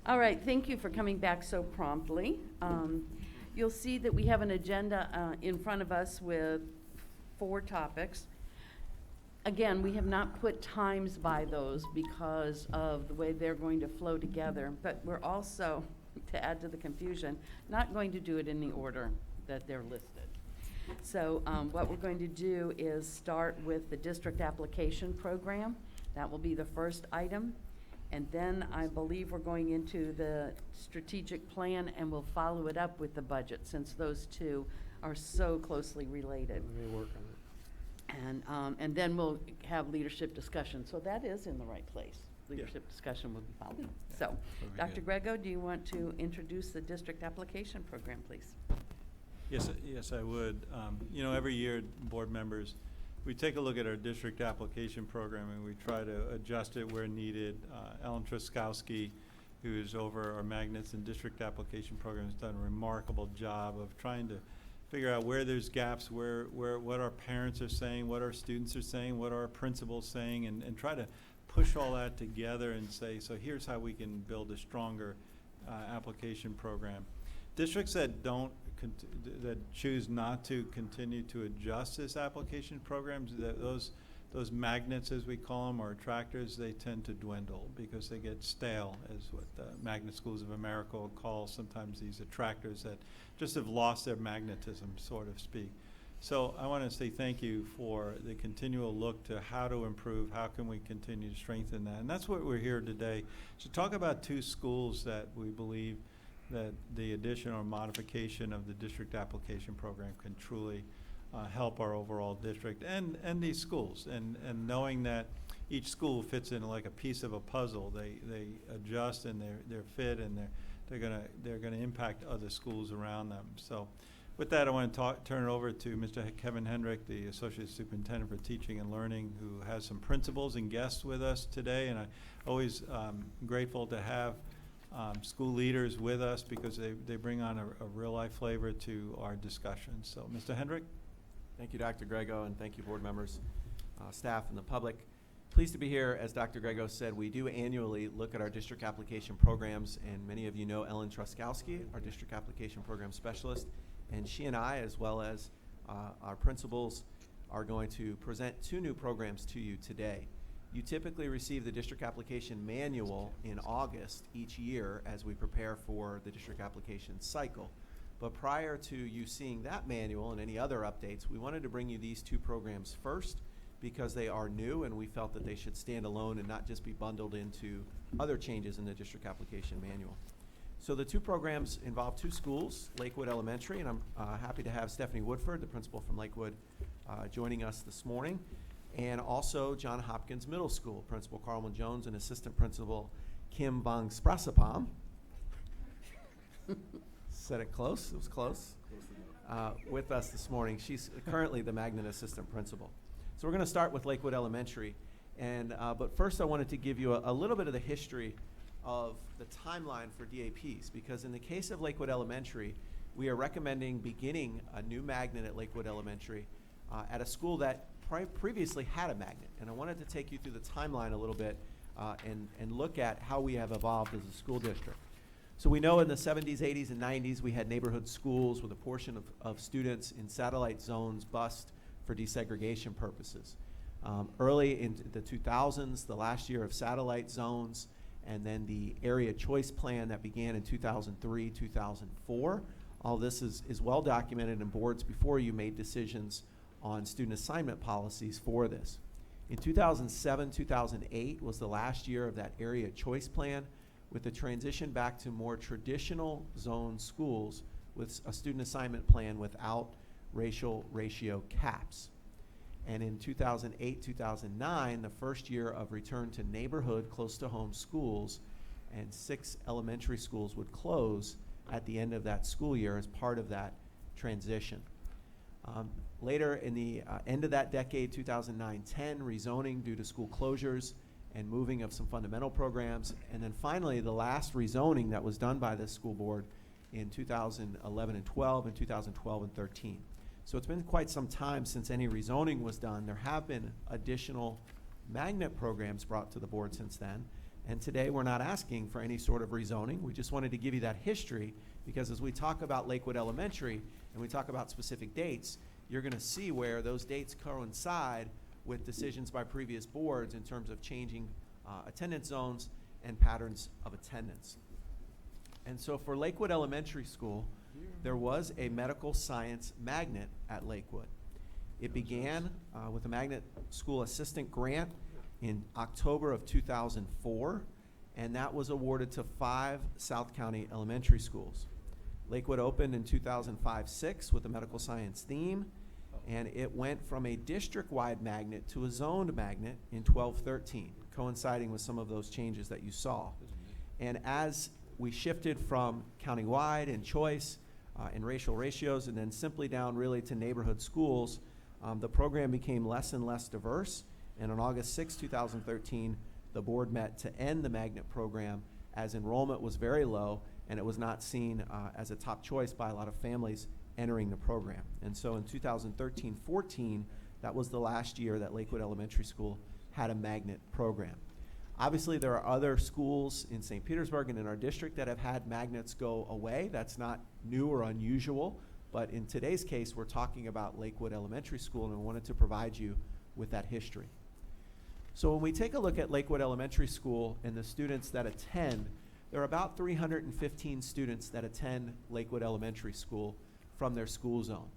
All right, thank you for coming back so promptly. You'll see that we have an agenda in front of us with 4 topics. Again, we have not put times by those because of the way they're going to flow together, but we're also, to add to the confusion, not going to do it in the order that they're listed. So what we're going to do is start with the district application program. That will be the first item. And then I believe we're going into the strategic plan, and we'll follow it up with the budget, since those two are so closely related. Let me work on it. And then we'll have leadership discussion. So that is in the right place. Leadership discussion will be followed. Yeah, So, that'll be Dr. Grego, do you want to introduce the district application program, please? Yes, I would. You know, every year, board members, we take a look at our district application program and we try to adjust it where needed. Ellen Truskowski, who's over our magnets and district application program, has done a remarkable job of trying to figure out where there's gaps, what our parents are saying, what our students are saying, what our principals saying, and try to push all that together and say, so here's how we can build a stronger application program. Districts that that choose not to continue to adjust this application programs, those magnets, as we call them, or attractors, they tend to dwindle because they get stale, as what the Magnet Schools of America will call sometimes these attractors that just have lost their magnetism, so to speak. So I want to say thank you for the continual look to how to improve, how can we continue to strengthen that. And that's what we're here today, to talk about 2 schools that we believe that the addition or modification of the district application program can truly help our overall district and these schools. And knowing that each school fits in like a piece of a puzzle, they adjust and they're fit, and they're gonna impact other schools around them. So with that, I want to turn it over to Mr. Kevin Hendrick, the Associate Superintendent for Teaching and Learning, who has some principals and guests with us today. And I'm always grateful to have school leaders with us because they bring on a real life flavor to our discussion. So, Mr. Hendrick. Thank you, Dr. Grego, and thank you, board members, staff, and the public. Pleased to be here. As Dr. Grego said, we do annually look at our district application programs, and many of you know Ellen Truskowski, our district application program specialist, and she and I, as well as our principals, are going to present 2 new programs to you today. You typically receive the district application manual in August each year as we prepare for the district application cycle. But prior to you seeing that manual and any other updates, we wanted to bring you these 2 programs first because they are new and we felt that they should stand alone and not just be bundled into other changes in the district application manual. So the 2 programs involve 2 schools, Lakewood Elementary, and I'm happy to have Stephanie Woodford, the principal from Lakewood, joining us this morning. And also John Hopkins Middle School, Principal Carlman Jones and Assistant Principal Kim Bang Sprasapam. Said it close, it was close. With us this morning. She's currently the Magnet Assistant Principal. So we're going to start with Lakewood Elementary. And but first I wanted to give you a little bit of the history of the timeline for DAPs, because in the case of Lakewood Elementary, we are recommending beginning a new magnet at Lakewood Elementary at a school that previously had a magnet. And I wanted to take you through the timeline a little bit and look at how we have evolved as a school district. So we know in the 70s, 80s, and 90s we had neighborhood schools with a portion of students in satellite zones bused for desegregation purposes. Early in the 2000s, the last year of satellite zones, and then the area choice plan that began in 2003, 2004. All this is well documented, and boards before you made decisions on student assignment policies for this. In 2007, 2008 was the last year of that area choice plan, with the transition back to more traditional zone schools with a student assignment plan without racial ratio caps. And in 2008, 2009, the first year of return to neighborhood close to home schools, and 6 elementary schools would close at the end of that school year as part of that transition. Later in the end of that decade, 2009-10, rezoning due to school closures and moving of some fundamental programs. And then finally, the last rezoning that was done by this school board in 2011 and 12 and 2012 and 13. So it's been quite some time since any rezoning was done. There have been additional magnet programs brought to the board since then. And today we're not asking for any sort of rezoning. We just wanted to give you that history, because as we talk about Lakewood Elementary and we talk about specific dates, you're going to see where those dates coincide with decisions by previous boards in terms of changing attendance zones and patterns of attendance. And so for Lakewood Elementary School, there was a medical science magnet at Lakewood. It began with a magnet school assistant grant in October of 2004, and that was awarded to 5 South County elementary schools. Lakewood opened in 2005-06 with a medical science theme, and it went from a district-wide magnet to a zoned magnet in 12-13, coinciding with some of those changes that you saw. And as we shifted from county-wide and choice and racial ratios, and then simply down really to neighborhood schools, the program became less and less diverse. And on August 6, 2013, the board met to end the magnet program as enrollment was very low and it was not seen as a top choice by a lot of families entering the program. And so in 2013-14, that was the last year that Lakewood Elementary School had a magnet program. Obviously, there are other schools in St. Petersburg and in our district that have had magnets go away. That's not new or unusual, but in today's case, we're talking about Lakewood Elementary School, and we wanted to provide you with that history. So when we take a look at Lakewood Elementary School and the students that attend, there are about 315 students that attend Lakewood Elementary School from their school zone.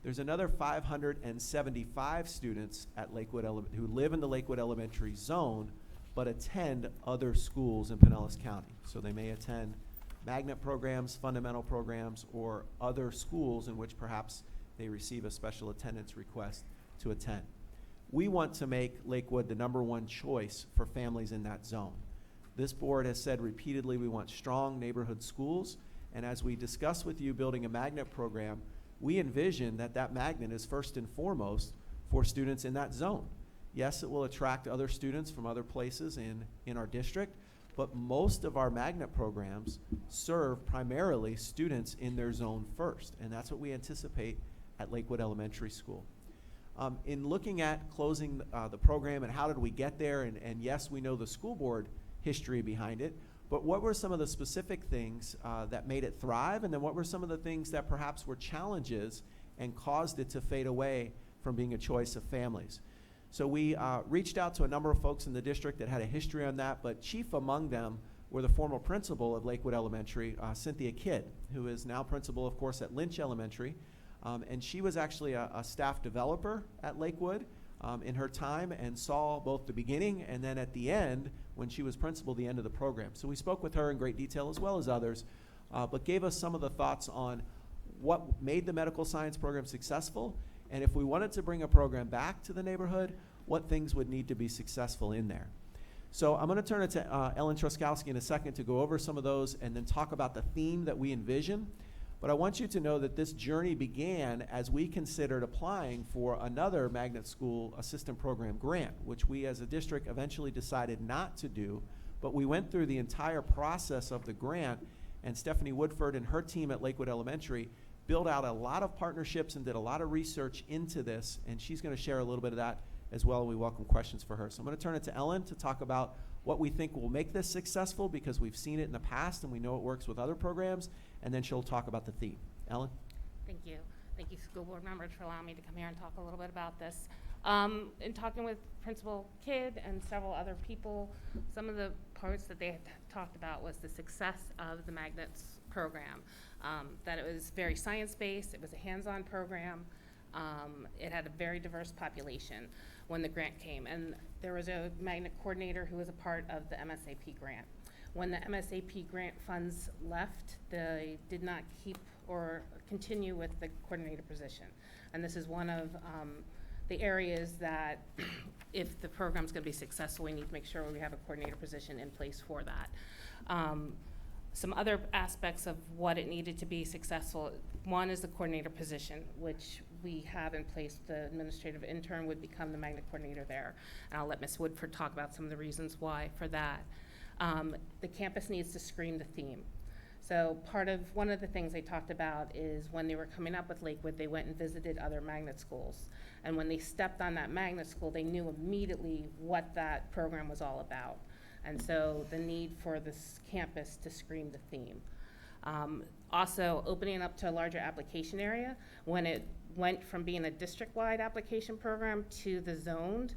There's another 575 students at Lakewood who live in the Lakewood Elementary zone but attend other schools in Pinellas County. So they may attend magnet programs, fundamental programs, or other schools in which perhaps they receive a special attendance request to attend. We want to make Lakewood the #1 choice for families in that zone. This board has said repeatedly we want strong neighborhood schools, and as we discuss with you building a magnet program, we envision that that magnet is first and foremost for students in that zone. Yes, it will attract other students from other places in our district, but most of our magnet programs serve primarily students in their zone first, and that's what we anticipate at Lakewood Elementary School. In looking at closing the program and how did we get there, and yes, we know the school board history behind it, but what were some of the specific things that made it thrive, and then what were some of the things that perhaps were challenges and caused it to fade away from being a choice of families? So we reached out to a number of folks in the district that had a history on that, but chief among them were the former principal of Lakewood Elementary, Cynthia Kidd, who is now principal, of course, at Lynch Elementary. And she was actually a staff developer at Lakewood in her time and saw both the beginning and then at the end, when she was principal, the end of the program. So we spoke with her in great detail as well as others, but gave us some of the thoughts on what made the medical science program successful, and if we wanted to bring a program back to the neighborhood, what things would need to be successful in there. So I'm going to turn it to Ellen Truskowski in a second to go over some of those and then talk about the theme that we envision. But I want you to know that this journey began as we considered applying for another magnet school assistant program grant, which we as a district eventually decided not to do. But we went through the entire process of the grant, and Stephanie Woodford and her team at Lakewood Elementary built out a lot of partnerships and did a lot of research into this, and she's going to share a little bit of that as well. We welcome questions for her. So I'm going to turn it to Ellen to talk about what we think will make this successful, because we've seen it in the past and we know it works with other programs, and then she'll talk about the theme. Ellen? Thank you. Thank you, school board members, for allowing me to come here and talk a little bit about this. In talking with Principal Kidd and several other people, some of the parts that they had talked about was the success of the Magnets program, that it was very science-based, it was a hands-on program, it had a very diverse population when the grant came, and there was a magnet coordinator who was a part of the MSAP grant. When the MSAP grant funds left, they did not keep or continue with the coordinator position. And this is one of the areas that if the program's gonna be successful, we need to make sure we have a coordinator position in place for that. Some other aspects of what it needed to be successful, one is the coordinator position, which we have in place. The administrative intern would become the magnet coordinator there. And I'll let Ms. Woodford talk about some of the reasons why for that. The campus needs to screen the theme. So one of the things they talked about is when they were coming up with Lakewood, they went and visited other magnet schools. And when they stepped on that magnet school, they knew immediately what that program was all about. And so the need for this campus to scream the theme. Also, opening up to a larger application area, when it went from being a district-wide application program to the zoned,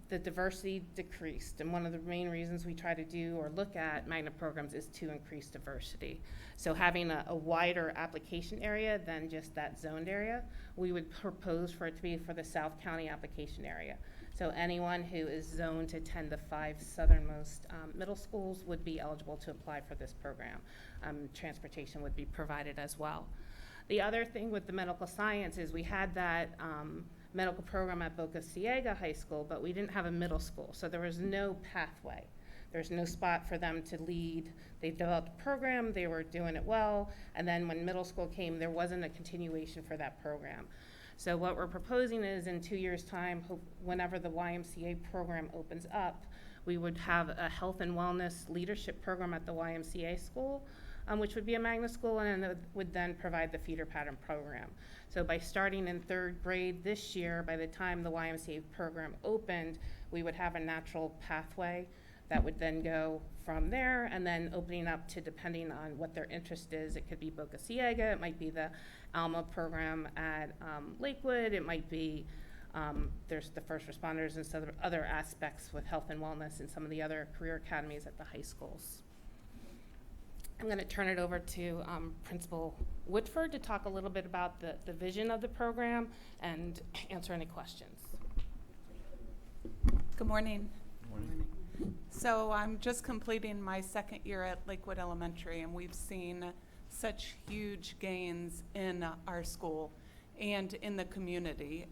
the diversity decreased. And one of the main reasons we try to do or look at magnet programs is to increase diversity. So having a wider application area than just that zoned area, we would propose for it to be for the South County application area. So anyone who is zoned to attend the 5 southernmost middle schools would be eligible to apply for this program. Transportation would be provided as well. The other thing with the medical science is we had that medical program at Boca Ciega High School, but we didn't have a middle school, so there was no pathway. There's no spot for them to lead. They developed a program, they were doing it well, and then when middle school came, there wasn't a continuation for that program. So what we're proposing is in 2 years' time, whenever the YMCA program opens up, we would have a health and wellness leadership program at the YMCA school, which would be a magnet school, and then it would then provide the feeder pattern program. So by starting in 3rd grade this year, by the time the YMCA program opened, we would have a natural pathway that would then go from there, and then opening up to, depending on what their interest is, it could be Boca Ciega, it might be the ALMA program at Lakewood, it might be, there's the first responders and some other aspects with health and wellness and some of the other career academies at the high schools. I'm going to turn it over to Principal Woodford to talk a little bit about the vision of the program and answer any questions. Good morning. Morning. So I'm just completing my 2nd year at Lakewood Elementary, and we've seen such huge gains in our school and in the community.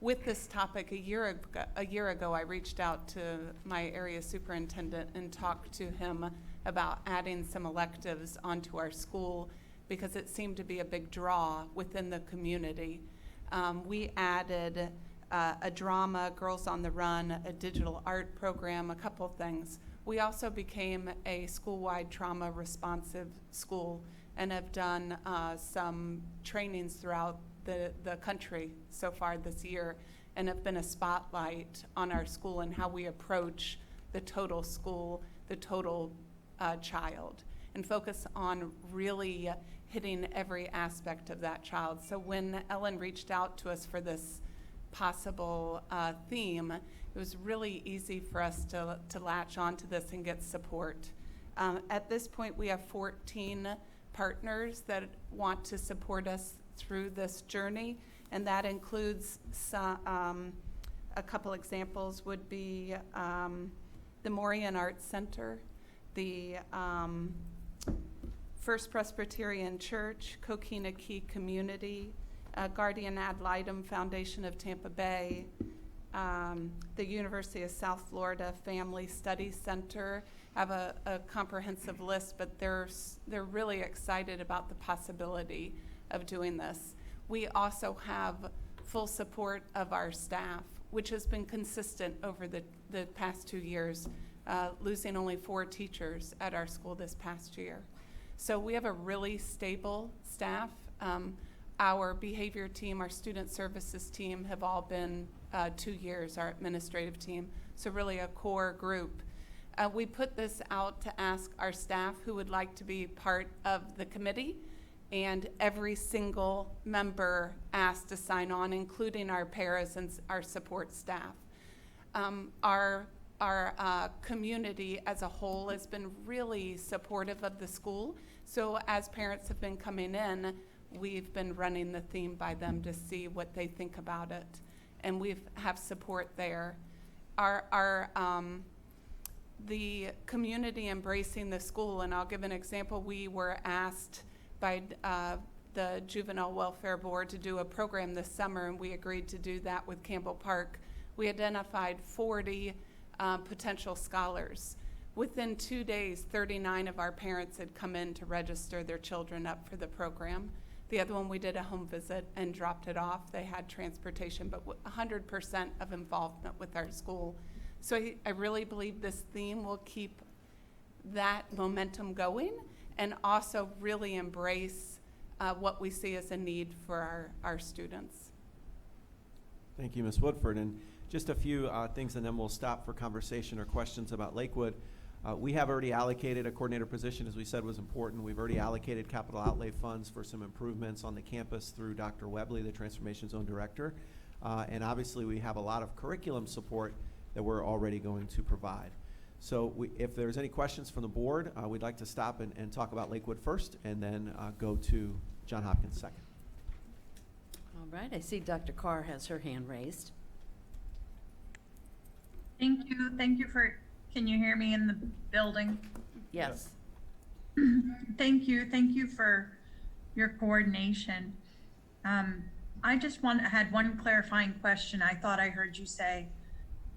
With this topic, a year ago, I reached out to my area superintendent and talked to him about adding some electives onto our school because it seemed to be a big draw within the community. We added a drama, Girls on the Run, a digital art program, a couple things. We also became a school-wide trauma responsive school and have done some trainings throughout the country so far this year, and have been a spotlight on our school and how we approach the total school, the total child, and focus on really hitting every aspect of that child. So when Ellen reached out to us for this possible theme, it was really easy for us to latch onto this and get support. At this point, we have 14 partners that want to support us through this journey, and that includes a couple examples would be the Morian Arts Center, the First Presbyterian Church, Coquina Key Community, Guardian Ad Litem Foundation of Tampa Bay, the University of South Florida Family Study Center. Have a comprehensive list, but they're really excited about the possibility of doing this. We also have full support of our staff, which has been consistent over the past 2 years, losing only 4 teachers at our school this past year. So we have a really stable staff. Our behavior team, our student services team have all been 2 years, our administrative team, so really a core group. We put this out to ask our staff who would like to be part of the committee, and every single member asked to sign on, including our paras and our support staff. Our community as a whole has been really supportive of the school, so as parents have been coming in, we've been running the theme by them to see what they think about it, and we have support there. The community embracing the school, and I'll give an example. We were asked by the Juvenile Welfare Board to do a program this summer, and we agreed to do that with Campbell Park. We identified 40 potential scholars. Within 2 days, 39 of our parents had come in to register their children up for the program. The other one, we did a home visit and dropped it off. They had transportation, but 100% of involvement with our school. So I really believe this theme will keep that momentum going and also really embrace what we see as a need for our students. Thank you, Ms. Woodford. And Just a few things, and then we'll stop for conversation or questions about Lakewood. We have already allocated a coordinator position, as we said was important. We've already allocated capital outlay funds for some improvements on the campus through Dr. Webley, the Transformation Zone Director. And obviously, we have a lot of curriculum support that we're already going to provide. So if there's any questions from the board, we'd like to stop and talk about Lakewood first, and then go to John Hopkins second. All right, I see Dr. Carr has her hand raised. Thank you for, can you hear me in the building? Yes. Thank you for your coordination. I just had one clarifying question. I thought I heard you say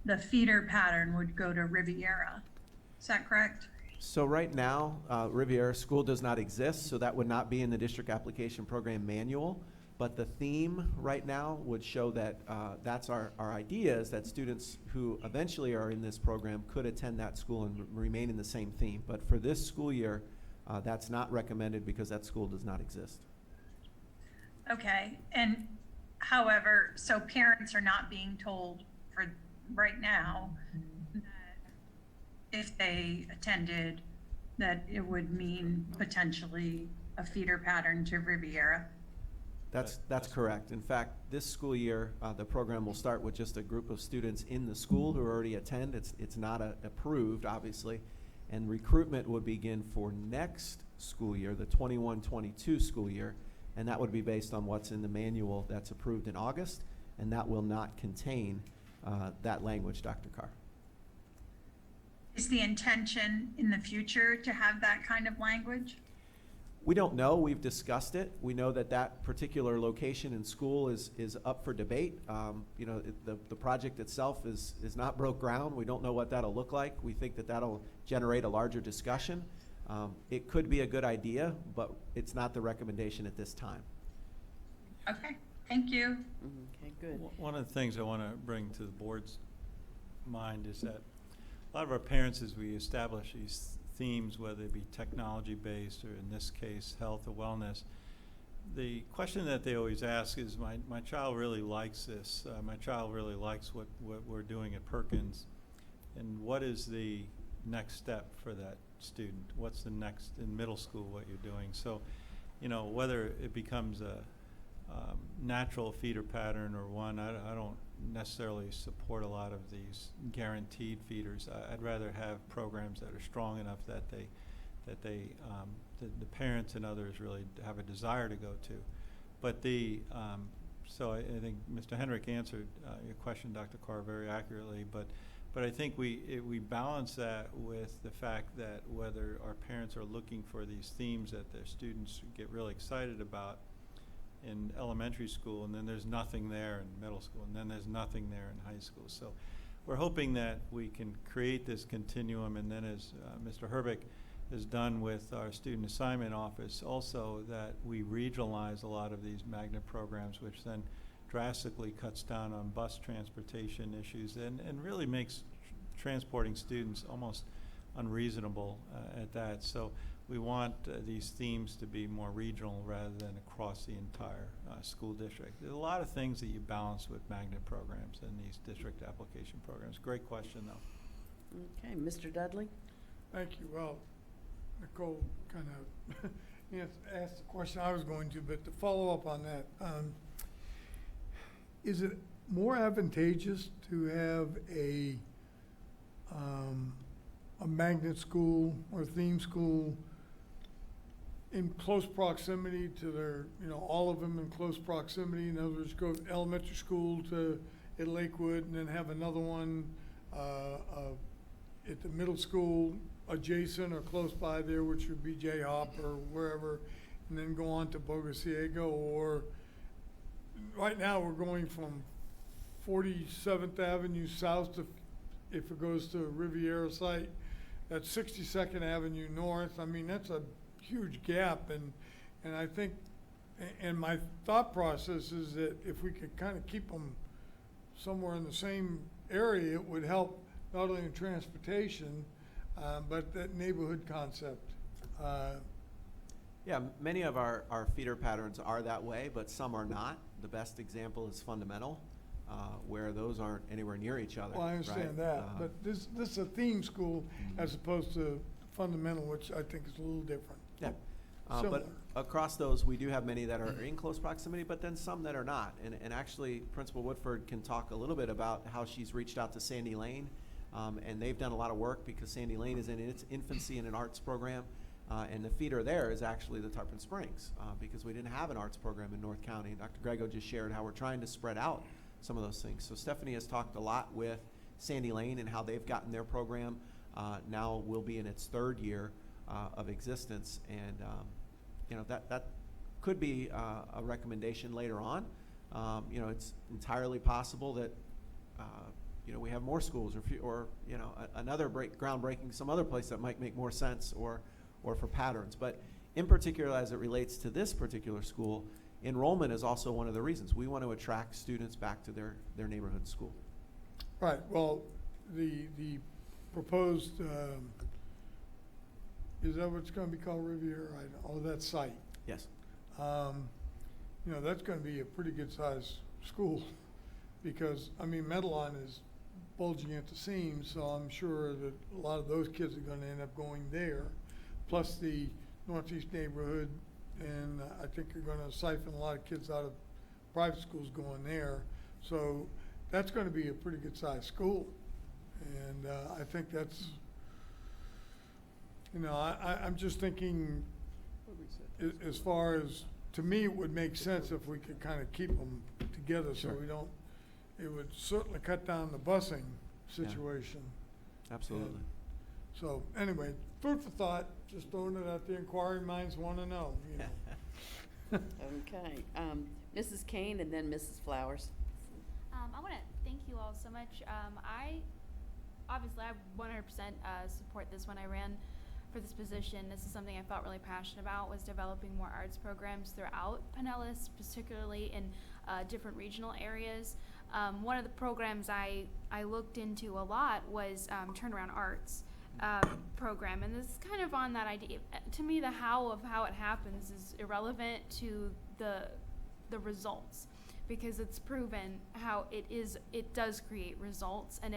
the feeder pattern would go to Riviera. Is that correct? So right now, Riviera School does not exist, so that would not be in the district application program manual. But the theme right now would show that that's our idea, is that students who eventually are in this program could attend that school and remain in the same theme. But for this school year, that's not recommended because that school does not exist. Okay, and however, so parents are not being told for right now that if they attended, that it would mean potentially a feeder pattern to Riviera? That's correct. In fact, this school year, the program will start with just a group of students in the school who already attend. It's not approved, obviously. And recruitment would begin for next school year, the 21-22 school year, and that would be based on what's in the manual that's approved in August, and that will not contain that language, Dr. Carr. Is the intention in the future to have that kind of language? We don't know. We've discussed it. We know that that particular location in school is up for debate. You know, the project itself is not broke ground. We don't know what that'll look like. We think that that'll generate a larger discussion. It could be a good idea, but it's not the recommendation at this time. Okay, thank you. Okay, good. One of the things I want to bring to the board's mind is that a lot of our parents, as we establish these themes, whether it be technology-based or in this case, health or wellness, the question that they always ask is, my child really likes this. My child really likes what we're doing at Perkins. And what is the next step for that student? What's the next, in middle school, what you're doing? So, you know, whether it becomes a natural feeder pattern or one, I don't necessarily support a lot of these guaranteed feeders. I'd rather have programs that are strong enough that the parents and others really have a desire to go to. But so I think Mr. Henrik answered your question, Dr. Carr, very accurately. But I think we balance that with the fact that whether our parents are looking for these themes that their students get really excited about in elementary school, and then there's nothing there in middle school, and then there's nothing there in high school. So we're hoping that we can create this continuum, and then as Mr. Herbeck has done with our student assignment office also, that we regionalize a lot of these magnet programs, which then drastically cuts down on bus transportation issues and really makes transporting students almost unreasonable at that. So we want these themes to be more regional rather than across the entire school district. There's a lot of things that you balance with magnet programs and these district application programs. Great question, though. Okay, Mr. Dudley? Thank you. Well, Nicole kind of asked the question I was going to, but to follow up on that, is it more advantageous to have a magnet school or theme school in close proximity to their, all of them in close proximity? In other words, go elementary school at Lakewood and then have another one at the middle school adjacent or close by there, which would be J-Hop or wherever, and then go on to Bogosiego. Or right now we're going from 47th Avenue south to, if it goes to Riviera site, that's 62nd Avenue north. I mean, that's a huge gap, and I think, and my thought process is that if we could kind of keep them somewhere in the same area, it would help not only in transportation, but that neighborhood concept. Yeah, many of our feeder patterns are that way, but some are not. The best example is Fundamental. where those aren't anywhere near each other. Well, I understand right? that, but this is a theme school as opposed to fundamental, which I think is a little different. Yeah. Similar. But across those, we do have many that are in close proximity, but then some that are not. And actually, Principal Woodford can talk a little bit about how she's reached out to Sandy Lane. And they've done a lot of work because Sandy Lane is in its infancy in an arts program. And the feeder there is actually the Tarpon Springs because we didn't have an arts program in North County. Dr. Grego just shared how we're trying to spread out some of those things. So Stephanie has talked a lot with Sandy Lane and how they've gotten their program. Now will be in its 3rd year of existence. And you know, that could be a recommendation later on. You know, it's entirely possible that you know, we have more schools or you know, another groundbreaking some other place that might make more sense or for patterns. But in particular, as it relates to this particular school, enrollment is also one of the reasons. We want to attract students back to their neighborhood school. Right, well, the proposed, is that what's gonna be called Riviera? Oh, that site. Yes. You know, that's gonna be a pretty good sized school because, I mean, Medline is bulging at the seams, so I'm sure that a lot of those kids are gonna end up going there. Plus the Northeast neighborhood, and I think you're gonna siphon a lot of kids out of private schools going there. So that's gonna be a pretty good sized school. And I think that's, you know, I'm just thinking as far as, to me, it would make sense if we could kind of keep them together so Sure. we don't, it would certainly cut down the busing situation. Absolutely. So anyway, food for thought, just throwing it out there, inquiring minds want to know, you know. Okay, Mrs. Kane and then Mrs. Flowers. I want to thank you all so much. I 100% support this when I ran for this position. This is something I felt really passionate about, was developing more arts programs throughout Pinellas, particularly in different regional areas. One of the programs I looked into a lot was Turnaround Arts program, and this is kind of on that idea. To me, the how of how it happens is irrelevant to the results, because it's proven how it does create results, and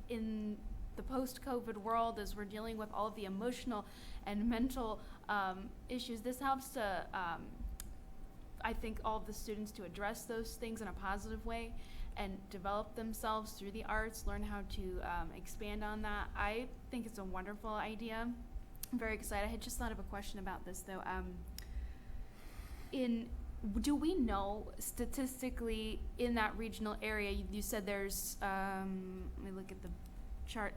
in the post-COVID world, as we're dealing with all of the emotional and mental issues, this helps to I think all of the students to address those things in a positive way and develop themselves through the arts, learn how to expand on that. I think it's a wonderful idea. I'm very excited. I had just thought of a question about this though. Do we know statistically in that regional area, you said there's, let me look at the chart,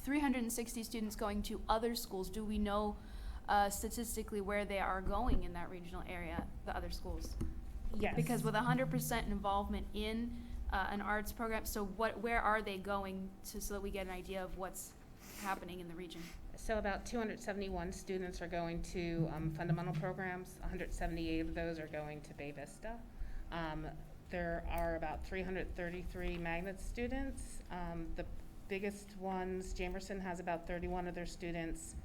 360 students going to other schools. Do we know statistically where they are going in that regional area, the other schools? Yes. Because with 100% involvement in an arts program, so where are they going to, so that we get an idea of what's happening in the region? So about 271 students are going to fundamental programs. 178 of those are going to Bay Vista. There are about 333 magnet students. The biggest ones, Jamerson has about 31 of their students.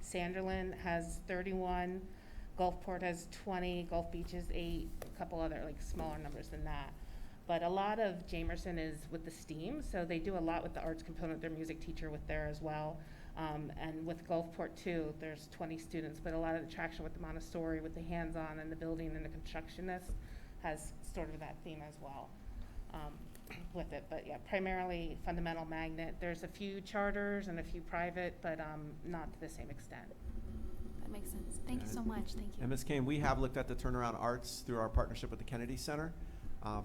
Sanderland has 31. Gulfport has 20. Gulf Beach is 8. A couple other like smaller numbers than that. But a lot of Jamerson is with the STEAM, so they do a lot with the arts component. Their music teacher with there as well. And with Gulfport too, there's 20 students, but a lot of the traction with the Montessori, with the hands-on and the building and the constructionist has sort of that theme as well with it. But yeah, primarily fundamental magnet. There's a few charters and a few private, but not to the same extent. That makes sense. Thank you so much. Thank you. And Ms. Kane, we have looked at the Turnaround Arts through our partnership with the Kennedy Center.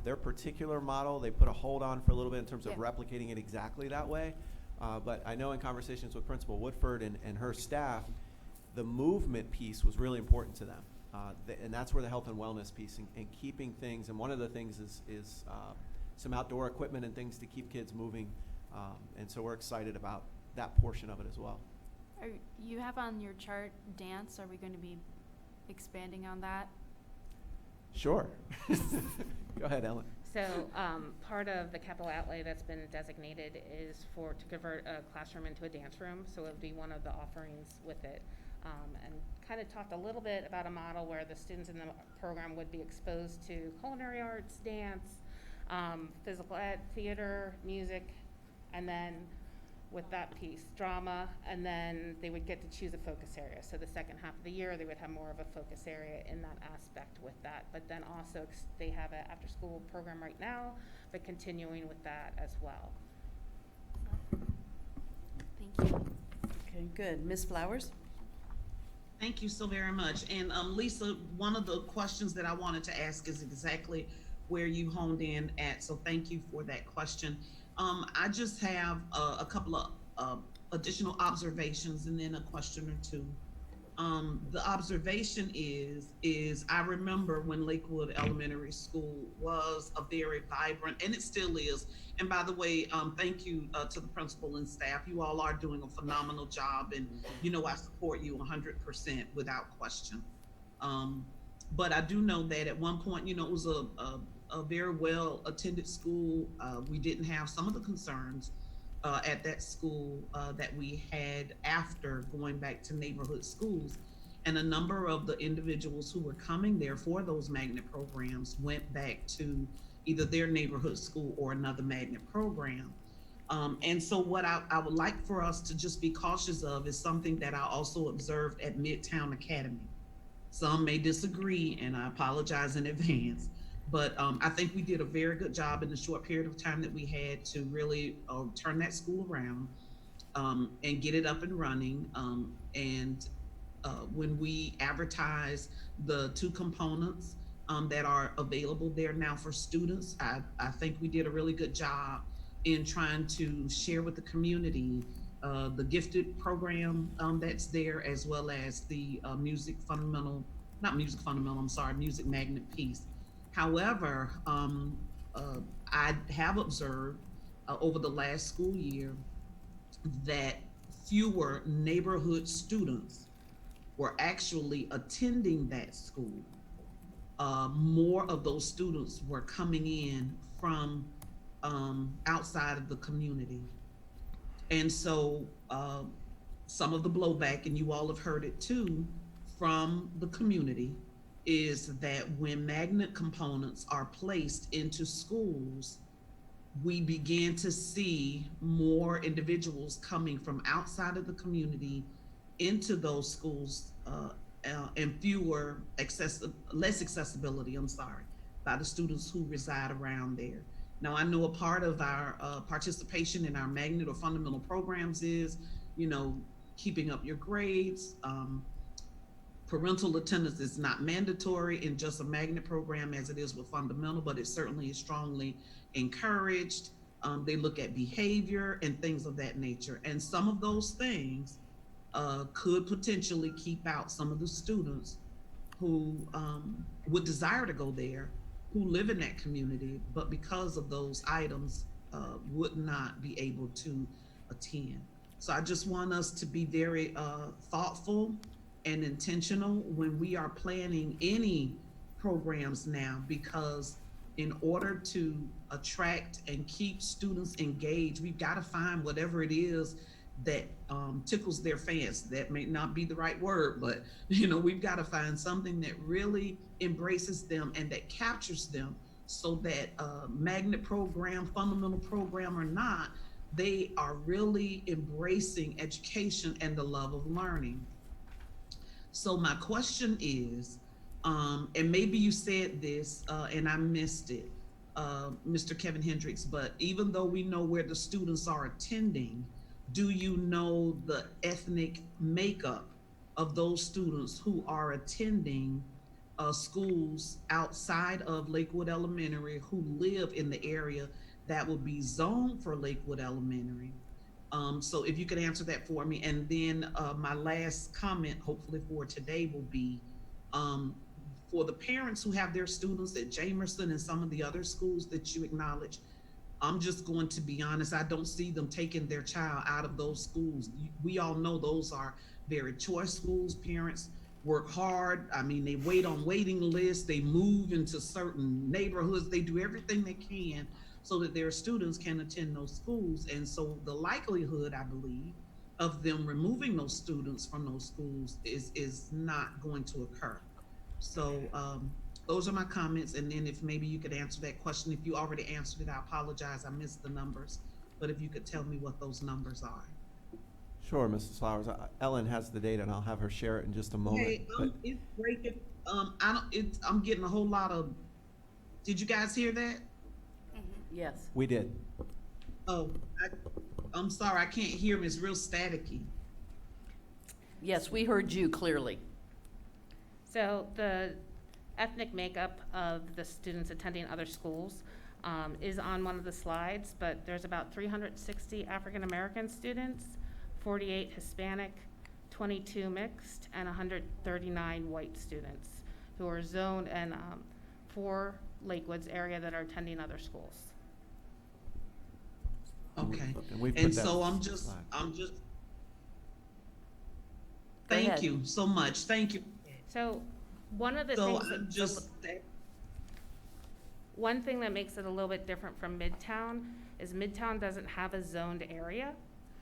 Their particular model, they put a hold on for a little bit in terms of replicating it exactly that way. But I know in conversations with Principal Woodford and her staff, the movement piece was really important to them. And that's where the health and wellness piece and keeping things, and one of the things is some outdoor equipment and things to keep kids moving. And so we're excited about that portion of it as well. You have on your chart dance. Are we going to be expanding on that? Sure. Go ahead, Ellen. So part of the capital outlay that's been designated is to convert a classroom into a dance room. So it would be one of the offerings with it. And kind of talked a little bit about a model where the students in the program would be exposed to culinary arts, dance, physical ed, theater, music, and then with that piece, drama, and then they would get to choose a focus area. So the second half of the year, they would have more of a focus area in that aspect with that. But then also they have an after-school program right now, but continuing with that as well. Thank you. Okay, good. Ms. Flowers? Thank you so very much. And Lisa, one of the questions that I wanted to ask is exactly where you honed in at. So thank you for that question. I just have a couple of additional observations and then a question or two. The observation is I remember when Lakewood Elementary School was a very vibrant, and it still is. And by the way, thank you to the principal and staff. You all are doing a phenomenal job, and you know I support you 100% without question. But I do know that at one point, you know, it was a very well attended school. We didn't have some of the concerns at that school that we had after going back to neighborhood schools. And a number of the individuals who were coming there for those magnet programs went back to either their neighborhood school or another magnet program. And so what I would like for us to just be cautious of is something that I also observed at Midtown Academy. Some may disagree, and I apologize in advance. But I think we did a very good job in the short period of time that we had to really turn that school around and get it up and running. And when we advertise the 2 components that are available there now for students, I think we did a really good job in trying to share with the community the gifted program that's there, as well as the music magnet piece. However, I have observed over the last school year that fewer neighborhood students were actually attending that school. More of those students were coming in from outside of the community. And so some of the blowback, and you all have heard it too, from the community, is that when magnet components are placed into schools, we begin to see more individuals coming from outside of the community into those schools and less accessibility, by the students who reside around there. Now, I know a part of our participation in our magnet or fundamental programs is, you know, keeping up your grades. Parental attendance is not mandatory in just a magnet program as it is with fundamental, but it certainly is strongly encouraged. They look at behavior and things of that nature. And some of those things could potentially keep out some of the students who would desire to go there, who live in that community, but because of those items would not be able to attend. So I just want us to be very thoughtful and intentional when we are planning any programs now, because in order to attract and keep students engaged, we've got to find whatever it is that tickles their fancy. That may not be the right word, but you know, we've got to find something that really embraces them and that captures them, so that magnet program, fundamental program or not, they are really embracing education and the love of learning. So my question is, and maybe you said this and I missed it, Mr. Kevin Hendricks, but even though we know where the students are attending, do you know the ethnic makeup of those students who are attending schools outside of Lakewood Elementary, who live in the area that will be zoned for Lakewood Elementary? So if you could answer that for me. And then my last comment, hopefully for today, will be for the parents who have their students at Jamerson and some of the other schools that you acknowledge. I'm just going to be honest, I don't see them taking their child out of those schools. We all know those are very choice schools. Parents work hard. I mean, they wait on waiting lists. They move into certain neighborhoods. They do everything they can so that their students can attend those schools. And so the likelihood, I believe, of them removing those students from those schools is not going to occur. So Those are my comments, and then if maybe you could answer that question. If you already answered it, I apologize, I missed the numbers. But if you could tell me what those numbers are. Sure, Mrs. Flowers. Ellen has the data, and I'll have her share it in just a moment. Hey, But it's breaking, I'm getting a whole lot of, did you guys hear that? Yes. we did. Oh, I'm sorry, I can't hear them, it's real staticky. Yes, we heard you clearly. So the ethnic makeup of the students attending other schools is on one of the slides, but there's about 360 African-American students, 48 Hispanic, 22 mixed, and 139 white students who are zoned and for Lakewood's area that are attending other schools. Okay, And we've and put that so on I'm the just, slide. Go thank ahead. you so much, thank you. So one of the So things I'm that just, one thing that makes it a little bit different from Midtown is Midtown doesn't have a zoned area,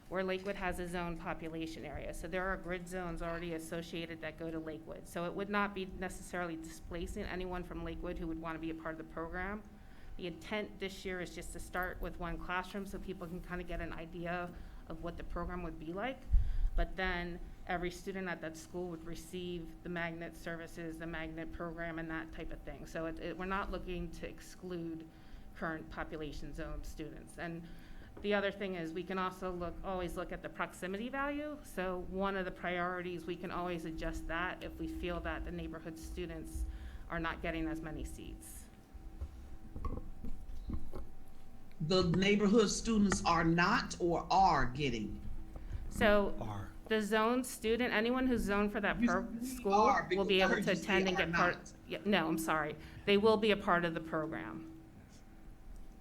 where Lakewood has a zoned population area. So there are grid zones already associated that go to Lakewood. So it would not be necessarily displacing anyone from Lakewood who would want to be a part of the program. The intent this year is just to start with one classroom so people can kind of get an idea of what the program would be like. But then every student at that school would receive the magnet services, the magnet program, and that type of thing. So we're not looking to exclude current population zone students. And the other thing is we can also always look at the proximity value. So one of the priorities, we can always adjust that if we feel that the neighborhood students are not getting as many seats. the neighborhood students are not or are getting? So Are. the zone student, anyone who's zoned for that You said school are, will be because I able heard to you say attend and are get part. not. Yeah, no, I'm sorry. They will be a part of the program.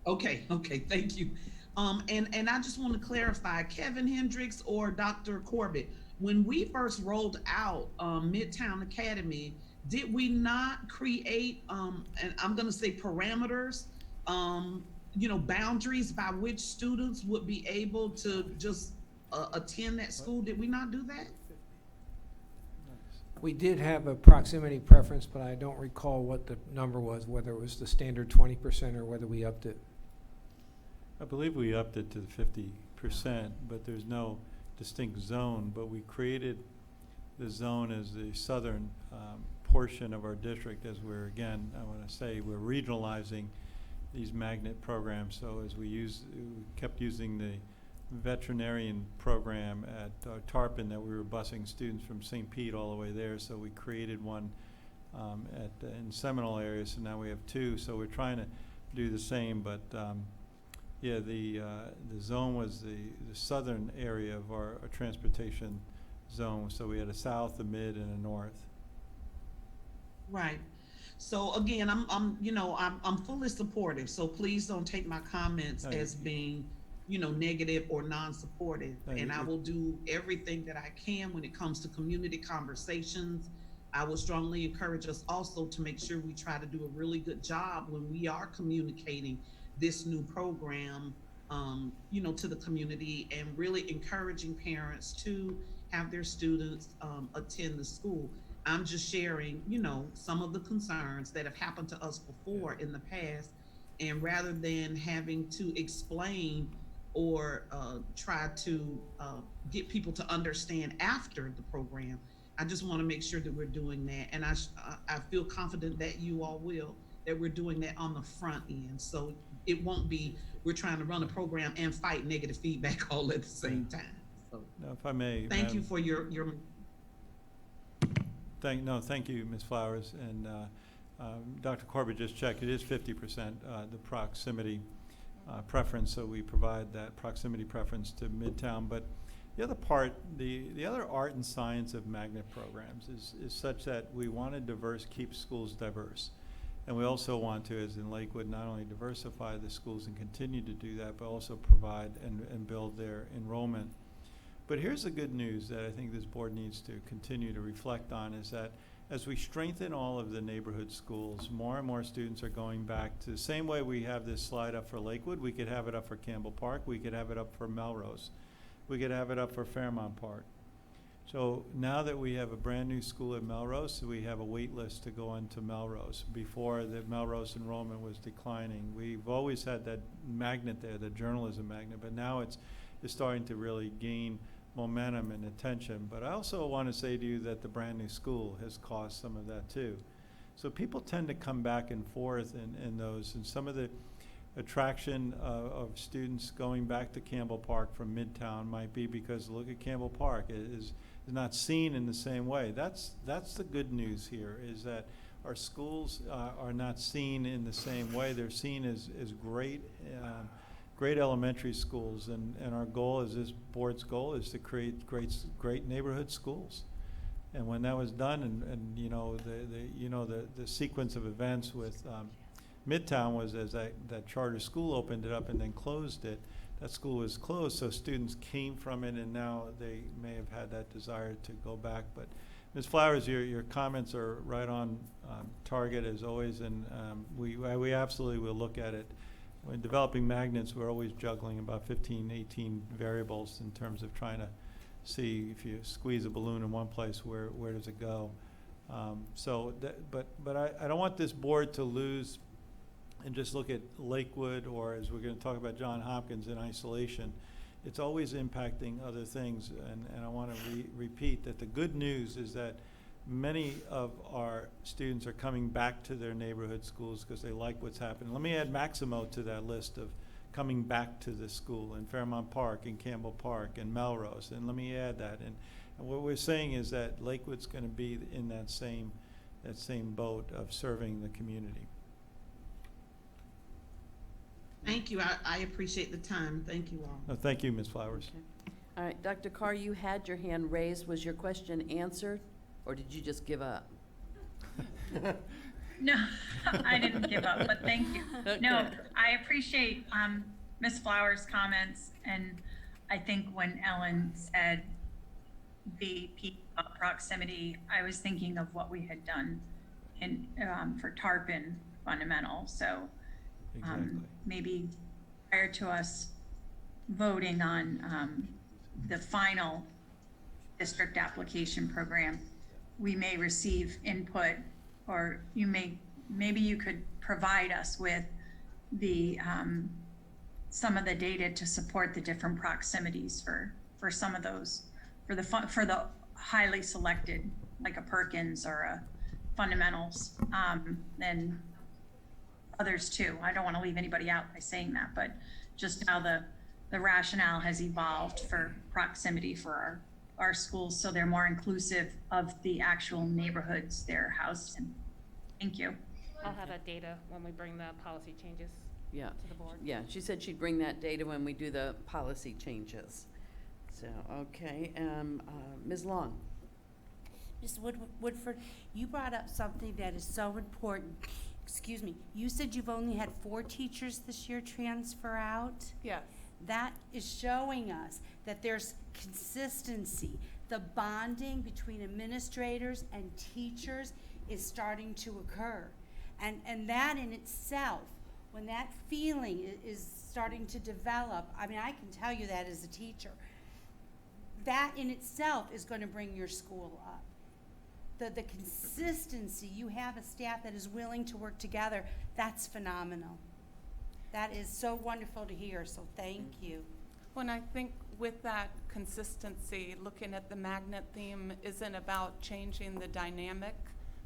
Okay, thank you. And I just want to clarify, Kevin Hendricks or Dr. Corbett, when we first rolled out Midtown Academy, did we not create, and I'm going to say parameters, boundaries by which students would be able to just attend that school? Did we not do that? We did have a proximity preference, but I don't recall what the number was, whether it was the standard 20% or whether we upped it. I believe we upped it to 50%, but there's no distinct zone. But we created the zone as the southern portion of our district, as we're, again, I want to say, we're regionalizing these magnet programs. So as we kept using the veterinarian program at Tarpon, that we were busing students from St. Pete all the way there. So we created one in Seminole area. So now we have two. So we're trying to do the same, but yeah, the zone was the southern area of our transportation zone. So we had a south, a mid, and a north. Right. So again, I'm fully supportive. So please don't take my comments No, as being, negative or non-supportive. No, And I you- will do everything that I can when it comes to community conversations. I will strongly encourage us also to make sure we try to do a really good job when we are communicating this new program, to the community, and really encouraging parents to have their students attend the school. I'm just sharing, some of the concerns that have happened to us before in the past. And rather than having to explain or try to get people to understand after the program, I just want to make sure that we're doing that. And I feel confident that you all will, that we're doing that on the front end. So it won't be, we're trying to run a program and fight negative feedback all at the same time. So Now, if I may, thank you Madam- for your Thank you, Ms. Flowers. And Dr. Corbett just checked, it is 50% the proximity preference, so we provide that proximity preference to Midtown. But the other part, the other art and science of magnet programs is such that we want to keep schools diverse. And we also want to, as in Lakewood, not only diversify the schools and continue to do that, but also provide and build their enrollment. But here's the good news that I think this board needs to continue to reflect on, is that as we strengthen all of the neighborhood schools, more and more students are going back to the same way we have this slide up for Lakewood. We could have it up for Campbell Park. We could have it up for Melrose. We could have it up for Fairmount Park. So now that we have a brand-new school at Melrose, we have a wait list to go into Melrose. Before, the Melrose enrollment was declining. We've always had that magnet there, the journalism magnet, but now it's starting to really gain momentum and attention. But I also want to say to you that the brand-new school has caused some of that too. So people tend to come back and forth in those, and some of the attraction of students going back to Campbell Park from Midtown might be because look at Campbell Park, it is not seen in the same way. That's the good news here, is that our schools are not seen in the same way. They're seen as great elementary schools, and our goal is, this board's goal is to create great neighborhood schools. And when that was done, and you know the sequence of events with Midtown was as that charter school opened it up and then closed it. That school was closed, so students came from it, and now they may have had that desire to go back. But Ms. Flowers, your comments are right on target as always, and we absolutely will look at it. When developing magnets, we're always juggling about 15, 18 variables in terms of trying to see if you squeeze a balloon in one place, where does it go? But I don't want this board to lose and just look at Lakewood, or as we're going to talk about John Hopkins, in isolation. It's always impacting other things, and I want to repeat that the good news is that many of our students are coming back to their neighborhood schools because they like what's happening. Let me add Maximo to that list of coming back to the school in Fairmount Park, in Campbell Park, and Melrose, and let me add that. And what we're saying is that Lakewood's going to be in that same boat of serving the community. Thank you. I appreciate the time. Thank you all. No, thank you, Ms. Flowers. Okay. All right, Dr. Carr, you had your hand raised. Was your question answered, or did you just give up? No, I didn't give up, but thank you. No, Okay. I appreciate Ms. Flowers' comments, and I think when Ellen said the proximity, I was thinking of what we had done in for Tarpon Fundamental. So Exactly. maybe prior to us voting on the final district application program, we may receive input, or maybe you could provide us with the some of the data to support the different proximities for some of those, for the highly selected, like a Perkins or a Fundamentals, and others too. I don't want to leave anybody out by saying that, but just how the rationale has evolved for proximity for our schools, so they're more inclusive of the actual neighborhoods they're housed in. Thank you. I'll have that data when we bring the policy changes Yeah. to the board. Yeah, she said she'd bring that data when we do the policy changes. So, okay, Ms. Long. Ms. Woodford, you brought up something that is so important. Excuse me. You said you've only had 4 teachers this year transfer out? Yes. That is showing us that there's consistency. The bonding between administrators and teachers is starting to occur. And that in itself, when that feeling is starting to develop, I mean, I can tell you that as a teacher, that in itself is going to bring your school up. The consistency, you have a staff that is willing to work together, that's phenomenal. That is so wonderful to hear, so thank you. When I think with that consistency, looking at the magnet theme isn't about changing the dynamic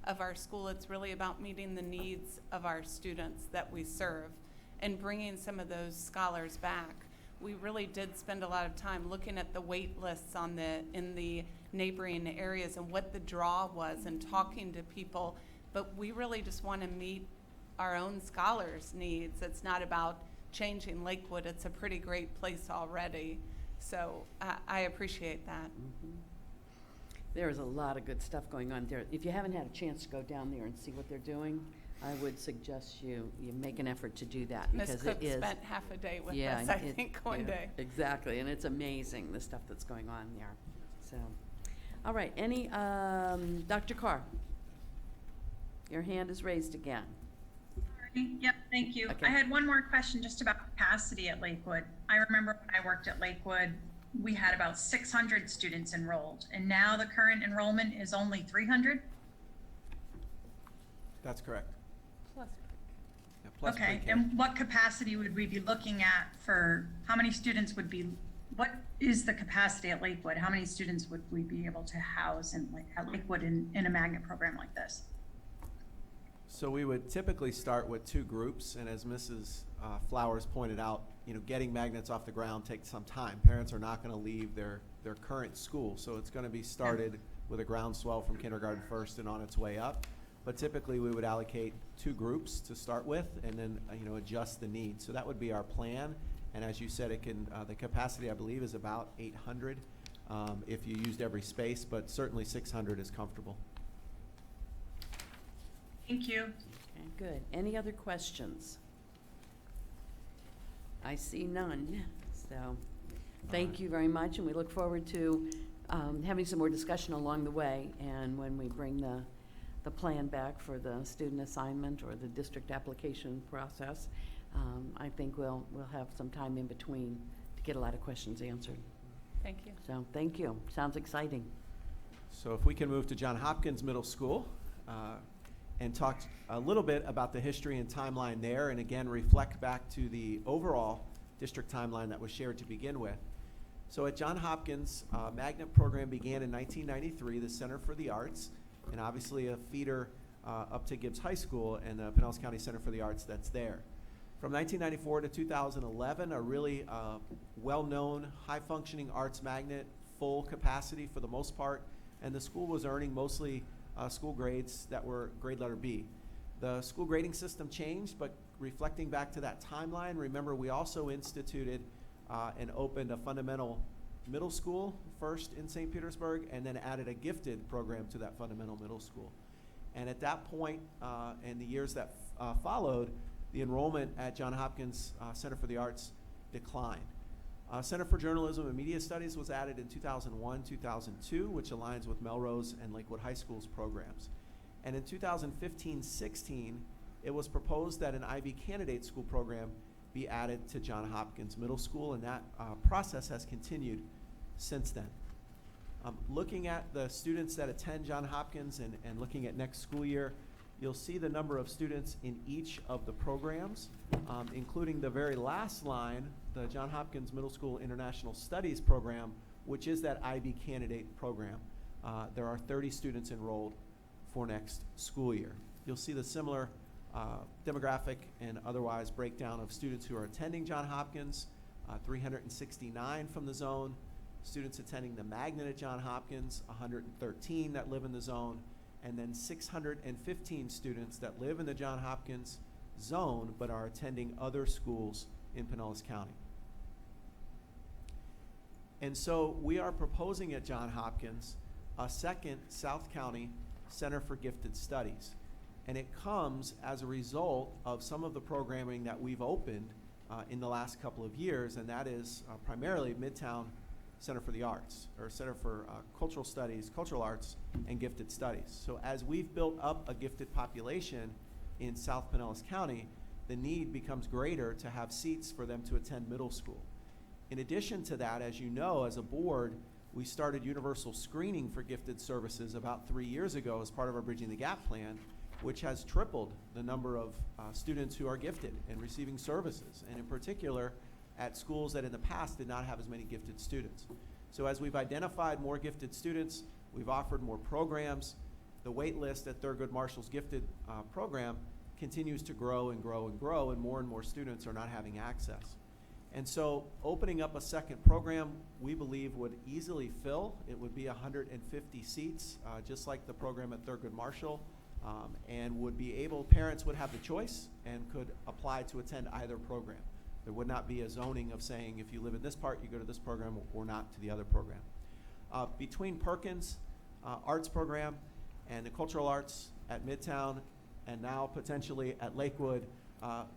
of our school. It's really about meeting the needs of our students that we serve and bringing some of those scholars back. We really did spend a lot of time looking at the wait lists in the neighboring areas and what the draw was and talking to people, but we really just want to meet our own scholars' needs. It's not about changing Lakewood. It's a pretty great place already. So I appreciate that. Mm-hmm. There is a lot of good stuff going on there. If you haven't had a chance to go down there and see what they're doing, I would suggest you make an effort to do that, Ms. because Cook it is. spent half a day with Yeah, us, I it- think, one yeah, day. Exactly, and it's amazing, the stuff that's going on there. So, all right, Dr. Carr? Your hand is raised again. Yep, thank you. Okay. I had one more question just about capacity at Lakewood. I remember when I worked at Lakewood, we had about 600 students enrolled, and now the current enrollment is only 300? That's correct. Plus, Yeah, plus Okay, pre-K. and what capacity would we be looking at for, how many students would be, what is the capacity at Lakewood? How many students would we be able to house at Lakewood in a magnet program like this? So we would typically start with 2 groups, and as Mrs. Flowers pointed out, getting magnets off the ground takes some time. Parents are not going to leave their current school, so it's going to be started with a groundswell from kindergarten first and on its way up. But typically, we would allocate 2 groups to start with, and then adjust the need. So that would be our plan. And as you said, it can the capacity, I believe, is about 800 if you used every space, but certainly 600 is comfortable. Thank you. Okay, good. Any other questions? I see none, so thank you very much, and we look forward to having some more discussion along the way, and when we bring the plan back for the student assignment or the district application process, I think we'll have some time in between to get a lot of questions answered. Thank you. So, thank you. Sounds exciting. So if we can move to John Hopkins Middle School and talk a little bit about the history and timeline there, and again reflect back to the overall district timeline that was shared to begin with. So at John Hopkins, magnet program began in 1993, the Center for the Arts, and obviously a feeder up to Gibbs High School and the Pinellas County Center for the Arts that's there. From 1994 to 2011, a really well-known, high-functioning arts magnet, full capacity for the most part, and the school was earning mostly school grades that were grade letter B. The school grading system changed, but reflecting back to that timeline, remember we also instituted and opened a fundamental middle school first in St. Petersburg, and then added a gifted program to that fundamental middle school. And at that point, and the years that followed, the enrollment at John Hopkins Center for the Arts declined. Center for Journalism and Media Studies was added in 2001-2002, which aligns with Melrose and Lakewood High School's programs. And in 2015-16, it was proposed that an IB candidate school program be added to John Hopkins Middle School, and that process has continued since then. Looking at the students that attend John Hopkins and looking at next school year, you'll see the number of students in each of the programs, including the very last line, the John Hopkins Middle School International Studies program, which is that IB candidate program. There are 30 students enrolled for next school year. You'll see the similar demographic and otherwise breakdown of students who are attending John Hopkins, 369 from the zone, students attending the magnet at John Hopkins, 113 that live in the zone, and then 615 students that live in the John Hopkins zone but are attending other schools in Pinellas County. And so we are proposing at John Hopkins a second South County Center for Gifted Studies. And it comes as a result of some of the programming that we've opened in the last couple of years, and that is primarily Midtown Center for the Arts, or Center for Cultural Studies, Cultural Arts, and Gifted Studies. So as we've built up a gifted population in South Pinellas County, the need becomes greater to have seats for them to attend middle school. In addition to that, as you know, as a board, we started universal screening for gifted services about 3 years ago as part of our Bridging the Gap plan, which has tripled the number of students who are gifted and receiving services, and in particular at schools that in the past did not have as many gifted students. So as we've identified more gifted students, we've offered more programs. The wait list at Thurgood Marshall's gifted program continues to grow and grow and grow, and more students are not having access. And so opening up a second program, we believe would easily fill. It would be 150 seats, just like the program at Thurgood Marshall, and would be able, parents would have the choice and could apply to attend either program. There would not be a zoning of saying if you live in this part, you go to this program or not to the other program. Between Perkins Arts Program and the Cultural Arts at Midtown and now potentially at Lakewood,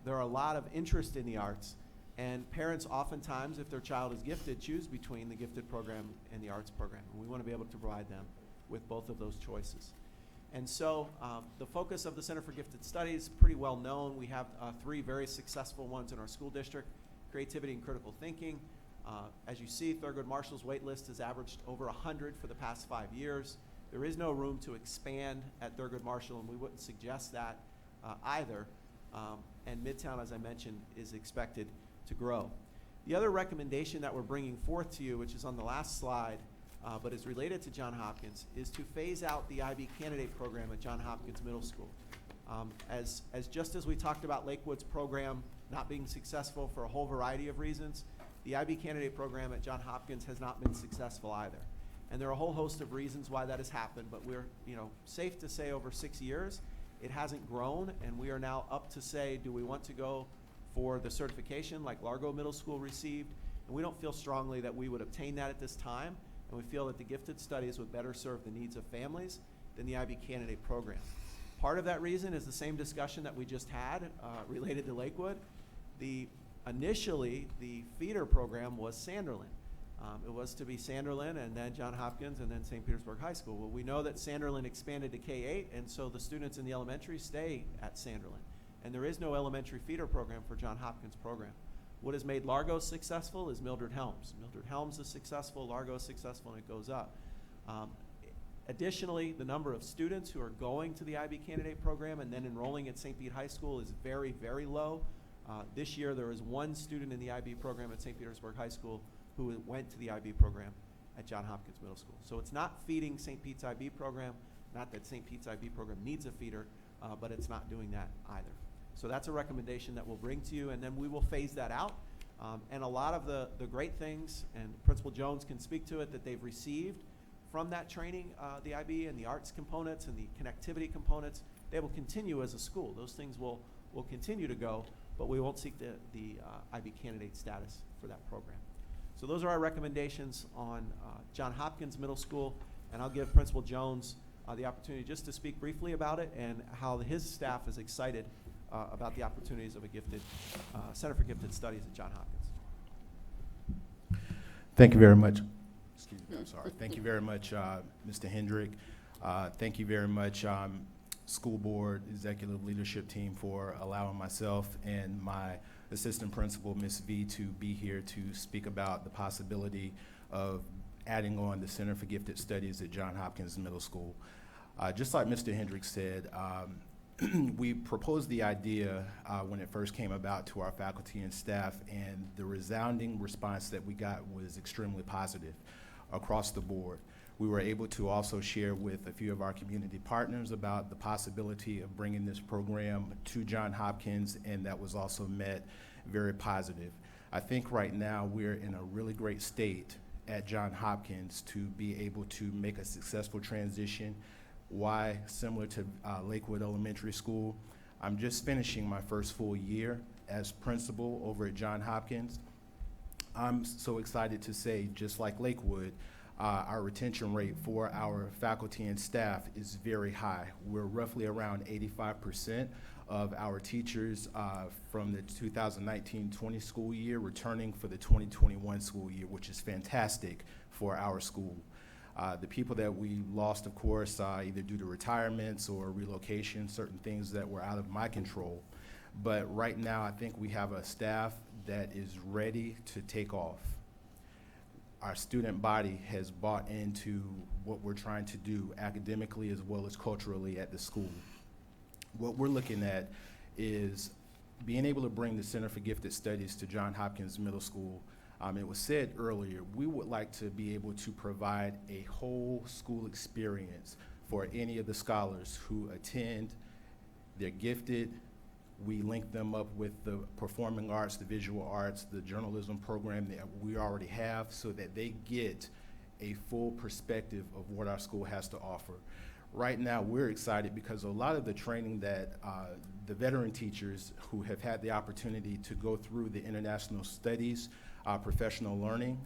there are a lot of interest in the arts. And parents oftentimes, if their child is gifted, choose between the gifted program and the arts program. And we want to be able to provide them with both of those choices. And so the focus of the Center for Gifted Studies, pretty well known. We have 3 very successful ones in our school district: creativity and critical thinking, As you see, Thurgood Marshall's wait list has averaged over 100 for the past 5 years. There is no room to expand at Thurgood Marshall, and we wouldn't suggest that either. And Midtown, as I mentioned, is expected to grow. The other recommendation that we're bringing forth to you, which is on the last slide, but is related to John Hopkins, is to phase out the IB candidate program at John Hopkins Middle School. Just as we talked about Lakewood's program not being successful for a whole variety of reasons, the IB candidate program at John Hopkins has not been successful either. And there are a whole host of reasons why that has happened, but we're safe to say over 6 years, it hasn't grown, and we are now up to say, do we want to go for the certification like Largo Middle School received? And we don't feel strongly that we would obtain that at this time, and we feel that the gifted studies would better serve the needs of families than the IB candidate program. Part of that reason is the same discussion that we just had related to Lakewood. Initially, the feeder program was Sanderlin. It was to be Sanderlin and then John Hopkins and then St. Petersburg High School. Well, we know that Sanderlin expanded to K-8, and so the students in the elementary stay at Sanderlin. And there is no elementary feeder program for John Hopkins program. What has made Largo successful is Mildred Helms. Mildred Helms is successful, Largo is successful, and it goes up. Additionally, the number of students who are going to the IB candidate program and then enrolling at St. Pete High School is very, very low. This year, there is one student in the IB program at St. Petersburg High School who went to the IB program at John Hopkins Middle School. So it's not feeding St. Pete's IB program, not that St. Pete's IB program needs a feeder, but it's not doing that either. So that's a recommendation that we'll bring to you, and then we will phase that out. And a lot of the great things, and Principal Jones can speak to it, that they've received from that training, the IB and the arts components and the connectivity components, they will continue as a school. Those things will continue to go, but we won't seek the IB candidate status for that program. So those are our recommendations on John Hopkins Middle School, and I'll give Principal Jones the opportunity just to speak briefly about it and how his staff is excited about the opportunities of a gifted Center for Gifted Studies at John Hopkins. Thank you very much. Excuse me, I'm sorry. Thank you very much, Mr. Hendrick. Thank you very much, school board, executive leadership team, for allowing myself and my assistant principal, Ms. V, to be here to speak about the possibility of adding on the Center for Gifted Studies at John Hopkins Middle School. Just like Mr. Hendrick said, we proposed the idea when it first came about to our faculty and staff, and the resounding response that we got was extremely positive across the board. We were able to also share with a few of our community partners about the possibility of bringing this program to John Hopkins, and that was also met very positive. I think right now we're in a really great state at John Hopkins to be able to make a successful transition. Why? Similar to Lakewood Elementary School, I'm just finishing my first full year as principal over at John Hopkins. I'm so excited to say, just like Lakewood, our retention rate for our faculty and staff is very high. We're roughly around 85% of our teachers from the 2019-20 school year returning for the 2021 school year, which is fantastic for our school. The people that we lost, of course, either due to retirements or relocation, certain things that were out of my control. But right now, I think we have a staff that is ready to take off. Our student body has bought into what we're trying to do academically as well as culturally at the school. What we're looking at is being able to bring the Center for Gifted Studies to John Hopkins Middle School. It was said earlier, we would like to be able to provide a whole school experience for any of the scholars who attend. They're gifted. We link them up with the performing arts, the visual arts, the journalism program that we already have, so that they get a full perspective of what our school has to offer. Right now, we're excited because a lot of the training that the veteran teachers who have had the opportunity to go through the international studies, professional learning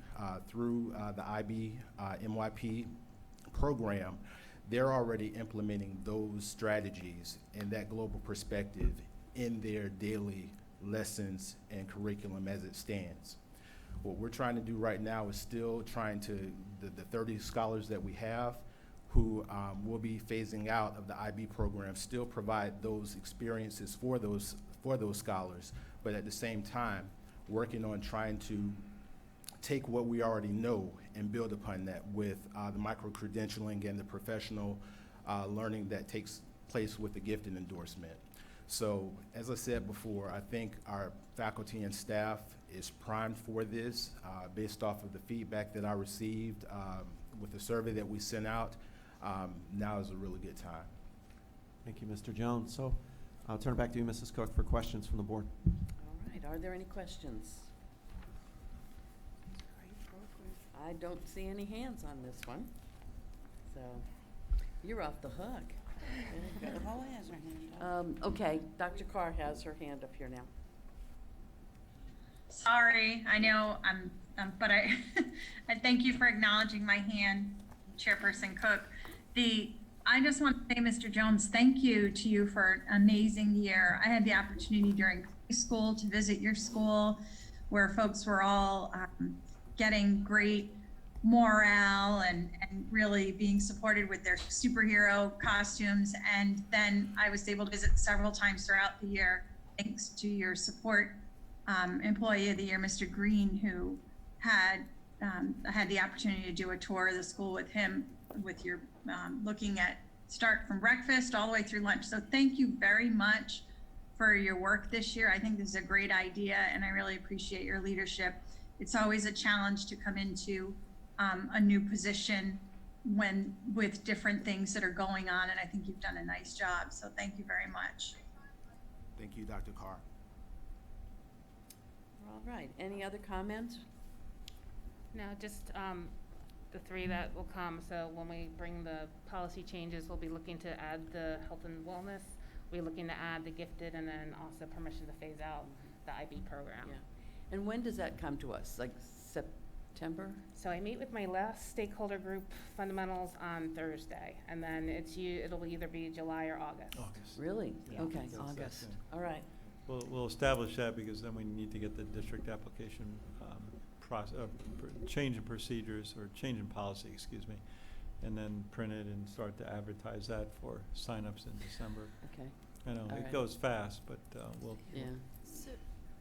through the IB MYP program, they're already implementing those strategies and that global perspective in their daily lessons and curriculum as it stands. What we're trying to do right now is still trying to, the 30 scholars that we have who will be phasing out of the IB program, still provide those experiences for those scholars, but at the same time, working on trying to take what we already know and build upon that with the micro-credentialing and the professional learning that takes place with the gifted endorsement. So, as I said before, I think our faculty and staff is primed for this based off of the feedback that I received with the survey that we sent out. Now is a really good time. Thank you, Mr. Jones. So I'll turn it back to you, Mrs. Cook, for questions from the board. All right, are there any questions? I don't see any hands on this one, so you're off the hook. Very good. Nicole has her hand up. Okay, Dr. Carr has her hand up here now. Sorry, I know but I thank you for acknowledging my hand, Chairperson Cook. I just want to say, Mr. Jones, thank you to you for an amazing year. I had the opportunity during school to visit your school where folks were all getting great morale and really being supported with their superhero costumes. And then I was able to visit several times throughout the year, thanks to your support employee of the year, Mr. Green, who had the opportunity to do a tour of the school with him, with your looking at start from breakfast all the way through lunch. So thank you very much for your work this year. I think this is a great idea, and I really appreciate your leadership. It's always a challenge to come into a new position with different things that are going on, and I think you've done a nice job. So thank you very much. Thank you, Dr. Carr. All right, any other comments? No, just the three that will come. So when we bring the policy changes, we'll be looking to add the health and wellness. We're looking to add the gifted, and then also permission to phase out the IB program. Yeah. And when does that come to us? Like September? So I meet with my last stakeholder group fundamentals on Thursday, and then it'll either be July or August. August. Really? Yeah. Okay, That's August. yeah. All right. We'll establish that because then we need to get the district application change in procedures or change in policy, excuse me, and then print it and start to advertise that for signups in December. Okay, I know All it right. goes fast, but we'll. yeah. So,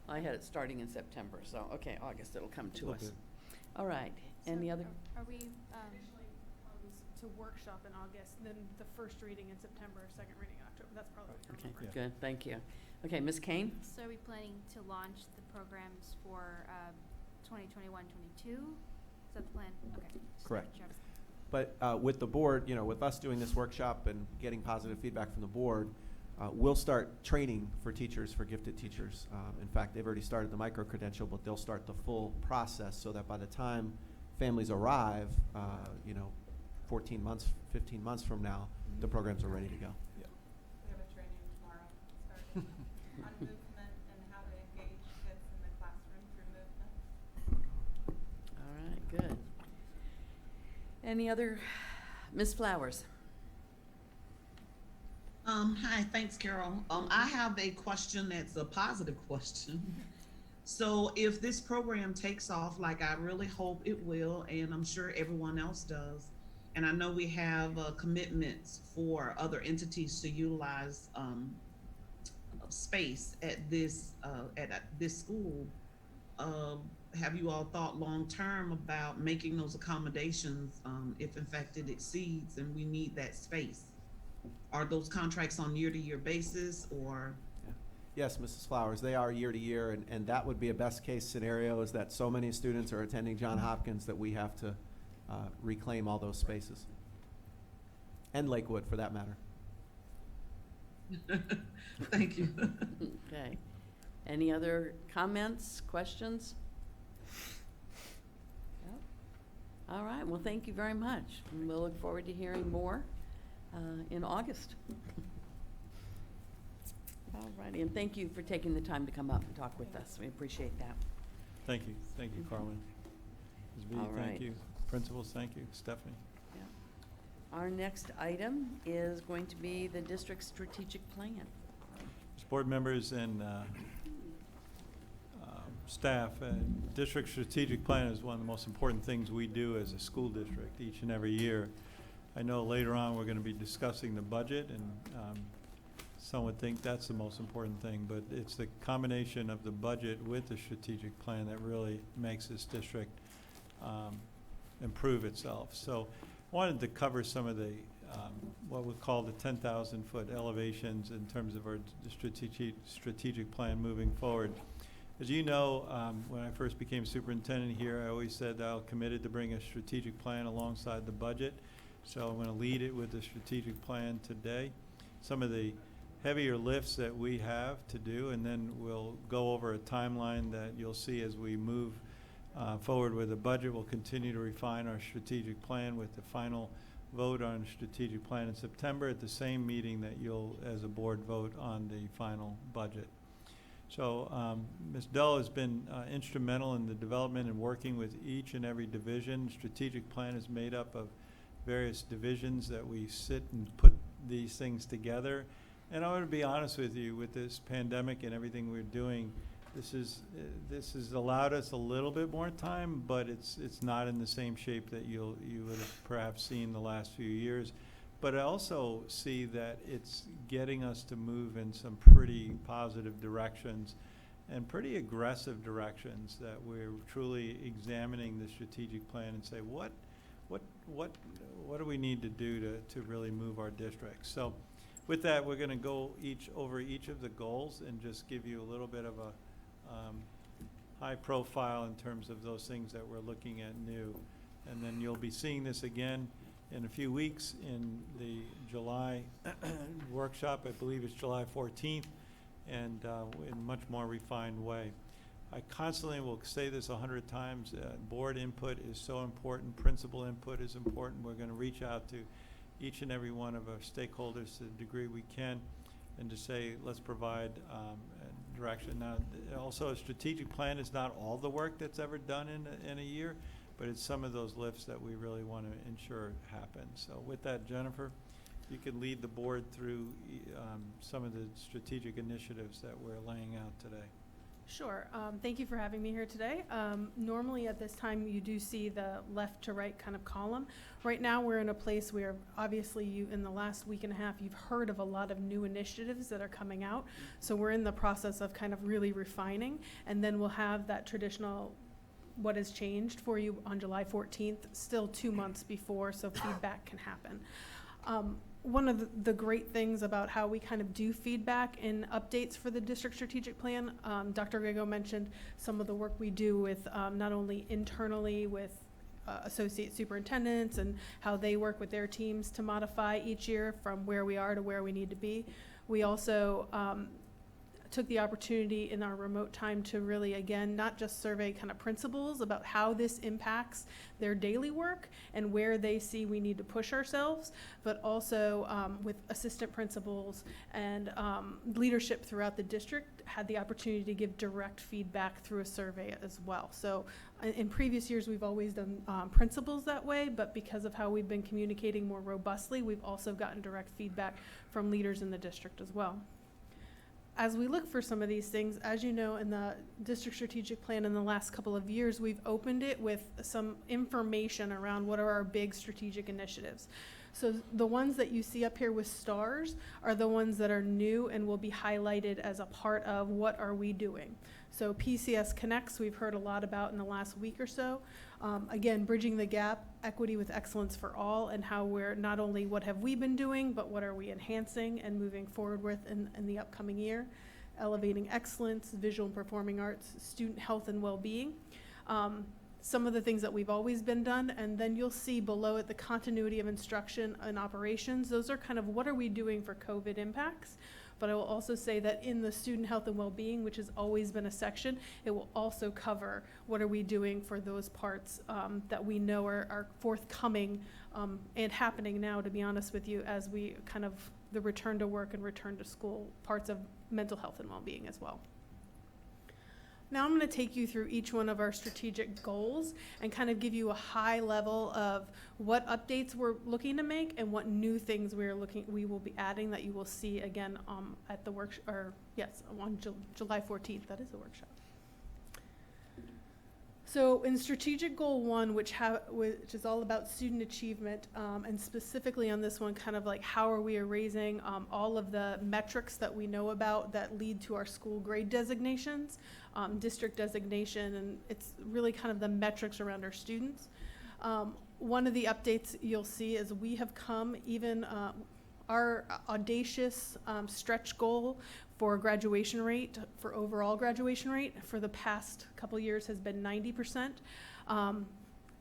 I had it starting in September, so, okay, August, it'll come to We'll us. do. All right, any So other? Are we, initially to workshop in August, then the first reading in September, second reading in October? That's probably what Okay, you're remembering. good, thank you. Okay, Ms. Kane? so are we planning to launch the programs for 2021-22? Is that the plan? Okay. just Correct. making sure. But with the board, with us doing this workshop and getting positive feedback from the board, we'll start training for teachers, for gifted teachers. In fact, they've already started the micro-credential, but they'll start the full process so that by the time families arrive, 14 months, 15 months from now, the programs are ready to go. We have a training tomorrow starting on movement and how to engage kids in the classroom through movement. All right, good. Any other, Ms. Flowers? Hi, thanks, Carol. I have a question that's a positive question. So if this program takes off, like I really hope it will, and I'm sure everyone else does, and I know we have commitments for other entities to utilize space at this school, have you all thought long-term about making those accommodations if in fact it exceeds and we need that space? Are those contracts on year-to-year basis or? Yeah. Yes, Mrs. Flowers, they are year to year, and that would be a best case scenario is that so many students are attending Johns Hopkins that we have to reclaim all those spaces. And Lakewood, for that matter. Thank you. Okay. Any other comments, questions? No? All right, well, thank you very much. And we'll look forward to hearing more in August. All righty, and thank you for taking the time to come up and talk with us. We appreciate that. Thank you, Carmen. Ms. B, All right. thank you. Principals, thank you. Stephanie. Yeah. Our next item is going to be the district's strategic plan. As board members and staff, district strategic plan is one of the most important things we do as a school district each and every year. I know later on we're going to be discussing the budget, and some would think that's the most important thing, but it's the combination of the budget with the strategic plan that really makes this district improve itself. So I wanted to cover some of the what we call the 10,000-foot elevations in terms of our strategic plan moving forward. As you know, when I first became superintendent here, I always said that I was committed to bring a strategic plan alongside the budget. So I'm going to lead it with the strategic plan today. Some of the heavier lifts that we have to do, and then we'll go over a timeline that you'll see as we move forward with the budget. We'll continue to refine our strategic plan with the final vote on strategic plan in September at the same meeting that you'll, as a board, vote on the final budget. So Ms. Dull has been instrumental in the development and working with each and every division. Strategic plan is made up of various divisions that we sit and put these things together. And I want to be honest with you, with this pandemic and everything we're doing, this has allowed us a little bit more time, but it's not in the same shape that you would have perhaps seen the last few years. But I also see that it's getting us to move in some pretty positive directions and pretty aggressive directions, that we're truly examining the strategic plan and say, what do we need to do to really move our district? So with that, we're going to go over each of the goals and just give you a little bit of a high profile in terms of those things that we're looking at new. And then you'll be seeing this again in a few weeks in the July workshop. I believe it's July 14th, and in a much more refined way. I constantly will say this 100 times, board input is so important, principal input is important. We're going to reach out to each and every one of our stakeholders to the degree we can, and to say, let's provide direction. Now, also a strategic plan is not all the work that's ever done in a year, but it's some of those lifts that we really want to ensure happen. So with that, Jennifer, you can lead the board through some of the strategic initiatives that we're laying out today. Sure. Thank you for having me here today. Normally at this time you do see the left to right kind of column. Right now we're in a place where obviously in the last week and a half you've heard of a lot of new initiatives that are coming out. So we're in the process of kind of really refining, and then we'll have that traditional what has changed for you on July 14th, still 2 months before, so feedback can happen. One of the great things about how we kind of do feedback and updates for the district strategic plan, Dr. Grego mentioned some of the work we do with not only internally with associate superintendents and how they work with their teams to modify each year from where we are to where we need to be. We also took the opportunity in our remote time to really, again, not just survey kind of principals about how this impacts their daily work and where they see we need to push ourselves, but also with assistant principals and leadership throughout the district had the opportunity to give direct feedback through a survey as well. So in previous years, we've always done principals that way, but because of how we've been communicating more robustly, we've also gotten direct feedback from leaders in the district as well. As we look for some of these things, as you know, in the district strategic plan in the last couple of years, we've opened it with some information around what are our big strategic initiatives. So the ones that you see up here with stars are the ones that are new and will be highlighted as a part of what are we doing. So PCS Connects, we've heard a lot about in the last week or so. Again, bridging the gap, equity with excellence for all, and how we're not only what have we been doing, but what are we enhancing and moving forward with in the upcoming year. Elevating excellence, visual and performing arts, student health and well-being. Some of the things that we've always been done, and then you'll see below it the continuity of instruction and operations. Those are kind of what are we doing for COVID impacts. But I will also say that in the student health and well-being, which has always been a section, it will also cover what are we doing for those parts that we know are forthcoming and happening now, to be honest with you, as we kind of the return to work and return to school parts of mental health and well-being as well. Now I'm going to take you through each one of our strategic goals and kind of give you a high level of what updates we're looking to make and what new things we will be adding that you will see again at the workshop, or yes, on July 14th. That is the workshop. So in strategic goal 1, which is all about student achievement, and specifically on this one, kind of like how are we erasing all of the metrics that we know about that lead to our school grade designations, district designation, and it's really kind of the metrics around our students. One of the updates you'll see is we have come even our audacious stretch goal for graduation rate, for overall graduation rate, for the past couple years has been 90%.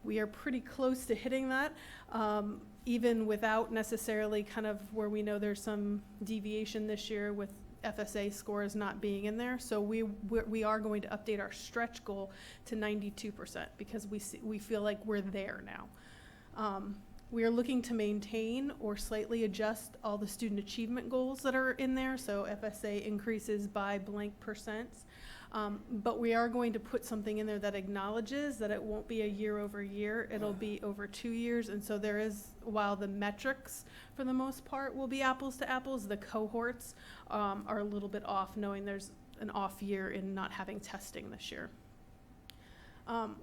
We are pretty close to hitting that, even without necessarily kind of where we know there's some deviation this year with FSA scores not being in there. So we are going to update our stretch goal to 92% because we feel like we're there now. We are looking to maintain or slightly adjust all the student achievement goals that are in there. So FSA increases by blank percents. But we are going to put something in there that acknowledges that it won't be a year over year, it'll be over 2 years. And so there is, while the metrics for the most part will be apples to apples, the cohorts are a little bit off, knowing there's an off year in not having testing this year.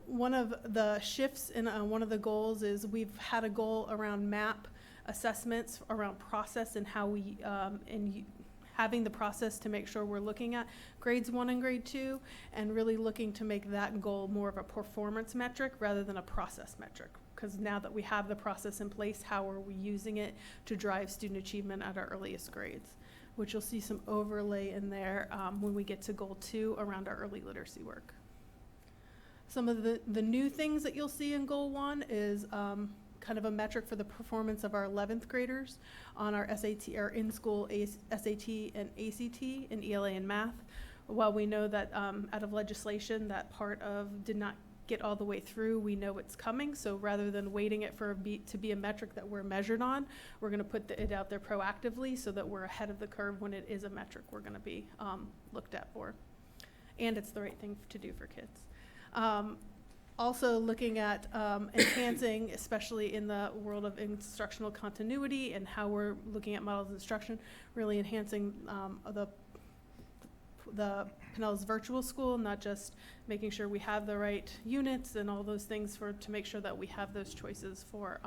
One of the shifts in one of the goals is we've had a goal around MAP assessments, around process and how we, having the process to make sure we're looking at grades 1 and grade 2 and really looking to make that goal more of a performance metric rather than a process metric. Because now that we have the process in place, how are we using it to drive student achievement at our earliest grades? Which you'll see some overlay in there when we get to goal 2 around our early literacy work. Some of the new things that you'll see in goal 1 is kind of a metric for the performance of our 11th graders on our SAT, or in-school SAT and ACT in ELA and math. While we know that out of legislation that part of did not get all the way through, we know it's coming. So rather than waiting it for to be a metric that we're measured on, we're going to put it out there proactively so that we're ahead of the curve when it is a metric we're going to be looked at for. And it's the right thing to do for kids. Also looking at enhancing, especially in the world of instructional continuity and how we're looking at models of instruction, really enhancing the Pinellas Virtual School, not just making sure we have the right units and all those things to make sure that we have those choices for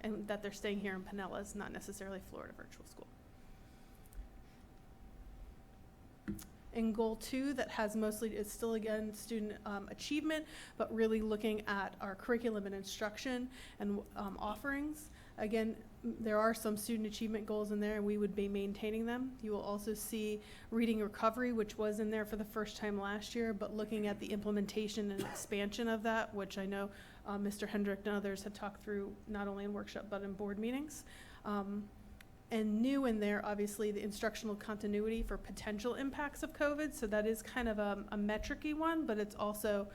and that they're staying here in Pinellas, not necessarily Florida Virtual School. In goal 2, that has mostly, it's still again student achievement, but really looking at our curriculum and instruction and offerings. Again, there are some student achievement goals in there and we would be maintaining them. You will also see reading recovery, which was in there for the first time last year, but looking at the implementation and expansion of that, which I know Mr. Hendrick and others have talked through not only in workshop but in board meetings. And new in there, obviously, the instructional continuity for potential impacts of COVID. So that is kind of a metric-y one, but it's also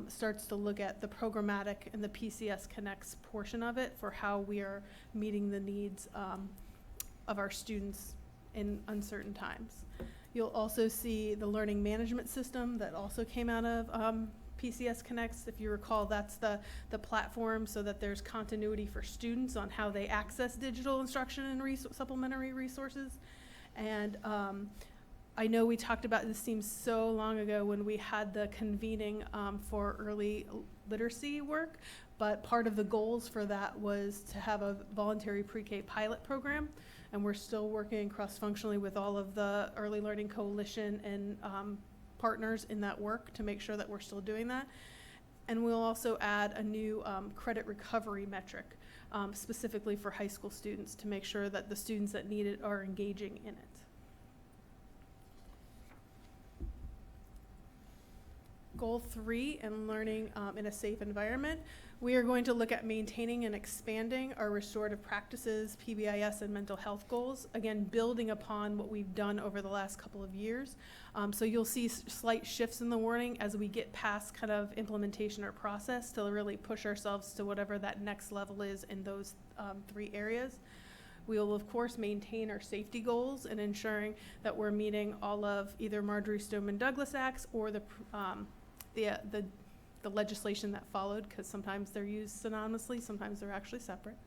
starts to look at the programmatic and the PCS Connects portion of it for how we are meeting the needs of our students in uncertain times. You'll also see the learning management system that also came out of PCS Connects. If you recall, that's the platform so that there's continuity for students on how they access digital instruction and supplementary resources. And I know we talked about this, seems so long ago when we had the convening for early literacy work, but part of the goals for that was to have a voluntary pre-K pilot program, and we're still working cross-functionally with all of the Early Learning Coalition and partners in that work to make sure that we're still doing that. And we'll also add a new credit recovery metric specifically for high school students to make sure that the students that need it are engaging in it. Goal 3, and learning in a safe environment. We are going to look at maintaining and expanding our restorative practices, PBIS, and mental health goals. Again, building upon what we've done over the last couple of years. So you'll see slight shifts in the wording as we get past kind of implementation or process to really push ourselves to whatever that next level is in those 3 areas. We will, of course, maintain our safety goals and ensuring that we're meeting all of either Marjorie Stoneman Douglas Acts or the legislation that followed, because sometimes they're used synonymously, sometimes they're actually separate.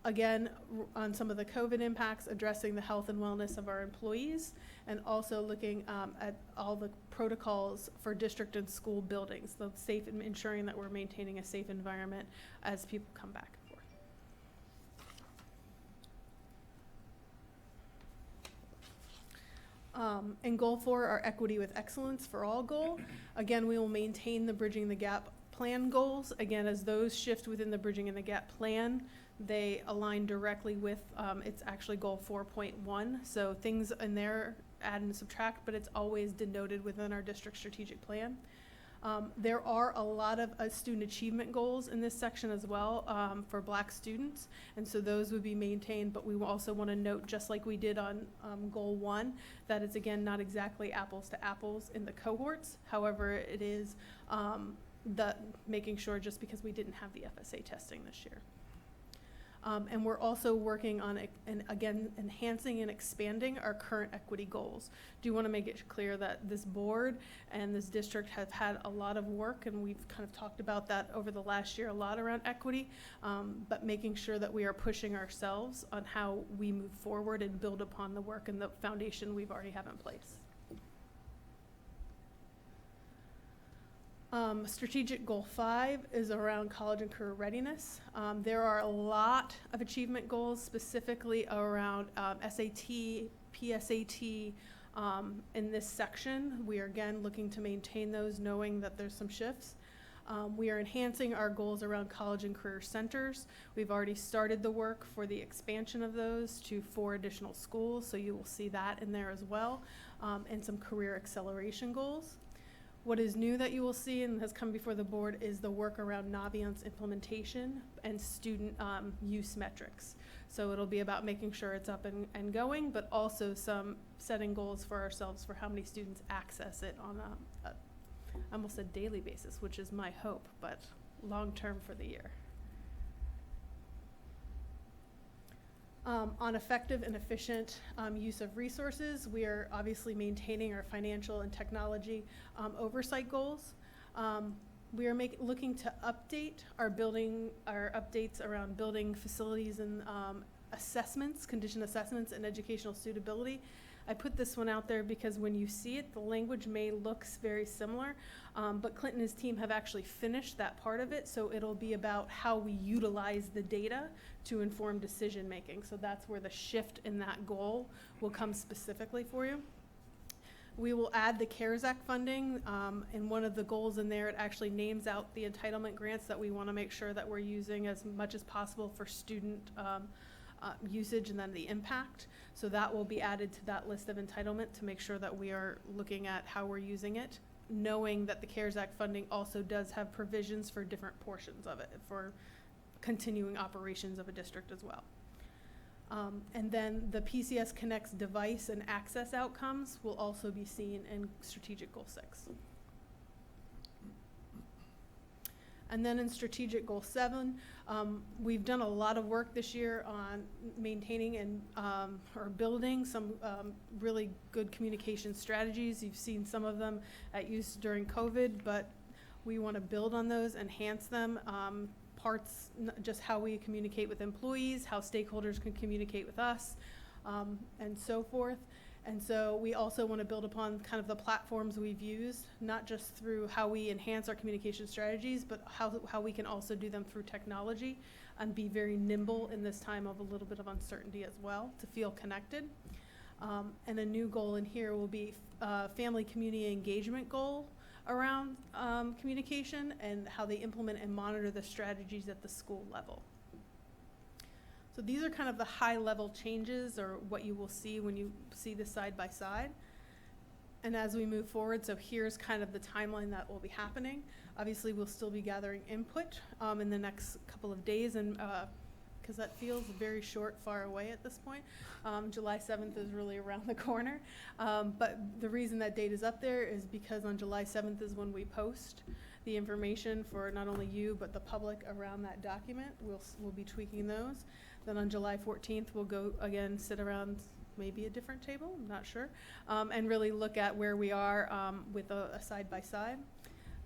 Again, on some of the COVID impacts, addressing the health and wellness of our employees, and also looking at all the protocols for district and school buildings, the safe and ensuring that we're maintaining a safe environment as people come back and forth. And goal 4, our equity with excellence for all goal. Again, we will maintain the Bridging the Gap plan goals. Again, as those shift within the Bridging in the Gap plan, they align directly with, it's actually goal 4.1. So things in there add and subtract, but it's always denoted within our district strategic plan. There are a lot of student achievement goals in this section as well for Black students, and so those would be maintained, but we also want to note, just like we did on goal 1, that it's again not exactly apples to apples in the cohorts. However, it is making sure, just because we didn't have the FSA testing this year. And we're also working on, again, enhancing and expanding our current equity goals. Do want to make it clear that this board and this district have had a lot of work, and we've kind of talked about that over the last year a lot around equity, but making sure that we are pushing ourselves on how we move forward and build upon the work and the foundation we've already have in place. Strategic goal 5 is around college and career readiness. There are a lot of achievement goals, specifically around SAT, PSAT in this section. We are again looking to maintain those, knowing that there's some shifts. We are enhancing our goals around college and career centers. We've already started the work for the expansion of those to 4 additional schools, so you will see that in there as well, and some career acceleration goals. What is new that you will see and has come before the board is the work around Navion's implementation and student use metrics. So it'll be about making sure it's up and going, but also some setting goals for ourselves for how many students access it on I almost said daily basis, which is my hope, but long-term for the year. On effective and efficient use of resources, we are obviously maintaining our financial and technology oversight goals. We are looking to update our updates around building facilities and assessments, condition assessments, and educational suitability. I put this one out there because when you see it, the language may look very similar, but Clinton and his team have actually finished that part of it, so it'll be about how we utilize the data to inform decision making. So that's where the shift in that goal will come specifically for you. We will add the CARES Act funding, and one of the goals in there, it actually names out the entitlement grants that we want to make sure that we're using as much as possible for student usage and then the impact. So that will be added to that list of entitlement to make sure that we are looking at how we're using it, knowing that the CARES Act funding also does have provisions for different portions of it for continuing operations of a district as well. And then the PCS Connects device and access outcomes will also be seen in Strategic Goal 6. And then in Strategic Goal 7, we've done a lot of work this year on maintaining and or building some really good communication strategies. You've seen some of them at use during COVID, but we want to build on those, enhance them. Parts, just how we communicate with employees, how stakeholders can communicate with us, and so forth. And so we also want to build upon kind of the platforms we've used, not just through how we enhance our communication strategies, but how we can also do them through technology and be very nimble in this time of a little bit of uncertainty as well, to feel connected. And a new goal in here will be family community engagement goal around communication and how they implement and monitor the strategies at the school level. So these are kind of the high level changes, or what you will see when you see this side by side. And as we move forward, so here's kind of the timeline that will be happening. Obviously, we'll still be gathering input in the next couple of days, and because that feels very short, far away at this point. July 7th is really around the corner. But the reason that date is up there is because on July 7th is when we post the information for not only you, but the public around that document. We'll be tweaking those. Then on July 14th, we'll go again, sit around maybe a different table, I'm not sure, and really look at where we are with a side-by-side.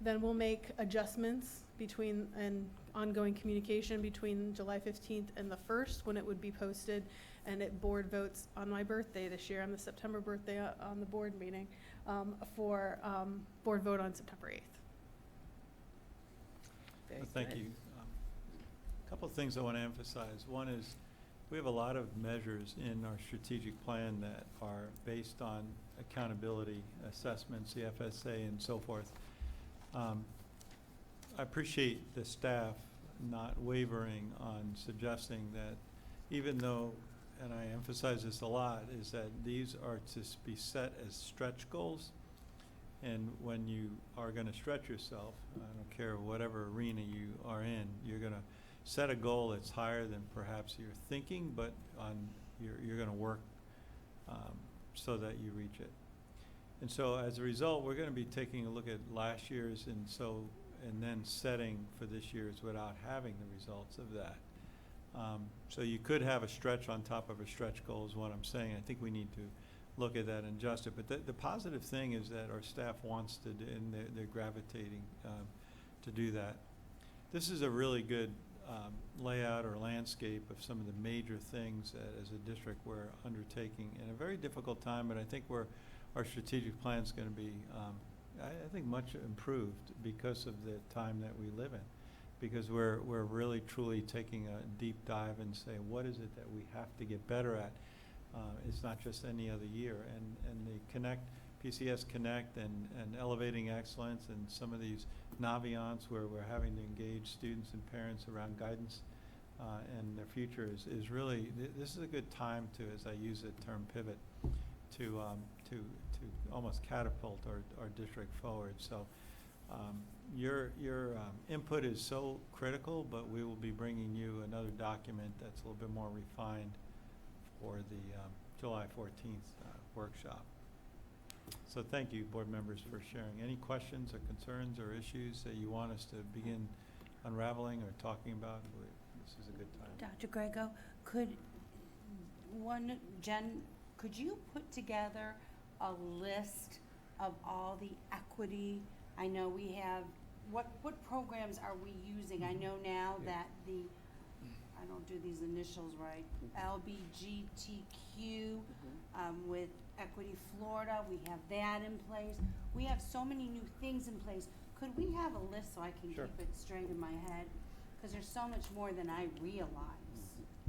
Then we'll make adjustments between, and ongoing communication between July 15th and the 1st, when it would be posted, and it board votes on my birthday this year, on the September birthday, on the board meeting, for board vote on September 8th. Very Thank good. you. A couple of things I want to emphasize. One is we have a lot of measures in our strategic plan that are based on accountability assessments, the FSA, and so forth. I appreciate the staff not wavering on suggesting that even though, and I emphasize this a lot, is that these are to be set as stretch goals. And when you are going to stretch yourself, I don't care whatever arena you are in, you're going to set a goal that's higher than perhaps you're thinking, but you're going to work so that you reach it. And so as a result, we're going to be taking a look at last year's and then setting for this year's without having the results of that. So you could have a stretch on top of a stretch goal is what I'm saying. I think we need to look at that and adjust it. But the positive thing is that our staff wants to do, and they're gravitating to do that. This is a really good layout or landscape of some of the major things that as a district we're undertaking in a very difficult time, but I think our strategic plan is going to be, I think, much improved because of the time that we live in. Because we're really truly taking a deep dive and say, what is it that we have to get better at? It's not just any other year. And the Connect, PCS Connect and Elevating Excellence and some of these Naviance where we're having to engage students and parents around guidance and their future is really, this is a good time to, as I use the term pivot, to almost catapult our district forward. So your input is so critical, but we will be bringing you another document that's a little bit more refined for the July 14th workshop. So thank you, board members, for sharing. Any questions or concerns or issues that you want us to begin unraveling or talking about? This is a good time. Dr. Grego, could you put together a list of all the equity? I know we have, what programs are we using? I know now that I don't do these initials right, LBGTQ with Equity Florida, we have that in place. We have so many new things in place. Could we have a list so I can Sure. keep it straight in my head? Because there's so much more than I realize.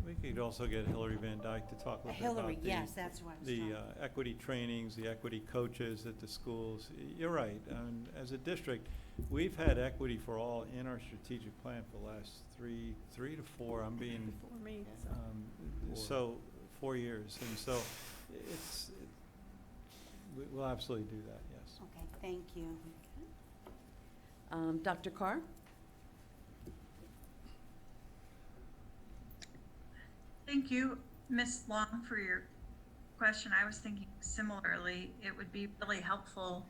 We could also get Hillary Van Dyke to talk a little bit Hillary, about yes, that's what I was the trying. equity trainings, the equity coaches at the schools. You're right. As a district, we've had equity for all in our strategic plan for the last three to four. I'm being For me, so. so 4 years, and so we'll absolutely do that. Yes. Okay, thank you. Dr. Carr? Thank you, Ms. Long, for your question. I was thinking similarly, it would be really helpful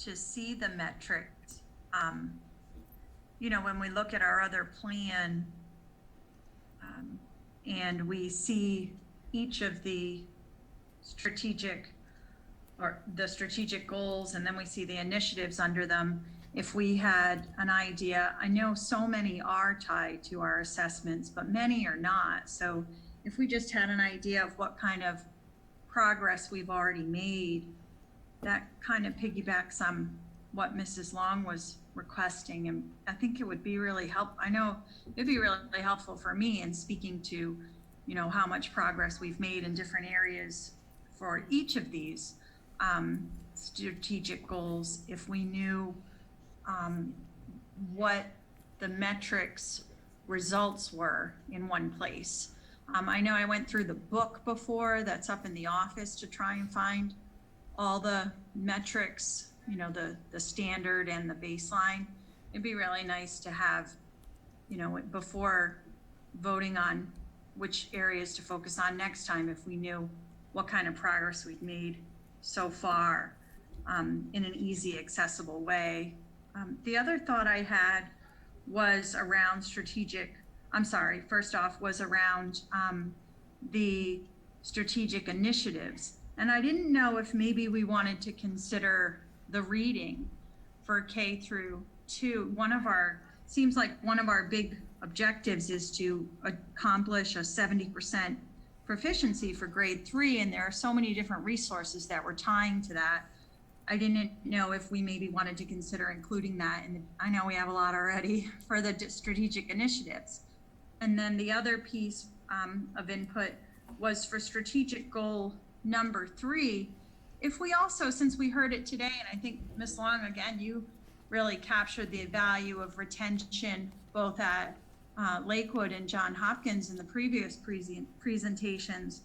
to see the metrics. When we look at our other plan and we see each of the strategic goals, and then we see the initiatives under them. If we had an idea, I know so many are tied to our assessments, but many are not. So if we just had an idea of what kind of progress we've already made, that kind of piggybacks on what Mrs. Long was requesting. And I think it would be really I know it'd be really helpful for me in speaking to, how much progress we've made in different areas for each of these strategic goals. If we knew what the metrics results were in one place. I know I went through the book before that's up in the office to try and find all the metrics, the standard and the baseline. It'd be really nice to have, before voting on which areas to focus on next time, if we knew what kind of progress we've made so far in an easy, accessible way. The other thought I had was around was around the strategic initiatives. And I didn't know if maybe we wanted to consider the reading for K through 2, seems like one of our big objectives is to accomplish a 70% proficiency for grade 3, and there are so many different resources that we're tying to that. I didn't know if we maybe wanted to consider including that, and I know we have a lot already for the strategic initiatives. And then the other piece of input was for strategic goal number 3. If we also, since we heard it today, and I think Ms. Long, again, you really captured the value of retention both at Lakewood and John Hopkins in the previous presentations.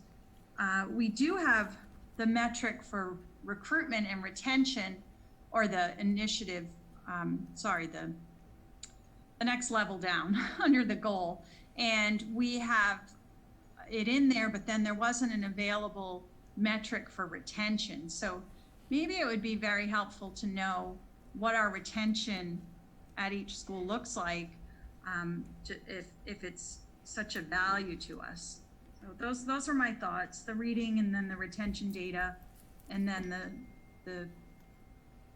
We do have the metric for recruitment and retention, or the initiative, the next level down under the goal. And we have it in there, but then there wasn't an available metric for retention. So maybe it would be very helpful to know what our retention at each school looks like, if it's such a value to us. So those are my thoughts, the reading and then the retention data, and then the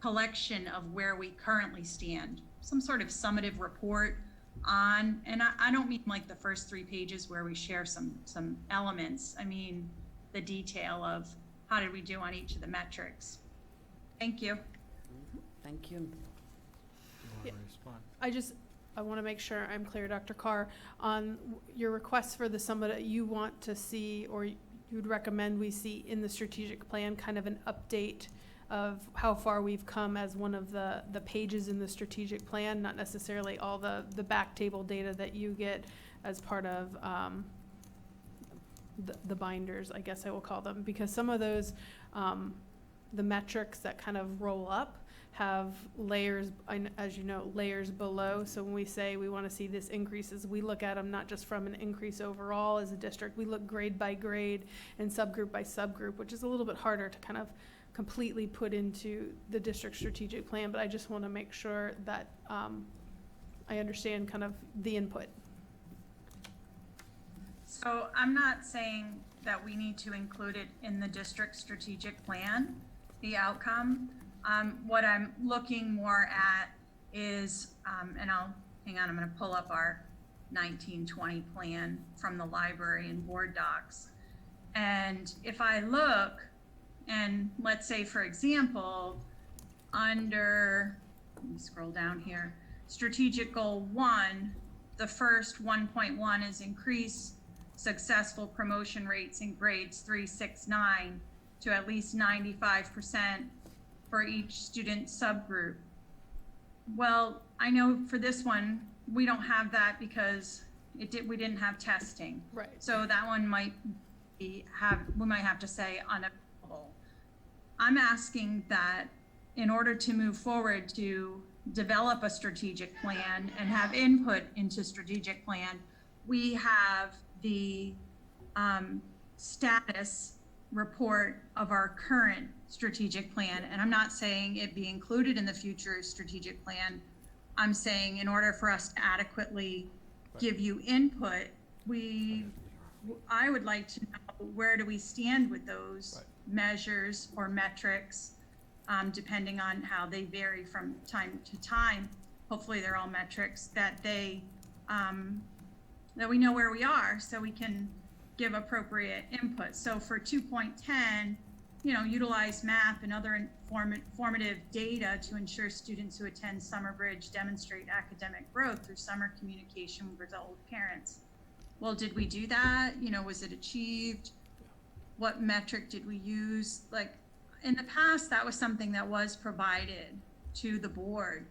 collection of where we currently stand. Some sort of summative report on, and I don't mean like the first 3 pages where we share some elements. I mean the detail of how did we do on each of the metrics. Thank you. Thank you. You Yeah. want to respond? I want to make sure I'm clear, Dr. Carr, on your request for the summit that you want to see, or you would recommend we see in the strategic plan, kind of an update of how far we've come as one of the pages in the strategic plan, not necessarily all the back table data that you get as part of the binders, I guess I will call them, because some of those, the metrics that kind of roll up have layers, as you know, layers below. So when we say we want to see this increases, we look at them not just from an increase overall as a district, we look grade by grade and subgroup by subgroup, which is a little bit harder to kind of completely put into the district strategic plan, but I just want to make sure that I understand kind of the input. So I'm not saying that we need to include it in the district strategic plan, the outcome. What I'm looking more at is, and hang on, I'm going to pull up our 1920 plan from the library and board docs. And if I look, and let's say, for example, under, let me scroll down here, strategic goal 1, the first 1.1 is increase successful promotion rates in grades 3, 6, 9 to at least 95% for each student subgroup. Well, I know for this one, we don't have that because we didn't have testing. Right. So that one might we might have to say unavailable. I'm asking that in order to move forward to develop a strategic plan and have input into strategic plan, we have the status report of our current strategic plan. And I'm not saying it be included in the future strategic plan. I'm saying in order for us to adequately give you input, I would like to know, where do we stand with those measures or metrics, depending on how they vary from time to time. Hopefully they're all metrics that that we know where we are, so we can give appropriate input. So for 2.10, utilize math and other formative data to ensure students who attend Summer Bridge demonstrate academic growth through summer communication with adult parents. Well, did we do that? Was it achieved? What metric did we use? Like in the past, that was something that was provided to the board,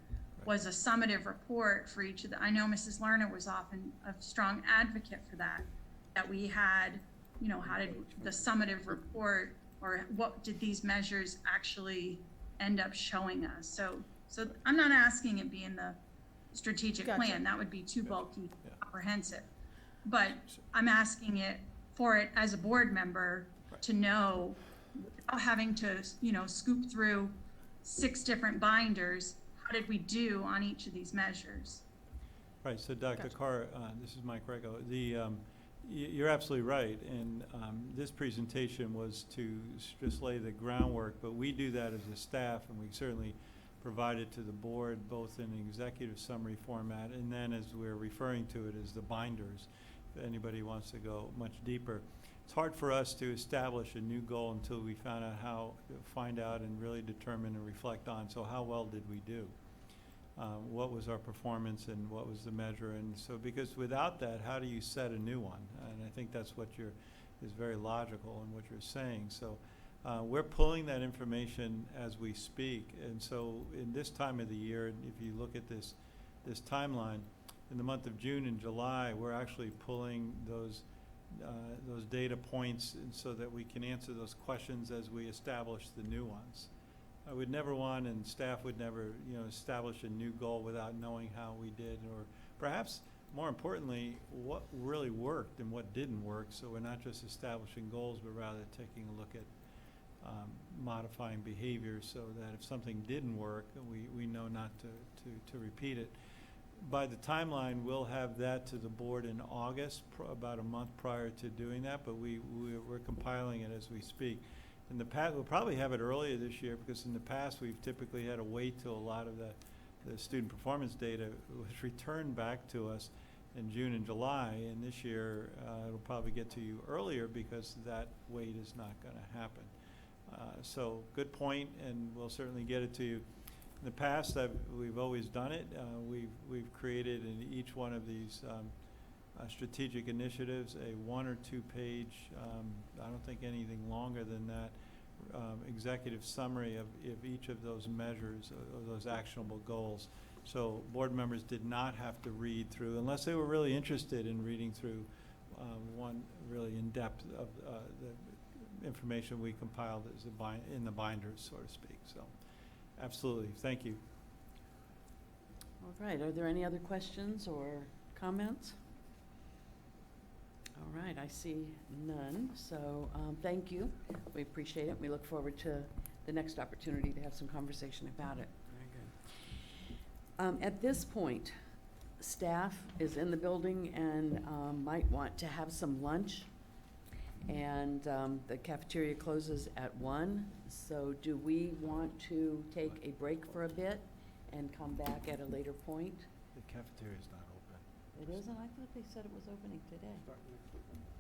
was a summative report for each of the, I know Mrs. Lerner was often a strong advocate for that we had, how did the summative report, or what did these measures actually end up showing us? So I'm not asking it be in the strategic plan. That would be too bulky, comprehensive. But I'm asking for it as a board member to know, without having to, scoop through 6 different binders, how did we do on each of these measures? Right, so Dr. Carr, this is Mike Rego. You're absolutely right, and this presentation was to just lay the groundwork, but we do that as a staff, and we certainly provided to the board, both in executive summary format, and then as we're referring to it as the binders, if anybody wants to go much deeper. It's hard for us to establish a new goal until we find out and really determine and reflect on, so how well did we do? What was our performance and what was the measure? And so, because without that, how do you set a new one? And I think that's what is very logical in what you're saying. So we're pulling that information as we speak. And so in this time of the year, if you look at this timeline, in the month of June and July, we're actually pulling those data points and so that we can answer those questions as we establish the new ones. I would never want, and staff would never, establish a new goal without knowing how we did, or perhaps more importantly, what really worked and what didn't work. So we're not just establishing goals, but rather taking a look at modifying behaviors so that if something didn't work, we know not to repeat it. By the timeline, we'll have that to the board in August, about a month prior to doing that, but we're compiling it as we speak. In the past, we'll probably have it earlier this year, because in the past we've typically had to wait till a lot of the student performance data was returned back to us in June and July, and this year it'll probably get to you earlier because that wait is not going to happen. So good point, and we'll certainly get it to you. In the past, we've always done it. We've created in each one of these strategic initiatives a 1 or 2 page, I don't think anything longer than that, executive summary of each of those measures, of those actionable goals. So board members did not have to read through, unless they were really interested in reading through one really in-depth of the information we compiled as in the binders, so to speak. So absolutely, thank you. All right, are there any other questions or comments? All right, I see none, so thank you. We appreciate it. We look forward to the next opportunity to have some conversation about it. Very good. At this point, staff is in the building and might want to have some lunch. And the cafeteria closes at 1, so do we want to take a break for a bit and come back at a later point? The cafeteria's not open. It isn't? I thought they said it was opening today.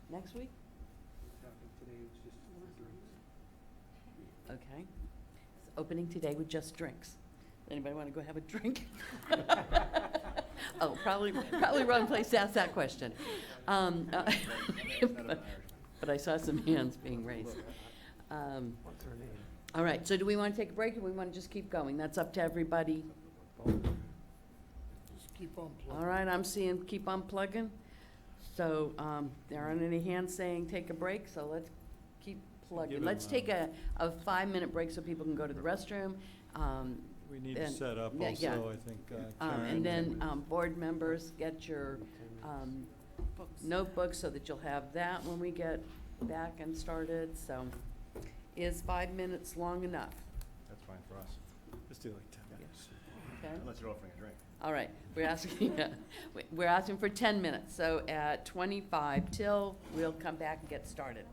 Next week? Okay. It's opening today with just drinks. Anybody want to go have a drink? Oh, probably wrong place to ask that question. But I saw some hands being raised. All right, so do we want to take a break, or we want to just keep going? That's up to everybody. Just keep on plugging. All right, I'm seeing keep on plugging. So there aren't any hands saying take a break, so let's keep plugging. Give Let's them, take a 5-minute break so people can go to the restroom. We need to And- set up yeah, also, yeah. I think, Karen. And then board members, get your notebooks so that you'll have that when we get back and started. So is 5 minutes long enough? That's fine for us, Let's do like 10 minutes. Okay. unless you're offering a drink. All right, we're asking for 10 minutes. So at 25 till, we'll come back and get started.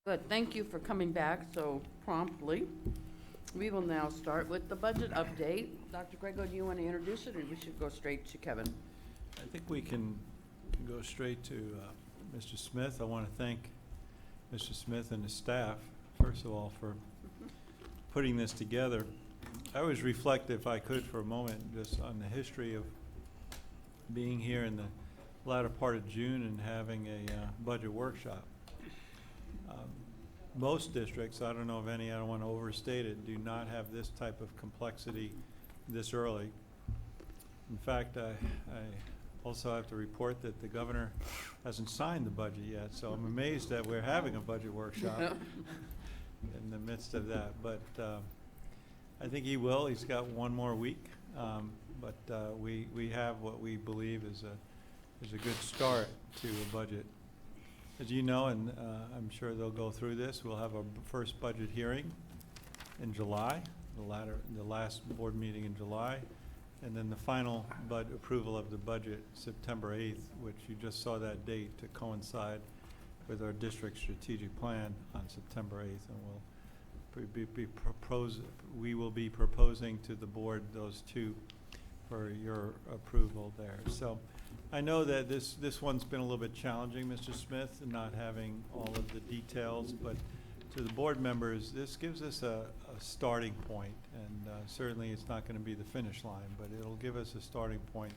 Good, thank you for coming back so promptly. We will now start with the budget update. Dr. Grego, do you want to introduce it, or we should go straight to Kevin? I think we can go straight to Mr. Smith. I want to thank Mr. Smith and his staff, first of all, for putting this together. I always reflect, if I could for a moment, just on the history of being here in the latter part of June and having a budget workshop. Most districts, I don't know of any, I don't want to overstate it, do not have this type of complexity this early. In fact, I also have to report that the governor hasn't signed the budget yet, so I'm amazed that we're having a budget workshop in the midst of that. But I think he will. He's got one more week, but we have what we believe is a good start to a budget. As you know, and I'm sure they'll go through this, we'll have a first budget hearing in July, the last board meeting in July, and then the final approval of the budget September 8th, which you just saw that date to coincide with our district strategic plan on September 8th, and we will be proposing to the board those two for your approval there. So I know that this one's been a little bit challenging, Mr. Smith, not having all of the details, but to the board members, this gives us a starting point, and certainly it's not going to be the finish line, but it'll give us a starting point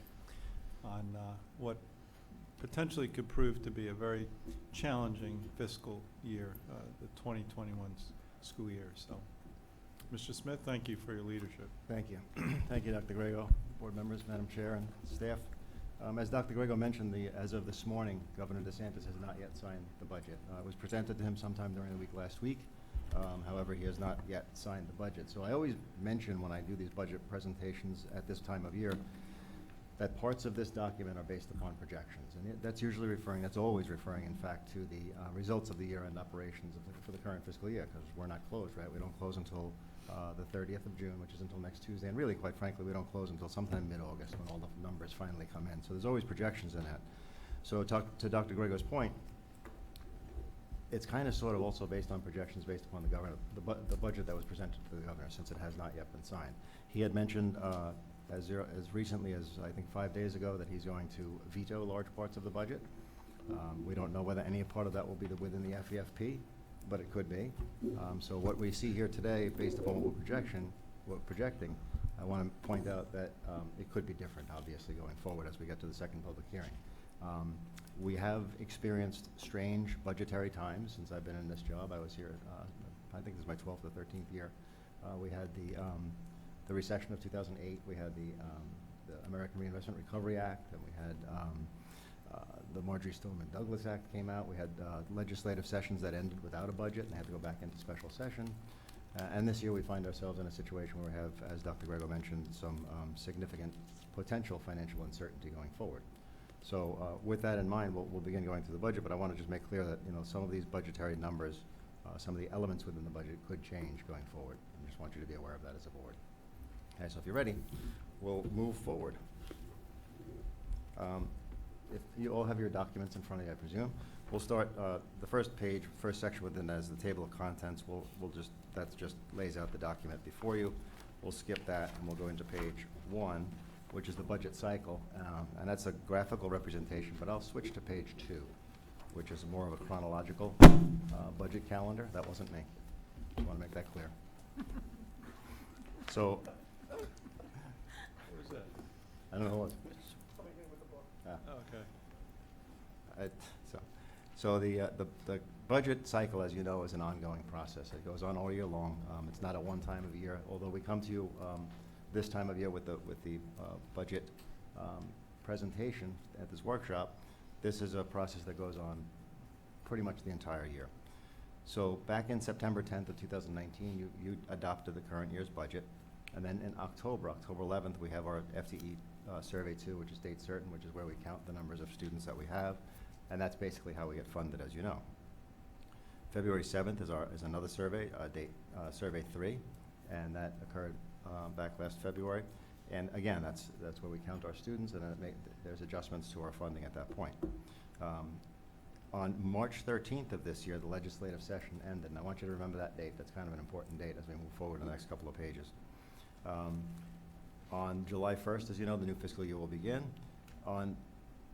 on what potentially could prove to be a very challenging fiscal year, the 2021 school year. So, Mr. Smith, thank you for your leadership. Thank you. Thank you, Dr. Grego, board members, Madam Chair, and staff. As Dr. Grego mentioned, as of this morning, Governor DeSantis has not yet signed the budget. It was presented to him sometime during the week last week. However, he has not yet signed the budget. So I always mention when I do these budget presentations at this time of year that parts of this document are based upon projections. And that's always referring, in fact, to the results of the year-end operations for the current fiscal year, because we're not closed, right? We don't close until the 30th of June, which is until next Tuesday. And really, quite frankly, we don't close until sometime mid-August when all the numbers finally come in. So there's always projections in that. So to Dr. Grego's point, it's kind of sort of also based on projections based upon the governor, the budget that was presented to the governor, since it has not yet been signed. He had mentioned as recently as, I think, 5 days ago, that he's going to veto large parts of the budget. We don't know whether any part of that will be within the FEFP, but it could be. So what we see here today, based upon what we're projecting, I want to point out that it could be different, obviously, going forward as we get to the second public hearing. We have experienced strange budgetary times since I've been in this job. I was here, I think this is my 12th or 13th year. We had the recession of 2008. We had the American Reinvestment Recovery Act, and we had the Marjorie Stoneman Douglas Act came out. We had legislative sessions that ended without a budget and had to go back into special session. And this year we find ourselves in a situation where we have, as Dr. Grego mentioned, some significant potential financial uncertainty going forward. So with that in mind, we'll begin going through the budget, but I want to just make clear that some of these budgetary numbers, some of the elements within the budget could change going forward. I just want you to be aware of that as a board. Okay, so if you're ready, we'll move forward. If you all have your documents in front of you, I presume, we'll start the first section within that is the table of contents. That just lays out the document before you. We'll skip that and we'll go into page 1, which is the budget cycle, and that's a graphical representation, but I'll switch to page 2, which is more of a chronological budget calendar. That wasn't me. Just want to make that clear. So, What was that? I don't know what. Okay. So the budget cycle, as you know, is an ongoing process. It goes on all year long. It's not a one time of year, although we come to you this time of year with the budget presentation at this workshop. This is a process that goes on pretty much the entire year. So back in September 10th of 2019, you adopted the current year's budget. And then in October 11th, we have our FTE Survey 2, which is date certain, which is where we count the numbers of students that we have. And that's basically how we get funded, as you know. February 7th is another survey, Survey 3, and that occurred back last February. And again, that's where we count our students, and there's adjustments to our funding at that point. On March 13th of this year, the legislative session ended, and I want you to remember that date. That's kind of an important date as we move forward in the next couple of pages. On July 1st, as you know, the new fiscal year will begin.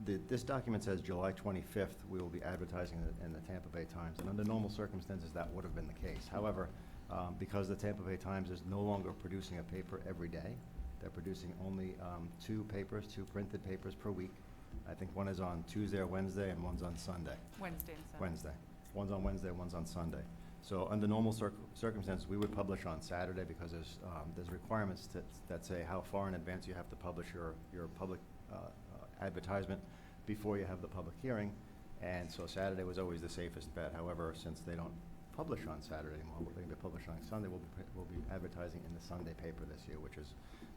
This document says July 25th, we will be advertising in the Tampa Bay Times, and under normal circumstances, that would have been the case. However, because the Tampa Bay Times is no longer producing a paper every day, they're producing only 2 printed papers per week. I think one is on Tuesday or Wednesday, and one's on Sunday. Wednesday and Sunday. Wednesday. One's on Wednesday, one's on Sunday. So under normal circumstances, we would publish on Saturday because there's requirements that say how far in advance you have to publish your public advertisement before you have the public hearing. And so Saturday was always the safest bet. However, since they don't publish on Saturday anymore, they're going to be publishing on Sunday, we'll be advertising in the Sunday paper this year, which is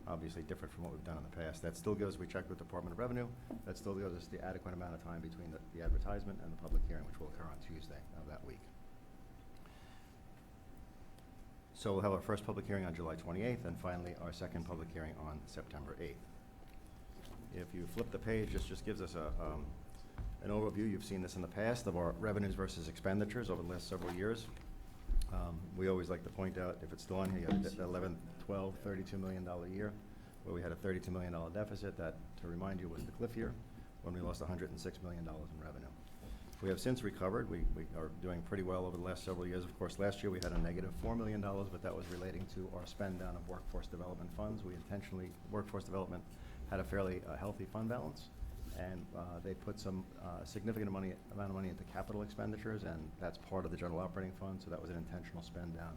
obviously different from what we've done in the past. That still gives, we checked with the Department of Revenue, that still gives us the adequate amount of time between the advertisement and the public hearing, which will occur on Tuesday of that week. So we'll have our first public hearing on July 28th, and finally our second public hearing on September 8th. If you flip the page, this just gives us an overview. You've seen this in the past of our revenues versus expenditures over the last several years. We always like to point out, if it's still on here, you have 11, 12, $32 million year, where we had a $32 million deficit. That, to remind you, was the cliff year, when we lost $106 million in revenue. We have since recovered. We are doing pretty well over the last several years. Of course, last year we had a negative $4 million, but that was relating to our spend down of workforce development funds. Workforce development had a fairly healthy fund balance, and they put some significant amount of money into capital expenditures, and that's part of the general operating fund, so that was an intentional spend down.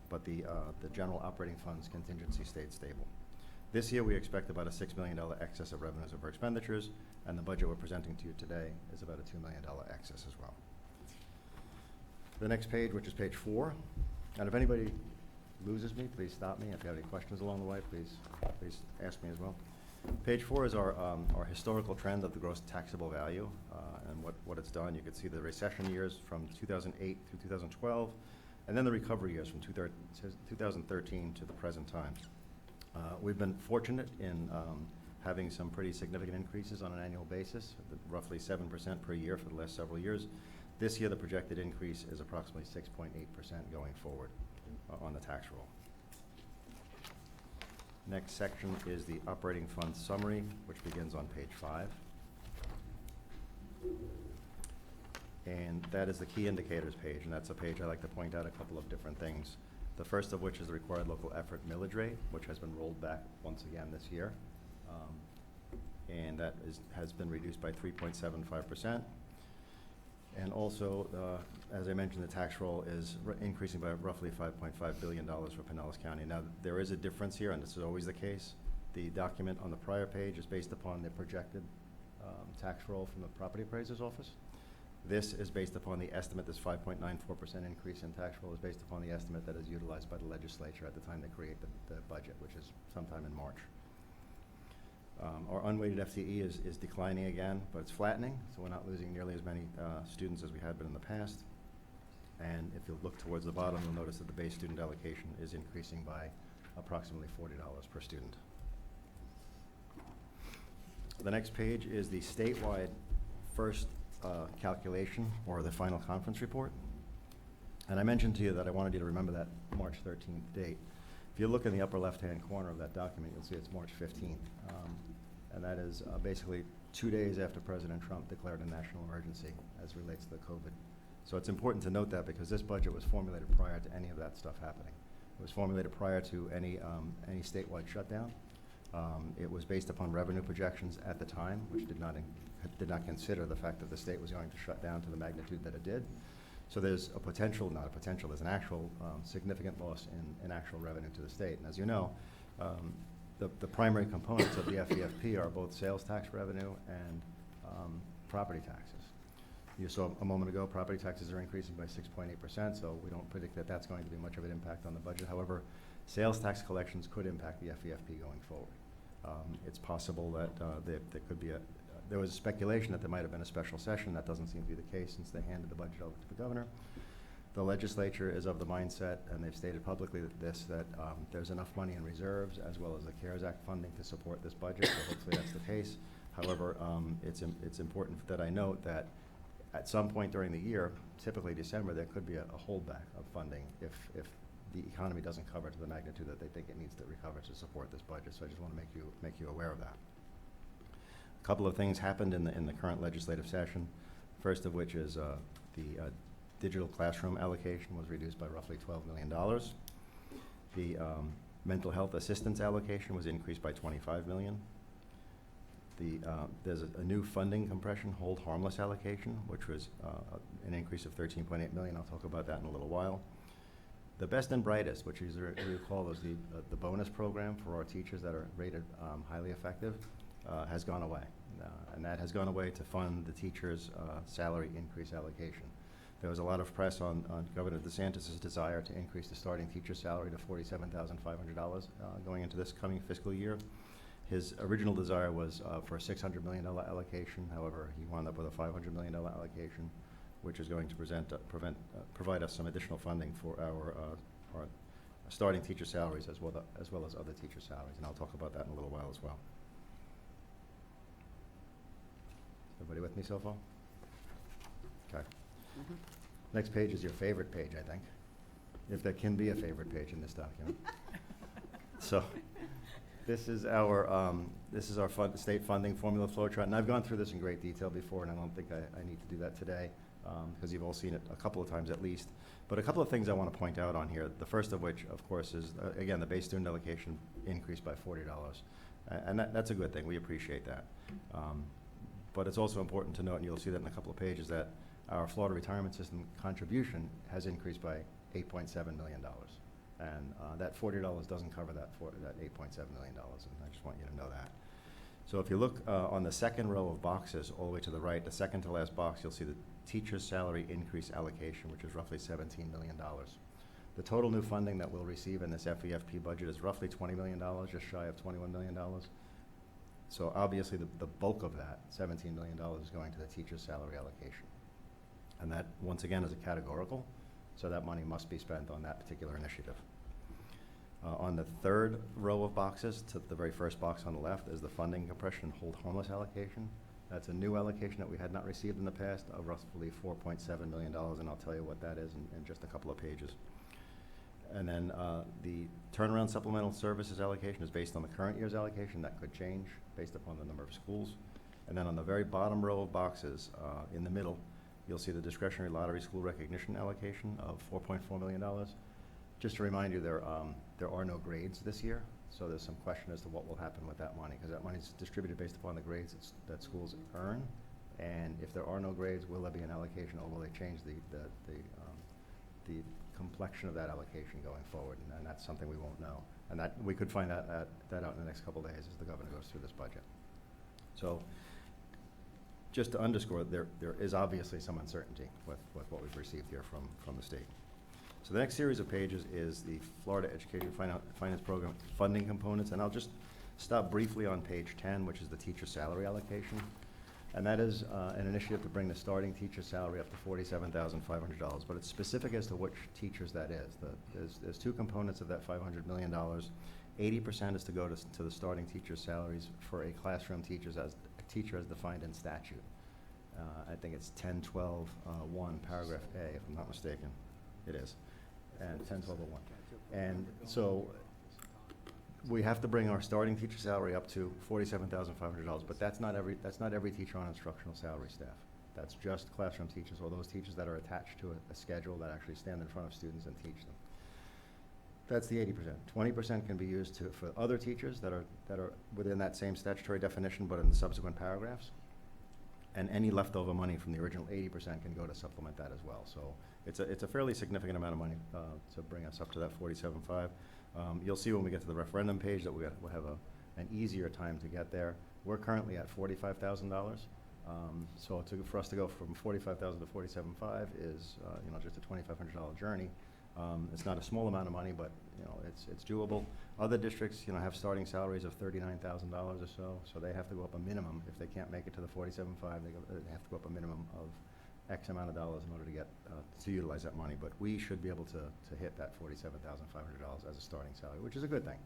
But the general operating fund's contingency stayed stable. This year we expect about a $6 million excess of revenues over expenditures, and the budget we're presenting to you today is about a $2 million excess as well. The next page, which is page 4, and if anybody loses me, please stop me. If you have any questions along the way, please ask me as well. Page 4 is our historical trend of the gross taxable value and what it's done. You can see the recession years from 2008 through 2012, and then the recovery years from 2013 to the present time. We've been fortunate in having some pretty significant increases on an annual basis, roughly 7% per year for the last several years. This year, the projected increase is approximately 6.8% going forward on the tax roll. Next section is the operating fund summary, which begins on page 5. And that is the key indicators page, and that's a page I like to point out a couple of different things. The first of which is the required local effort millage rate, which has been rolled back once again this year. And that has been reduced by 3.75%. And also, as I mentioned, the tax roll is increasing by roughly $5.5 billion for Pinellas County. Now, there is a difference here, and this is always the case. The document on the prior page is based upon the projected tax roll from the property appraiser's office. This is based upon the estimate. This 5.94% increase in tax roll is based upon the estimate that is utilized by the legislature at the time they create the budget, which is sometime in March. Our unweighted FTE is declining again, but it's flattening, so we're not losing nearly as many students as we had been in the past. And if you look towards the bottom, you'll notice that the base student allocation is increasing by approximately $40 per student. The next page is the statewide first calculation, or the final conference report. And I mentioned to you that I wanted you to remember that March 13th date. If you look in the upper left-hand corner of that document, you'll see it's March 15th. And that is basically 2 days after President Trump declared a national emergency as relates to the COVID. So it's important to note that, because this budget was formulated prior to any of that stuff happening. It was formulated prior to any statewide shutdown. It was based upon revenue projections at the time, which did not consider the fact that the state was going to shut down to the magnitude that it did. So there's a potential, not a potential, there's an actual significant loss in actual revenue to the state. And as you know, the primary components of the FEFP are both sales tax revenue and property taxes. You saw a moment ago, property taxes are increasing by 6.8%, so we don't predict that that's going to be much of an impact on the budget. However, sales tax collections could impact the FEFP going forward. It's possible that there could be there was a speculation that there might have been a special session. That doesn't seem to be the case since they handed the budget over to the governor. The legislature is of the mindset, and they've stated publicly that there's enough money in reserves as well as the CARES Act funding to support this budget, so hopefully that's the case. However, it's important that I note that At some point during the year, typically December, there could be a holdback of funding if the economy doesn't cover to the magnitude that they think it needs to recover to support this budget. So I just want to make you aware of that. A couple of things happened in the current legislative session. First of which is the digital classroom allocation was reduced by roughly $12 million. The mental health assistance allocation was increased by $25 million. There's a new funding compression hold harmless allocation, which was an increase of $13.8 million. I'll talk about that in a little while. The best and brightest, which is, you recall, is the bonus program for our teachers that are rated highly effective, has gone away. And that has gone away to fund the teachers' salary increase allocation. There was a lot of press on Governor DeSantis' desire to increase the starting teacher salary to $47,500 going into this coming fiscal year. His original desire was for a $600 million allocation. However, he wound up with a $500 million allocation, which is going to provide us some additional funding for our starting teacher salaries as well as other teacher salaries. And I'll talk about that in a little while as well. Everybody with me so far? Okay. Mhm. Next page is your favorite page, I think, if there can be a favorite page in this document. So, this is our state funding formula flow chart, and I've gone through this in great detail before, and I don't think I need to do that today, because you've all seen it a couple of times at least. But a couple of things I want to point out on here. The first of which, of course, is again the base student allocation increased by $40, and that's a good thing. We appreciate that. But it's also important to note, and you'll see that in a couple of pages, that our Florida retirement system contribution has increased by $8.7 million. And that $40 doesn't cover that $8.7 million, and I just want you to know that. So if you look on the second row of boxes all the way to the right, the second to last box, you'll see the teacher's salary increase allocation, which is roughly $17 million. The total new funding that we'll receive in this FEFP budget is roughly $20 million, just shy of $21 million. So obviously the bulk of that, $17 million, is going to the teacher's salary allocation. And that, once again, is a categorical, so that money must be spent on that particular initiative. On the third row of boxes, to the very first box on the left, is the funding compression hold harmless allocation. That's a new allocation that we had not received in the past of roughly $4.7 million, and I'll tell you what that is in just a couple of pages. And then the turnaround supplemental services allocation is based on the current year's allocation. That could change based upon the number of schools. And then on the very bottom row of boxes, in the middle, you'll see the discretionary lottery school recognition allocation of $4.4 million. Just to remind you, there are no grades this year, so there's some question as to what will happen with that money, because that money is distributed based upon the grades that schools earn. And if there are no grades, will there be an allocation, or will they change the complexion of that allocation going forward? And that's something we won't know. And that we could find that out in the next couple of days as the governor goes through this budget. So, just to underscore, there is obviously some uncertainty with what we've received here from the state. So the next series of pages is the Florida Education Finance Program funding components, and I'll just stop briefly on page 10, which is the teacher salary allocation. And that is an initiative to bring the starting teacher salary up to $47,500, but it's specific as to which teachers that is. There's two components of that $500 million. 80% is to go to the starting teacher salaries for a classroom teacher as defined in statute. I think it's 10.12.1, paragraph A, if I'm not mistaken. It is, and 10.12.1. And so we have to bring our starting teacher salary up to $47,500, but that's not every teacher on instructional salary staff. That's just classroom teachers, or those teachers that are attached to a schedule that actually stand in front of students and teach them. That's the 80%. 20% can be used for other teachers that are within that same statutory definition, but in the subsequent paragraphs. And any leftover money from the original 80% can go to supplement that as well. So it's a fairly significant amount of money to bring us up to that 47.5. You'll see when we get to the referendum page that we'll have an easier time to get there. We're currently at $45,000. So for us to go from $45,000 to $47.5 is just a $2,500 journey. It's not a small amount of money, but it's doable. Other districts have starting salaries of $39,000 or so they have to go up a minimum. If they can't make it to the $47.5, they have to go up a minimum of X amount of dollars in order to get to utilize that money. But we should be able to hit that $47,500 as a starting salary, which is a good thing.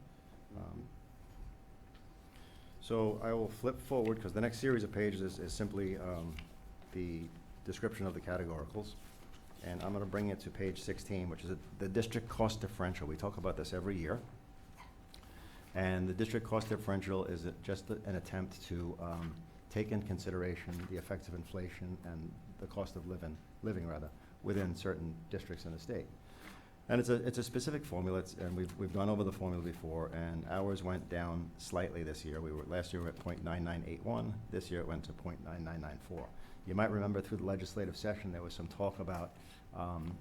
So I will flip forward, because the next series of pages is simply the description of the categoricals. And I'm going to bring it to page 16, which is the district cost differential. We talk about this every year. And the district cost differential is just an attempt to take in consideration the effects of inflation and the cost of living within certain districts in the state. And it's a specific formula, and we've gone over the formula before, and ours went down slightly this year. Last year we were at 0.9981. This year it went to 0.9994. You might remember through the legislative session there was some talk about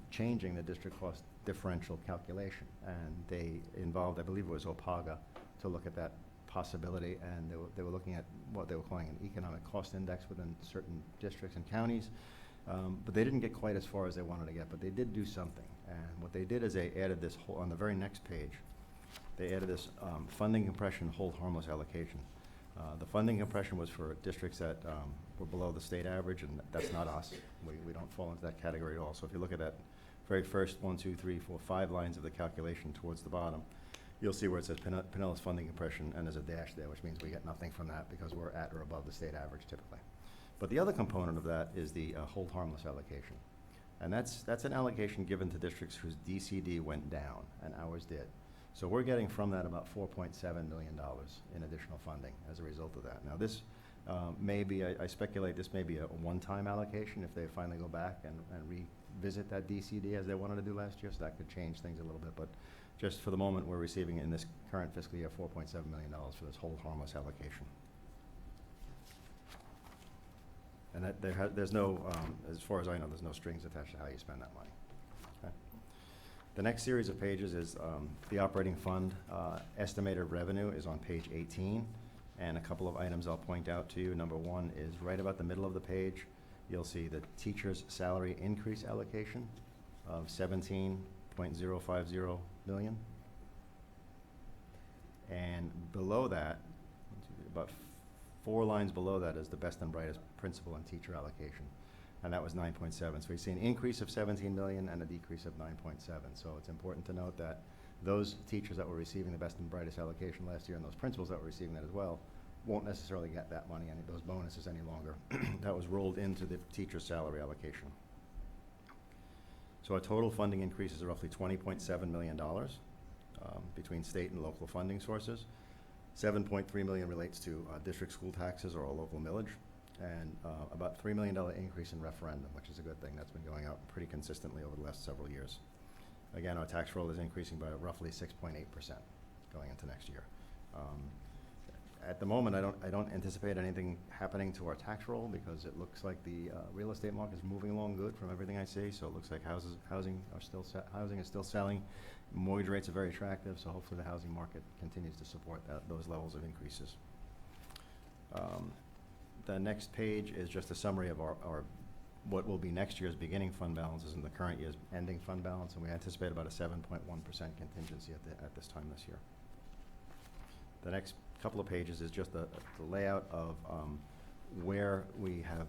changing the district cost differential calculation, and they involved, I believe it was OPAGA, to look at that possibility, and they were looking at what they were calling an economic cost index within certain districts and counties. But they didn't get quite as far as they wanted to get, but they did do something. And what they did is they added this on the very next page, they added this funding compression hold harmless allocation. The funding compression was for districts that were below the state average, and that's not us. We don't fall into that category at all. So if you look at that very first 1, 2, 3, 4, 5 lines of the calculation towards the bottom, you'll see where it says Pinellas funding compression, and there's a dash there, which means we get nothing from that because we're at or above the state average typically. But the other component of that is the hold harmless allocation. And that's an allocation given to districts whose DCD went down, and ours did. So we're getting from that about $4.7 million in additional funding as a result of that. Now this may be, I speculate this may be a one-time allocation if they finally go back and revisit that DCD as they wanted to do last year, so that could change things a little bit. But just for the moment, we're receiving in this current fiscal year $4.7 million for this hold harmless allocation. And there's no, as far as I know, there's no strings attached to how you spend that money. Okay. The next series of pages is the operating fund. Estimated revenue is on page 18. And a couple of items I'll point out to you. Number one is right about the middle of the page, you'll see the teacher's salary increase allocation of $17.050 million. And below that, about 4 lines below that is the best and brightest principal and teacher allocation, and that was 9.7. So we see an increase of 17 million and a decrease of 9.7. So it's important to note that those teachers that were receiving the best and brightest allocation last year, and those principals that were receiving that as well, won't necessarily get that money, those bonuses any longer. That was rolled into the teacher's salary allocation. So our total funding increases are roughly $20.7 million between state and local funding sources. $7.3 million relates to district school taxes or a local millage, and about $3 million increase in referendum, which is a good thing. That's been going up pretty consistently over the last several years. Again, our tax roll is increasing by roughly 6.8% going into next year. At the moment, I don't anticipate anything happening to our tax roll because it looks like the real estate market is moving along good from everything I see. So it looks like housing is still selling. Mortgage rates are very attractive, so hopefully the housing market continues to support those levels of increases. The next page is just a summary of our what will be next year's beginning fund balances and the current year's ending fund balance, and we anticipate about a 7.1% contingency at this time this year. The next couple of pages is just the layout of where we have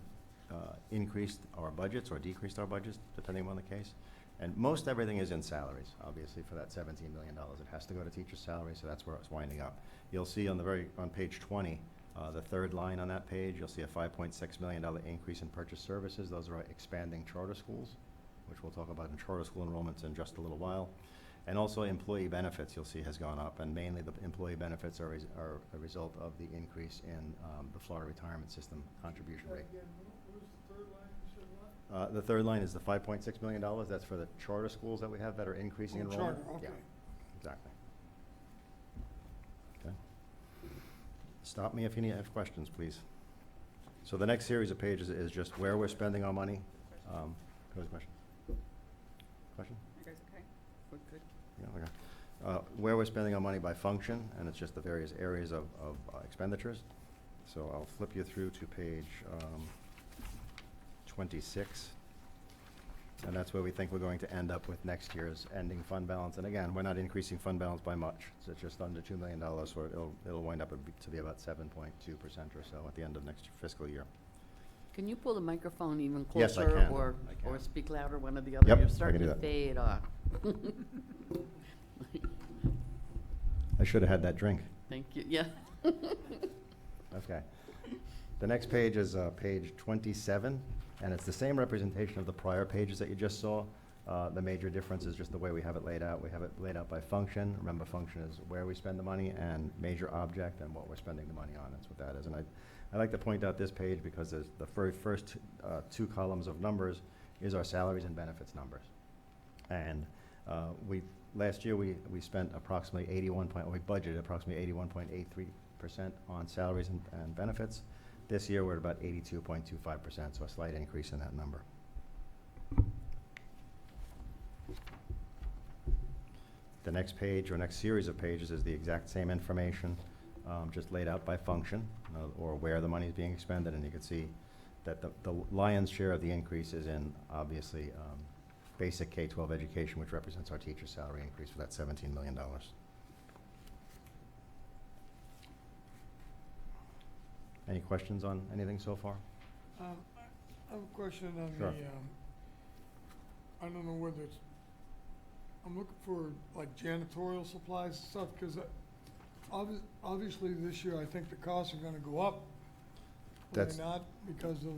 increased our budgets or decreased our budgets, depending on the case. And most everything is in salaries, obviously, for that $17 million. It has to go to teacher salary, so that's where it's winding up. You'll see on page 20, the third line on that page, you'll see a $5.6 million increase in purchase services. Those are expanding charter schools, which we'll talk about in charter school enrollments in just a little while. And also employee benefits, you'll see, has gone up, and mainly the employee benefits are a result of the increase in the Florida retirement system contribution rate. The third line is the $5.6 million. That's for the charter schools that we have that are increasing enrollment. Charter, okay. Yeah, exactly. Okay. Stop me if you have questions, please. So the next series of pages is just where we're spending our money. Question? Question? You guys okay? We're good. Yeah, okay. Where we're spending our money by function, and it's just the various areas of expenditures. So I'll flip you through to page 26, and that's where we think we're going to end up with next year's ending fund balance. And again, we're not increasing fund balance by much. It's just under $2 million, so it'll wind up to be about 7.2% or so at the end of next fiscal year. Can you pull the microphone even Yes, I closer can. or I can. speak louder, one or the other? Yep, You're I starting can to do that. fade off. I should have had that drink. Thank you, yeah. Okay. The next page is page 27, And it's the same representation of the prior pages that you just saw. The major difference is just the way we have it laid out. We have it laid out by function. Remember, function is where we spend the money, and major object and what we're spending the money on. That's what that is. And I like to point out this page because there's the first two columns of numbers is our salaries and benefits numbers. And last year we spent approximately we budgeted approximately 81.83% on salaries and benefits. This year we're at about 82.25%, so a slight increase in that number. The next page or next series of pages is the exact same information, just laid out by function or where the money is being expended, and you can see that the lion's share of the increase is in, obviously, basic K-12 education, which represents our teacher salary increase for that $17 million. Any questions on anything so far? I have a question on Sure. I don't know whether it's, I'm looking for like janitorial supplies and stuff, because obviously this year I think the costs are gonna go up. Are That's- they not, because of,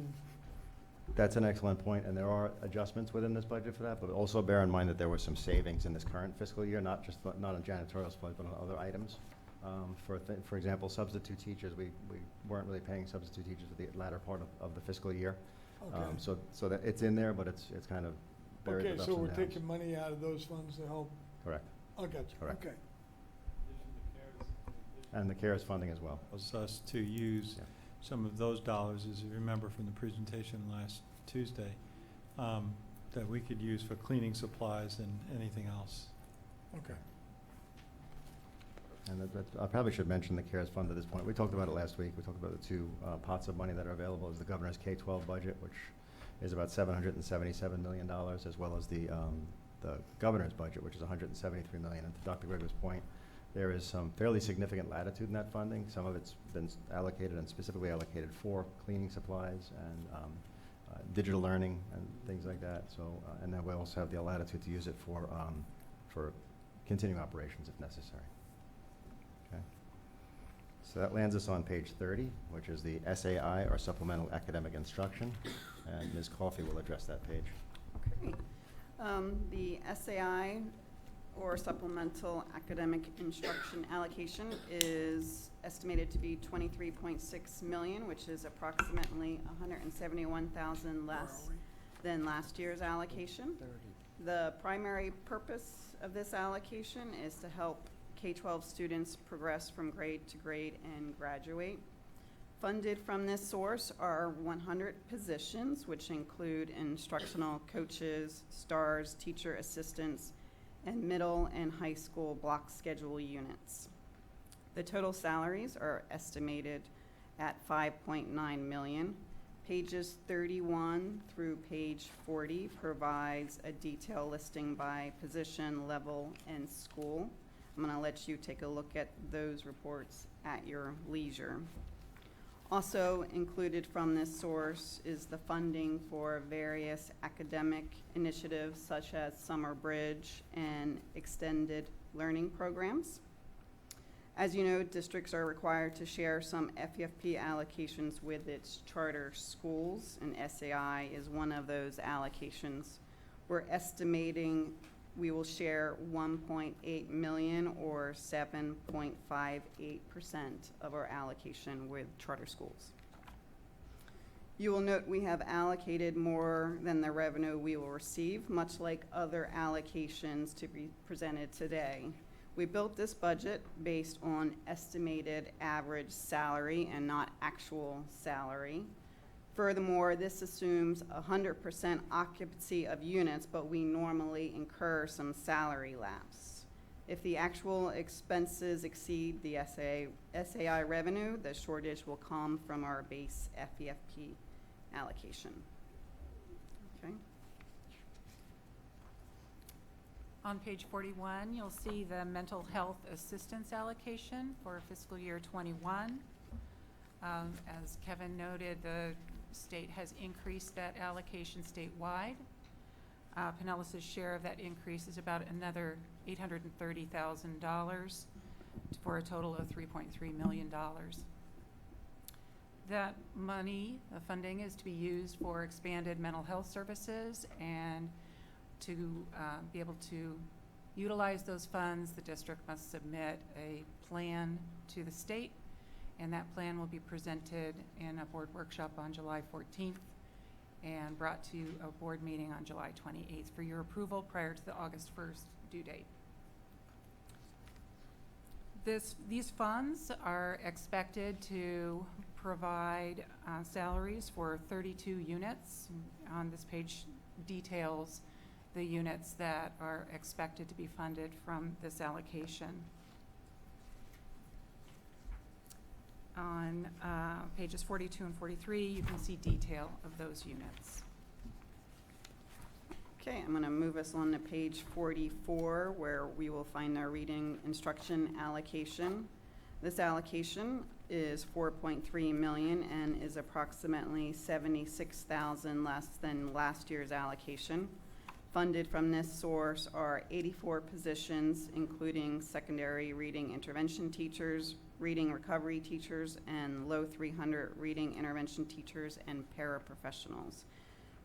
That's an excellent point, and there are adjustments within this budget for that, but also bear in mind that there were some savings in this current fiscal year, not on janitorial supplies, but on other items. For example, substitute teachers, we weren't really paying substitute teachers at the latter part of the fiscal year. okay. So that it's in there, but it's kind of buried Okay, with ups so and we're downs. taking money out of those funds to help, Correct. I got you, Correct. okay. And the CARES funding as well. Was us to use Yeah. some of those dollars, as you remember from the presentation last Tuesday, that we could use for cleaning supplies and anything else. Okay. And I probably should mention the CARES fund at this point. We talked about it last week. We talked about the two pots of money that are available as the governor's K-12 budget, which is about $777 million, as well as the governor's budget, which is $173 million. And to Dr. Grego's point, there is some fairly significant latitude in that funding. Some of it's been allocated and specifically allocated for cleaning supplies and digital learning and things like that. So, and then we also have the latitude to use it for continuing operations if necessary. Okay. So that lands us on page 30, which is the SAI, or Supplemental Academic Instruction, and Ms. Coffey will address that page. Okay. The SAI, or Supplemental Academic Instruction allocation, is estimated to be $23.6 million, which is approximately $171,000 less than last year's allocation. The primary purpose of this allocation is to help K-12 students progress from grade to grade and graduate. Funded from this source are 100 positions, which include instructional coaches, STARS, teacher assistants, and middle and high school block schedule units. The total salaries are estimated at $5.9 million. Pages 31 through page 40 provides a detailed listing by position, level, and school. I'm going to let you take a look at those reports at your leisure. Also included from this source is the funding for various academic initiatives such as Summer Bridge and extended learning programs. As you know, districts are required to share some FEFP allocations with its charter schools, and SAI is one of those allocations. We're estimating we will share 1.8 million, or 7.58% of our allocation with charter schools. You will note we have allocated more than the revenue we will receive, much like other allocations to be presented today. We built this budget based on estimated average salary and not actual salary. Furthermore, this assumes 100% occupancy of units, but we normally incur some salary lapse. If the actual expenses exceed the SAI revenue, the shortage will come from our base FEFP allocation. Okay. On page 41, you'll see the mental health assistance allocation for fiscal year 21. As Kevin noted, the state has increased that allocation statewide. Pinellas's share of that increase is about another $830,000 for a total of $3.3 million. That money, the funding, is to be used for expanded mental health services, and to be able to utilize those funds, the district must submit a plan to the state, and that plan will be presented in a board workshop on July 14th and brought to a board meeting on July 28th for your approval prior to the August 1st due date. These funds are expected to provide salaries for 32 units. On this page details the units that are expected to be funded from this allocation. On pages 42 and 43, you can see detail of those units. Okay, I'm going to move us on to page 44, where we will find our reading instruction allocation. This allocation is $4.3 million and is approximately $76,000 less than last year's allocation. Funded from this source are 84 positions, including secondary reading intervention teachers, reading recovery teachers, and low 300 reading intervention teachers and paraprofessionals.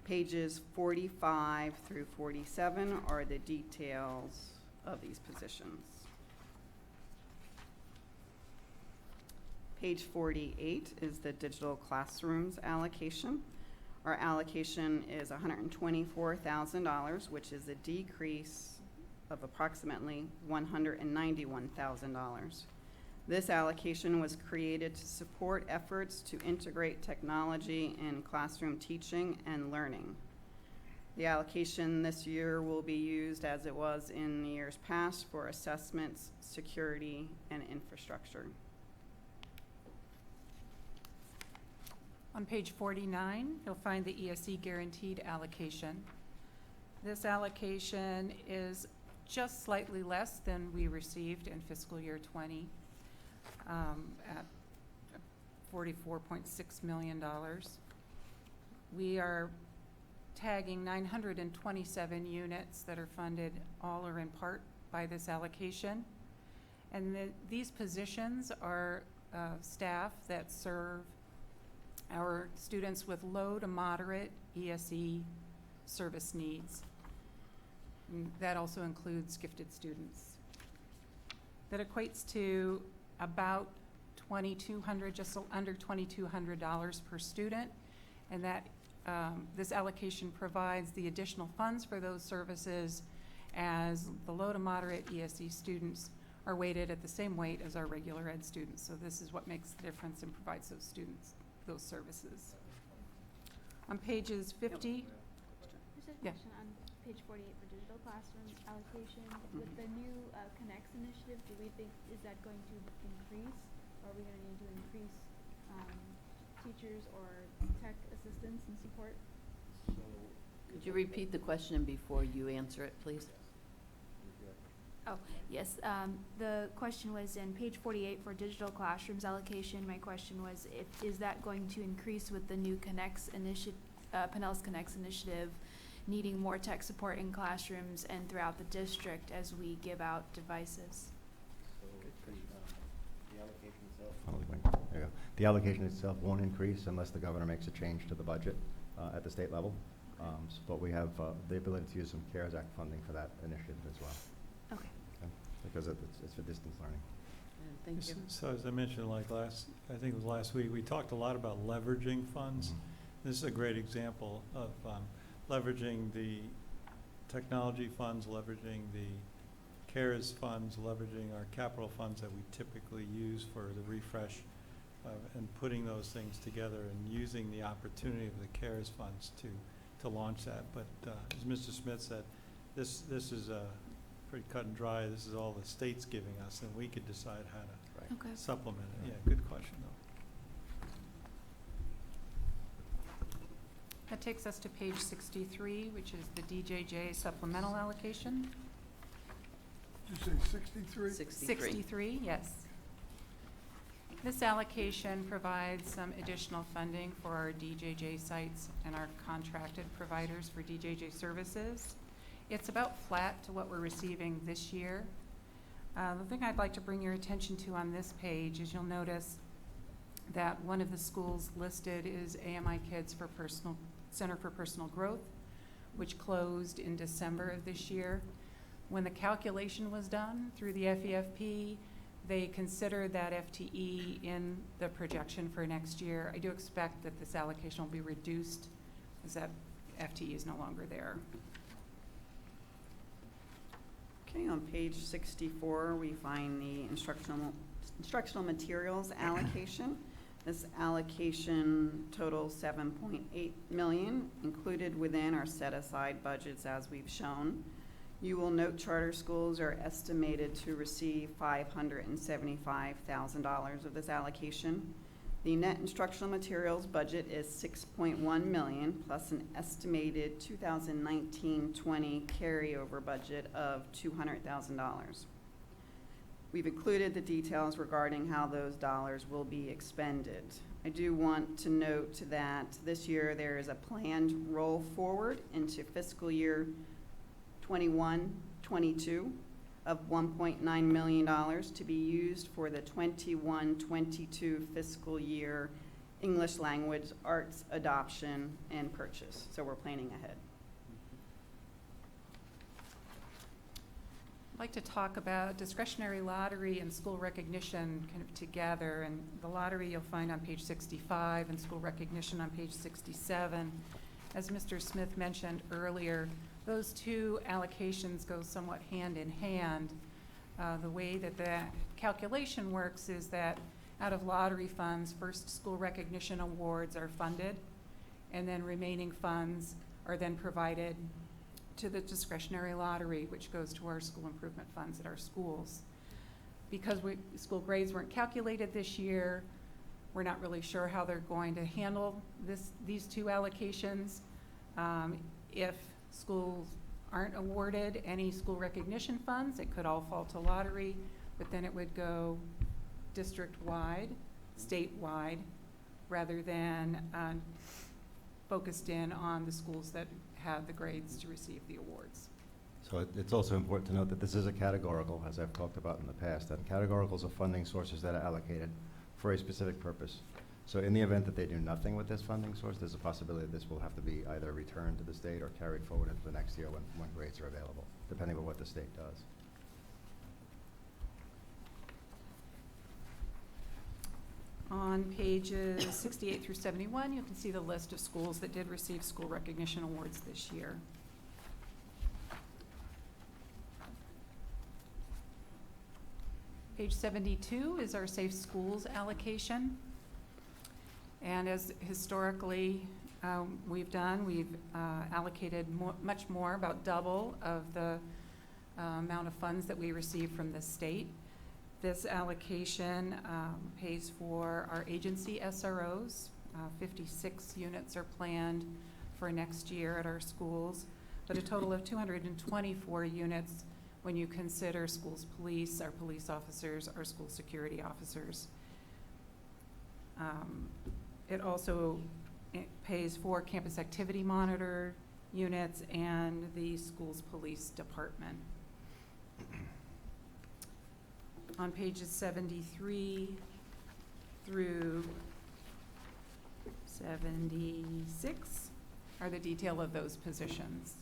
Pages 45 through 47 are the details of these positions. Page 48 is the digital classrooms allocation. Our allocation is $124,000, which is a decrease of approximately $191,000. This allocation was created to support efforts to integrate technology in classroom teaching and learning. The allocation this year will be used as it was in years past for assessments, security, and infrastructure. On page 49, you'll find the ESE guaranteed allocation. This allocation is just slightly less than we received in fiscal year 20 at $44.6 million. We are tagging 927 units that are funded all or in part by this allocation. And these positions are staff that serve our students with low to moderate ESE service needs. And that also includes gifted students. That equates to about $2,200, just under $2,200 per student, and that this allocation provides the additional funds for those services as the low to moderate ESE students are weighted at the same weight as our regular ed students. So this is what makes the difference and provides those students those services. On pages 50, Just a Yeah. question on page 48 for digital classroom allocation. With the new Connects initiative, do we think, is that going to increase? Or are we going to need to increase teachers or tech assistance and support? Could you repeat the question before you answer it, please? Oh, yes. The question was in page 48 for digital classrooms allocation. My question was, is that going to increase with the new Connects initiative, Pinellas Connects initiative, needing more tech support in classrooms and throughout the district as we give out devices? The allocation itself won't increase unless the governor makes a change to the budget at the state level. But we have the ability to use some CARES Act funding for that initiative as well. Okay. Because it's for distance learning. Thank you. So as I mentioned, I think it was last week, we talked a lot about leveraging funds. This is a great example of leveraging the technology funds, leveraging the CARES funds, leveraging our capital funds that we typically use for the refresh, and putting those things together and using the opportunity of the CARES funds to launch that. But as Mr. Smith said, this is pretty cut and dry. This is all the state's giving us, and we could decide how to Okay. supplement it. Yeah, good question, though. that takes us to page 63, which is the DJJ supplemental allocation. Did you say 63? 63, yes. This allocation provides some additional funding for our DJJ sites and our contracted providers for DJJ services. It's about flat to what we're receiving this year. The thing I'd like to bring your attention to on this page is you'll notice that one of the schools listed is AMI Kids for Center for Personal Growth, which closed in December of this year. When the calculation was done through the FEFP, they considered that FTE in the projection for next year. I do expect that this allocation will be reduced as that FTE is no longer there. Okay, on page 64, we find the instructional materials allocation. This allocation totals $7.8 million, included within our set-aside budgets as we've shown. You will note charter schools are estimated to receive $575,000 of this allocation. The net instructional materials budget is $6.1 million, plus an estimated 2019-20 carryover budget of $200,000. We've included the details regarding how those dollars will be expended. I do want to note that this year there is a planned roll forward into fiscal year 21-22 of $1.9 million to be used for the 21-22 fiscal year English language arts adoption and purchase. So we're planning ahead. I'd like to talk about discretionary lottery and school recognition kind of together. And the lottery you'll find on page 65 and school recognition on page 67. As Mr. Smith mentioned earlier, those two allocations go somewhat hand in hand. The way that the calculation works is that out of lottery funds, first school recognition awards are funded, and then remaining funds are then provided to the discretionary lottery, which goes to our school improvement funds at our schools. Because school grades weren't calculated this year, we're not really sure how they're going to handle these two allocations. If schools aren't awarded any school recognition funds, it could all fall to lottery, but then it would go district-wide, statewide, rather than focused in on the schools that have the grades to receive the awards. So it's also important to note that this is a categorical, as I've talked about in the past, and categoricals are funding sources that are allocated for a specific purpose. So in the event that they do nothing with this funding source, there's a possibility that this will have to be either returned to the state or carried forward into the next year when grades are available, depending on what the state does. On pages 68 through 71, you can see the list of schools that did receive school recognition awards this year. Page 72 is our Safe Schools allocation. And as historically we've done, we've allocated much more, about double of the amount of funds that we receive from the state. This allocation pays for our agency SROs. 56 units are planned for next year at our schools, but a total of 224 units when you consider schools police, our police officers, our school security officers. It also pays for campus activity monitor units and the school's police department. On pages 73 through 76 are the detail of those positions.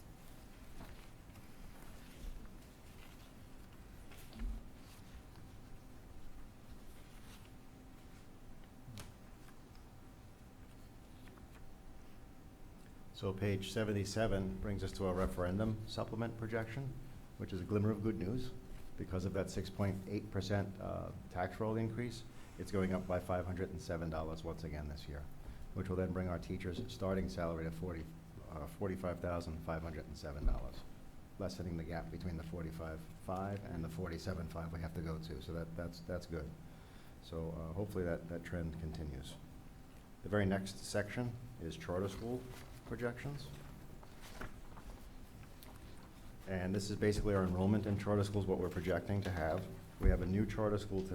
So page 77 brings us to a referendum supplement projection, which is a glimmer of good news. Because of that 6.8% tax roll increase, it's going up by $507 once again this year, which will then bring our teachers' starting salary to $45,507, lessening the gap between the $45,500 and the $47,500 we have to go to. So that's good. So hopefully that trend continues. The very next section is charter school projections. And this is basically our enrollment in charter schools, what we're projecting to have. We have a new charter school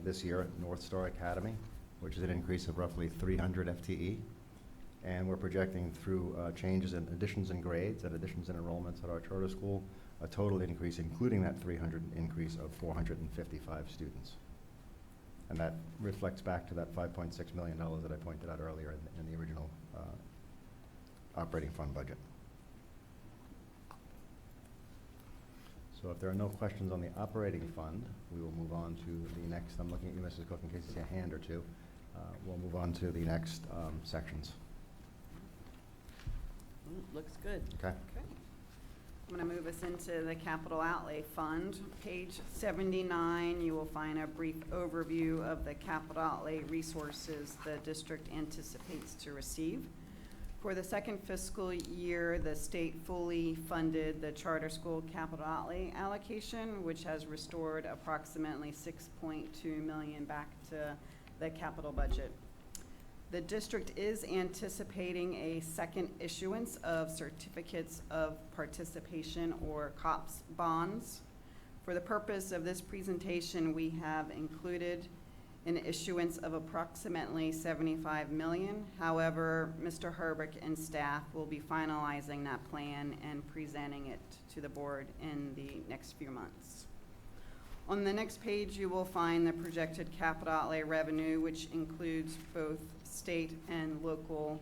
this year at North Star Academy, which is an increase of roughly 300 FTE. And we're projecting through changes in additions in grades and additions in enrollments at our charter school, a total increase, including that 300 increase, of 455 students. And that reflects back to that $5.6 million that I pointed out earlier in the original operating fund budget. So if there are no questions on the operating fund, we will move on to the next. I'm looking at you, Mrs. Cook, in case you see a hand or two. We'll move on to the next sections. Looks good. Okay. Okay. I'm going to move us into the capital outlay fund. Page 79, you will find a brief overview of the capital outlay resources the district anticipates to receive. For the second fiscal year, the state fully funded the charter school capital outlay allocation, which has restored approximately $6.2 million back to the capital budget. The district is anticipating a second issuance of certificates of participation, or COPS bonds. For the purpose of this presentation, we have included an issuance of approximately $75 million. However, Mr. Herbeck and staff will be finalizing that plan and presenting it to the board in the next few months. On the next page, you will find the projected capital outlay revenue, which includes both state and local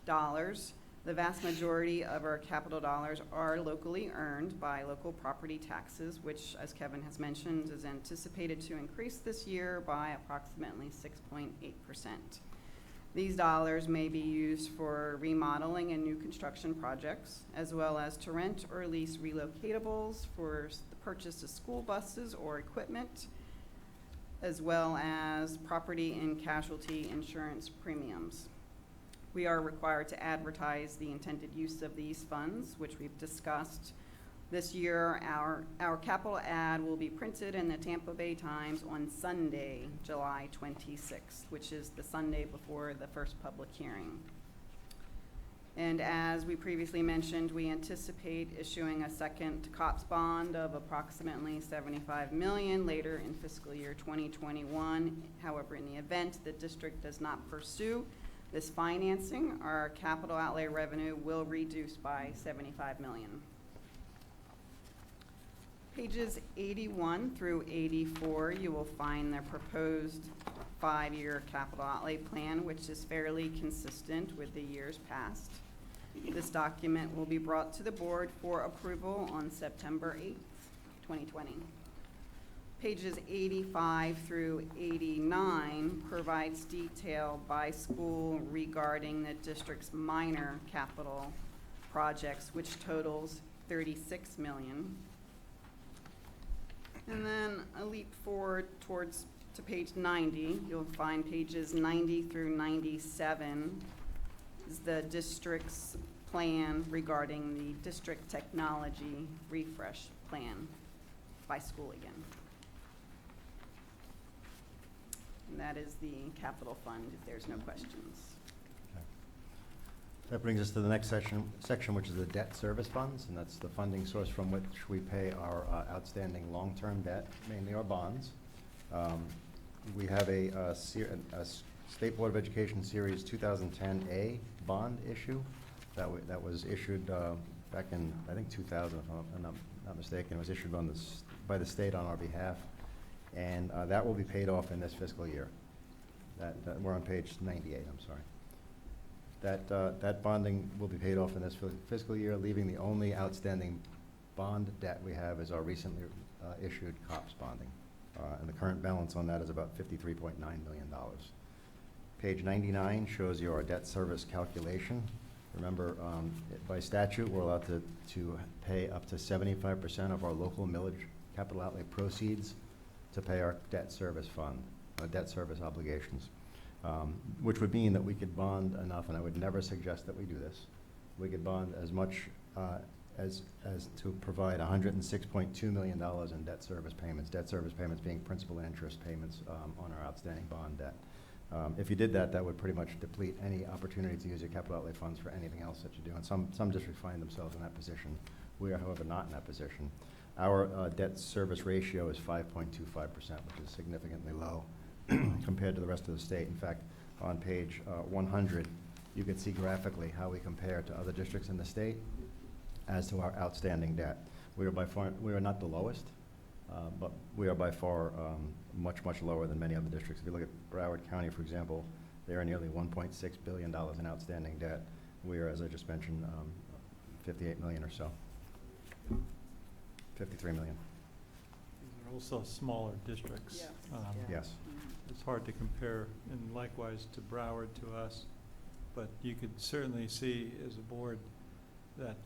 dollars. The vast majority of our capital dollars are locally earned by local property taxes, which, as Kevin has mentioned, is anticipated to increase this year by approximately 6.8%. These dollars may be used for remodeling and new construction projects, as well as to rent or lease relocatables, for the purchase of school buses or equipment, as well as property and casualty insurance premiums. We are required to advertise the intended use of these funds, which we've discussed. This year, our capital ad will be printed in the Tampa Bay Times on Sunday, July 26th, which is the Sunday before the first public hearing. And as we previously mentioned, we anticipate issuing a second COPS bond of approximately $75 million later in fiscal year 2021. However, in the event the district does not pursue this financing, our capital outlay revenue will reduce by $75 million. Pages 81 through 84, you will find the proposed 5-year capital outlay plan, which is fairly consistent with the years past. This document will be brought to the board for approval on September 8th, 2020. Pages 85 through 89 provides detail by school regarding the district's minor capital projects, which totals $36 million. And then a leap forward to page 90, you'll find pages 90 through 97 is the district's plan regarding the district technology refresh plan by school again. And that is the capital fund, if there's no questions. That brings us to the next section, which is the debt service funds, and that's the funding source from which we pay our outstanding long-term debt, mainly our bonds. We have a State Board of Education Series 2010A bond issue that was issued back in, I think, 2000, if I'm not mistaken. It was issued by the state on our behalf, and that will be paid off in this fiscal year. We're on page 98, I'm sorry. That bonding will be paid off in this fiscal year, leaving the only outstanding bond debt we have is our recently issued COPS bonding. And the current balance on that is about $53.9 million. Page 99 shows you our debt service calculation. Remember, by statute, we're allowed to pay up to 75% of our local millage capital outlay proceeds to pay our debt service fund, debt service obligations. Which would mean that we could bond enough, and I would never suggest that we do this. We could bond as much as to provide $106.2 million in debt service payments being principal and interest payments on our outstanding bond debt. If you did that, that would pretty much deplete any opportunity to use your capital outlay funds for anything else that you do, and some districts find themselves in that position. We are, however, not in that position. Our debt service ratio is 5.25%, which is significantly low compared to the rest of the state. In fact, on page 100, you can see graphically how we compare to other districts in the state as to our outstanding debt. We are not the lowest, but we are by far much, much lower than many other districts. If you look at Broward County, for example, they are nearly $1.6 billion in outstanding debt. We are, as I just mentioned, 58 million or so. 53 million. These are also smaller districts. Yes. Yes. It's hard to compare, and likewise to Broward, to us. But you could certainly see as a board that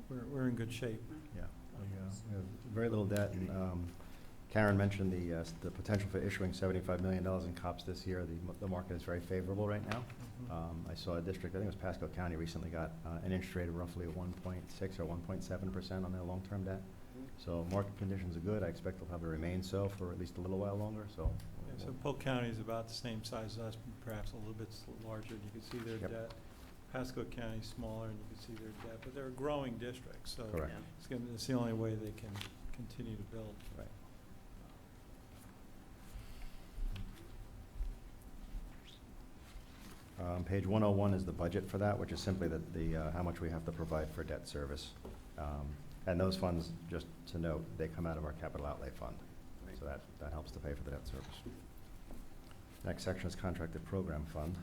we're in good shape. Yeah, we have very little debt, and Karen mentioned the potential for issuing $75 million in COPS this year. The market is very favorable right now. I saw a district, I think it was Pasco County, recently got an interest rate of roughly 1.6 or 1.7% on their long-term debt. So market conditions are good. I expect they'll probably remain so for at least a little while longer. So, Yeah, so Polk County is about the same size as us, perhaps a little bit larger. You can see their Yep. debt. Pasco County is smaller, and you can see their debt, but they're a growing district, so Correct. it's the only way they can continue to build. Right. Page 101 is the budget for that, which is simply how much we have to provide for debt service. And those funds, just to note, they come out of our capital outlay fund. So that helps to pay for the debt service. Next section is contracted program fund.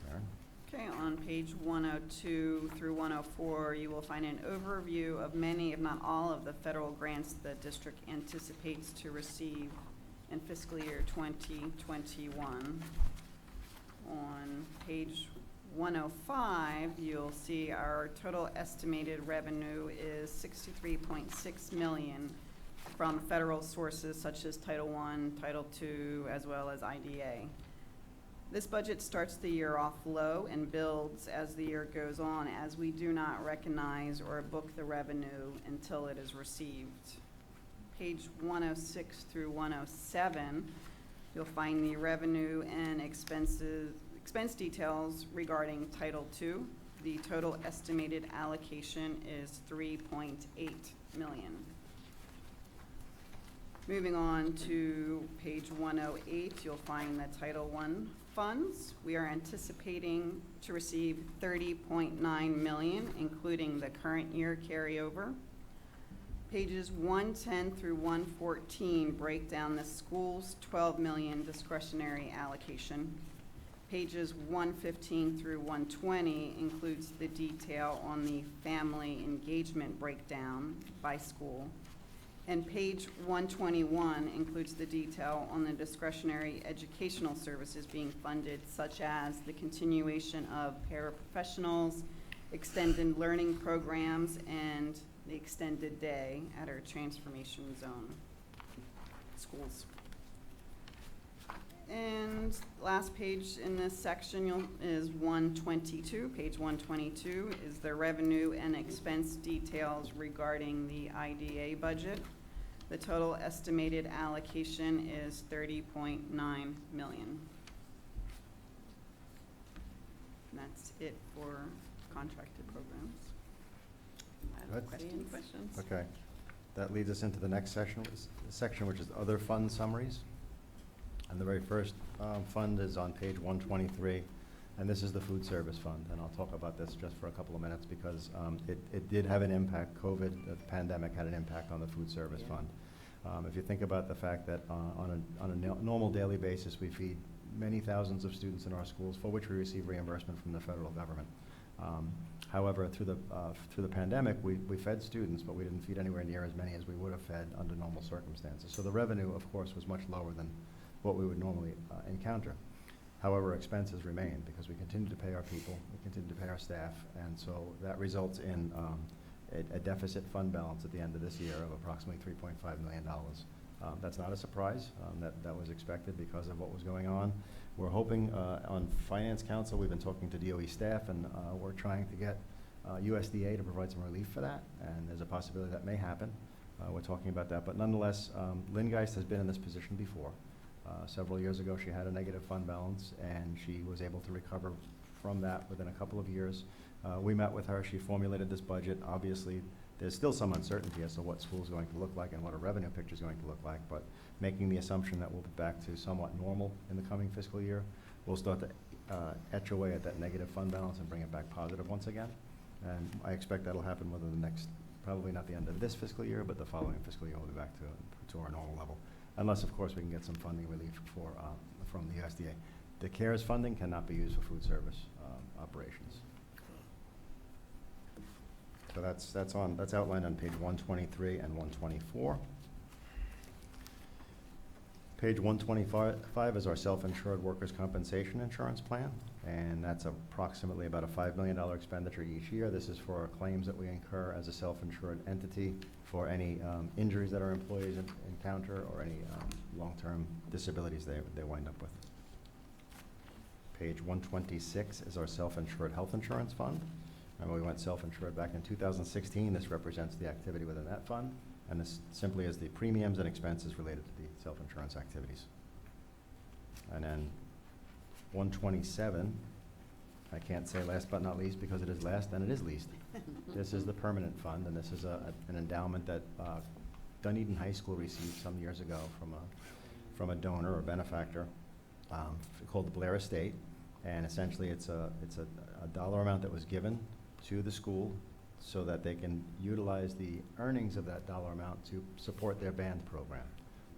Karen? Okay, on page 102 through 104, you will find an overview of many, if not all, of the federal grants the district anticipates to receive in fiscal year 2021. On page 105, you'll see our total estimated revenue is $63.6 million from federal sources such as Title I, Title II, as well as IDA. This budget starts the year off low and builds as the year goes on, as we do not recognize or book the revenue until it is received. Page 106 through 107, you'll find the revenue and expense details regarding Title II. The total estimated allocation is $3.8 million. Moving on to page 108, you'll find the Title I funds. We are anticipating to receive $30.9 million, including the current year carryover. Pages 110 through 114 break down the school's $12 million discretionary allocation. Pages 115 through 120 includes the detail on the family engagement breakdown by school. And page 121 includes the detail on the discretionary educational services being funded, such as the continuation of paraprofessionals, extended learning programs, and the extended day at our transformation zone schools. And last page in this section is 122. Page 122 is the revenue and expense details regarding the IDA budget. The total estimated allocation is $30.9 million. And that's it for contracted programs. I don't Good. see any questions. Okay. That leads us into the next section, which is other fund summaries. And the very first fund is on page 123, and this is the food service fund. And I'll talk about this just for a couple of minutes because it did have an impact. COVID, the pandemic, had an impact on the food service fund. If you think about the fact that on a normal daily basis, we feed many thousands of students in our schools for which we receive reimbursement from the federal government. However, through the pandemic, we fed students, but we didn't feed anywhere near as many as we would have fed under normal circumstances. So the revenue, of course, was much lower than what we would normally encounter. However, expenses remain because we continue to pay our people, we continue to pay our staff, and so that results in a deficit fund balance at the end of this year of approximately $3.5 million. That's not a surprise. That was expected because of what was going on. We're hoping on Finance Council, we've been talking to DOE staff, and we're trying to get USDA to provide some relief for that, and there's a possibility that may happen. We're talking about that, but nonetheless, Lynn Geist has been in this position before. Several years ago, she had a negative fund balance, and she was able to recover from that within a couple of years. We met with her. She formulated this budget. Obviously, there's still some uncertainty as to what school is going to look like and what a revenue picture is going to look like, but making the assumption that we'll be back to somewhat normal in the coming fiscal year, we'll start to etch away at that negative fund balance and bring it back positive once again. And I expect that'll happen within the next probably not the end of this fiscal year, but the following fiscal year we'll be back to our normal level. Unless, of course, we can get some funding relief from the USDA. The CARES funding cannot be used for food service operations. So that's outlined on page 123 and 124. Page 125 is our self-insured workers' compensation insurance plan, and that's approximately about a $5 million expenditure each year. This is for claims that we incur as a self-insured entity for any injuries that our employees encounter or any long-term disabilities they wind up with. Page 126 is our self-insured health insurance fund. Remember, we went self-insured back in 2016. This represents the activity within that fund, and this simply is the premiums and expenses related to the self-insurance activities. And then 127, I can't say last but not least because it is last and it is least. This is the permanent fund, and this is an endowment that Dunedin High School received some years ago from a donor or benefactor called the Blair Estate, and essentially it's a dollar amount that was given to the school so that they can utilize the earnings of that dollar amount to support their band program.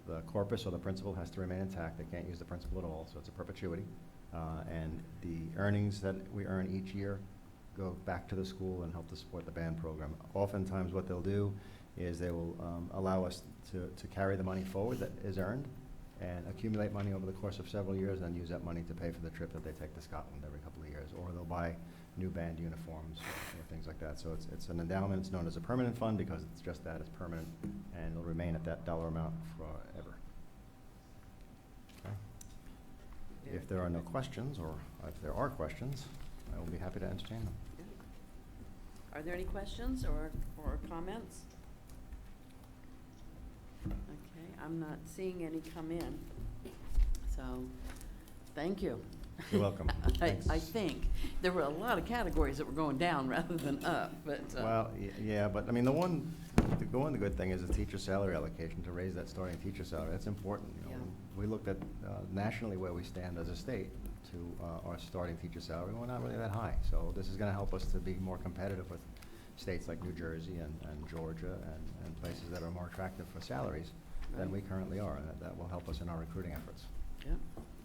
The corpus or the principal has to remain intact. They can't use the principal at all, so it's a perpetuity. And the earnings that we earn each year go back to the school and help to support the band program. Oftentimes what they'll do is they will allow us to carry the money forward that is earned and accumulate money over the course of several years and use that money to pay for the trip that they take to Scotland every couple of years. Or they'll buy new band uniforms or things like that. So it's an endowment. It's known as a permanent fund because it's just that. It's permanent, and it'll remain at that dollar amount forever. Okay. If there are no questions, or if there are questions, I will be happy to entertain them. Are there any questions or comments? Okay, I'm not seeing any come in, so thank you. You're welcome. I think there were a lot of categories that were going down rather than up, but. Well, yeah, but I mean, the good thing is the teacher salary allocation, to raise that starting teacher salary. That's important. You know, Yeah. we looked at nationally where we stand as a state to our starting teacher salary. We're not really that high. So this is going to help us to be more competitive with states like New Jersey and Georgia and places that are more attractive for salaries than we currently are. And that will help us in our recruiting efforts. Yeah,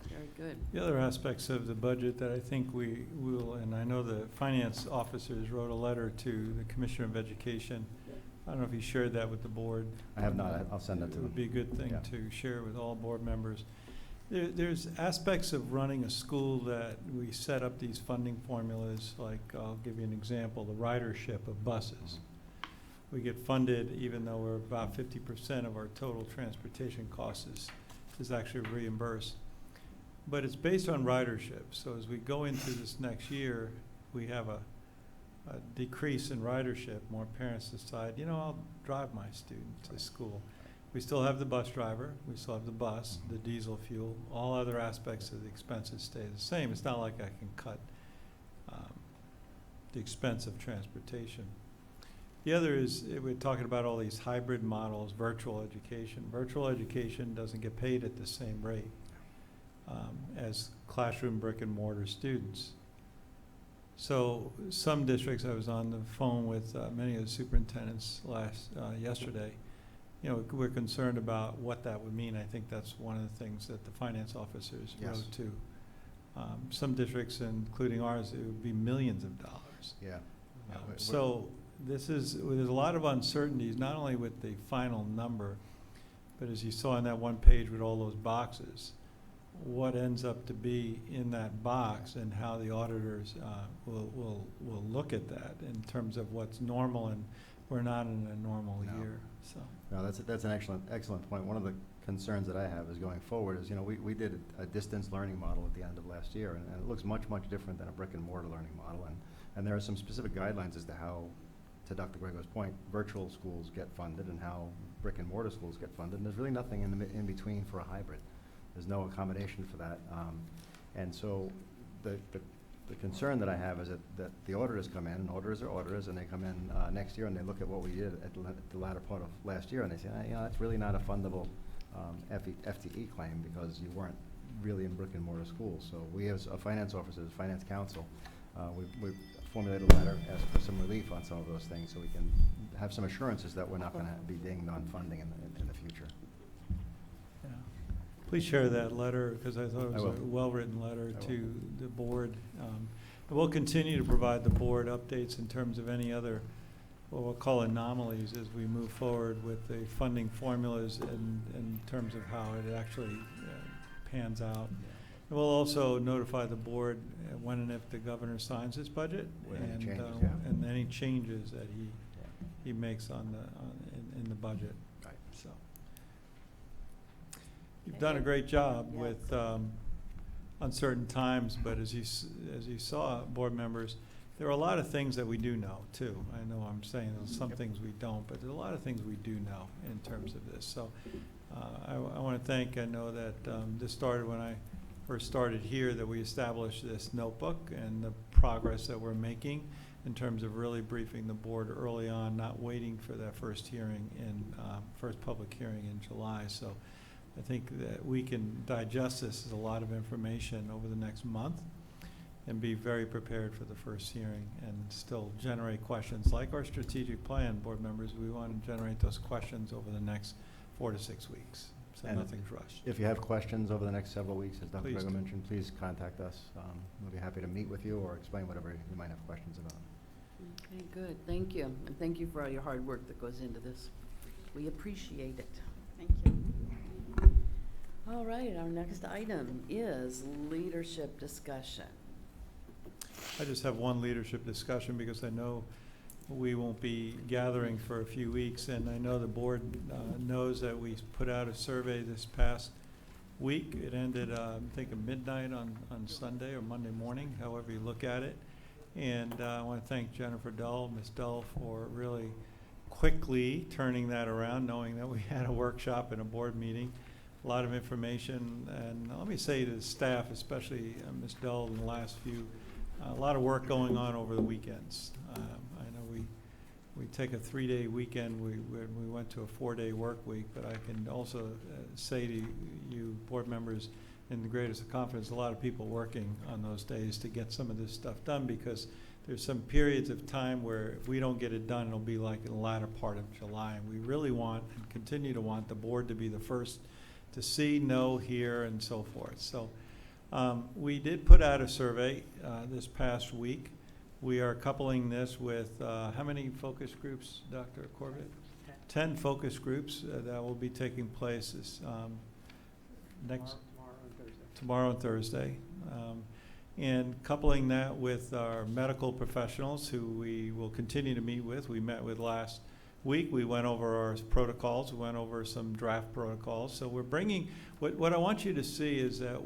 very good. The other aspects of the budget that I think we will, and I know the finance officers wrote a letter to the Commissioner of Education. I don't know if you shared that with the board. I have not. I'll send that to them. It would be a good thing Yeah. to share with all board members. There's aspects of running a school that we set up these funding formulas, like I'll give you an example, the ridership of buses. We get funded even though we're about 50% of our total transportation costs is actually reimbursed. But it's based on ridership. So as we go into this next year, we have a decrease in ridership. More parents decide, you know, I'll drive my student to school. We still have the bus driver, we still have the bus, the diesel fuel, all other aspects of the expenses stay the same. It's not like I can cut the expense of transportation. The other is, we're talking about all these hybrid models, virtual education. Virtual education doesn't get paid at the same rate as classroom brick and mortar students. So some districts, I was on the phone with many of the superintendents yesterday. You know, we're concerned about what that would mean. I think that's one of the things that the finance officers wrote to. Some districts, including ours, it would be millions of dollars. Yeah. So there's a lot of uncertainties, not only with the final number, but as you saw on that one page with all those boxes, what ends up to be in that box and how the auditors will look at that in terms of what's normal, and we're not in a normal year. So. No, that's an excellent point. One of the concerns that I have is going forward is, you know, we did a distance learning model at the end of last year, and it looks much different than a brick and mortar learning model, and there are some specific guidelines as to how, to Dr. Grego's point, virtual schools get funded and how brick and mortar schools get funded, and there's really nothing in between for a hybrid. There's no accommodation for that, and so the concern that I have is that the auditors come in, and auditors are auditors, and they come in next year and they look at what we did at the latter part of last year, and they say, you know, that's really not a fundable FTE claim because you weren't really in brick and mortar schools. So we, as a finance officer, as finance counsel, we formulated a letter, asked for some relief on some of those things so we can have some assurances that we're not going to be dinged on funding in the future. Yeah. Please share that letter, because I thought it was I a will. well-written letter I will. to the board. And we'll continue to provide the board updates in terms of any other, what we'll call anomalies, as we move forward with the funding formulas in terms of how it actually pans out. And we'll also notify the board when and if the governor signs his budget, With any and changes, yeah. and any changes that he makes on in the budget. Right. So you've done a great job with uncertain times, but as you saw, board members, there are a lot of things that we do know too. I know I'm saying there's some things we don't, but there's a lot of things we do know in terms of this. So I want to thank. I know that this started when I first started here, that we established this notebook and the progress that we're making in terms of really briefing the board early on, not waiting for that first hearing first public hearing in July. So I think that we can digest this as a lot of information over the next month and be very prepared for the first hearing and still generate questions. Like our strategic plan, board members, we want to generate those questions over the next 4 to 6 weeks. So And nothing's rushed. If you have questions over the next several weeks, as Dr. Please Grego do. mentioned, please contact us. We'll be happy to meet with you or explain whatever you might have questions about. Okay, good, thank you. And thank you for all your hard work that goes into this. We appreciate it. Thank you. All right, our next item is leadership discussion. I just have one leadership discussion because I know we won't be gathering for a few weeks, and I know the board knows that we put out a survey this past week. It ended, I think, at midnight on Sunday or Monday morning, however you look at it. And I want to thank Jennifer Dull, Ms. Dull, for really quickly turning that around, knowing that we had a workshop and a board meeting, a lot of information. And let me say to the staff, especially Ms. Dull, in the last few, a lot of work going on over the weekends. I know we take a 3-day weekend. We went to a 4-day work week, but I can also say to you, board members, in the greatest of confidence, a lot of people working on those days to get some of this stuff done, because there's some periods of time where if we don't get it done, it'll be like in the latter part of July. And we really want and continue to want the board to be the first to see, know, hear, and so forth. So we did put out a survey this past week. We are coupling this with how many focus groups, Dr. Corbett? 10 focus groups that will be taking place this, tomorrow and Thursday. And coupling that with our medical professionals, who we will continue to meet with. We met with last week. We went over our protocols. We went over some draft protocols. So we're bringing, what I want you to see is that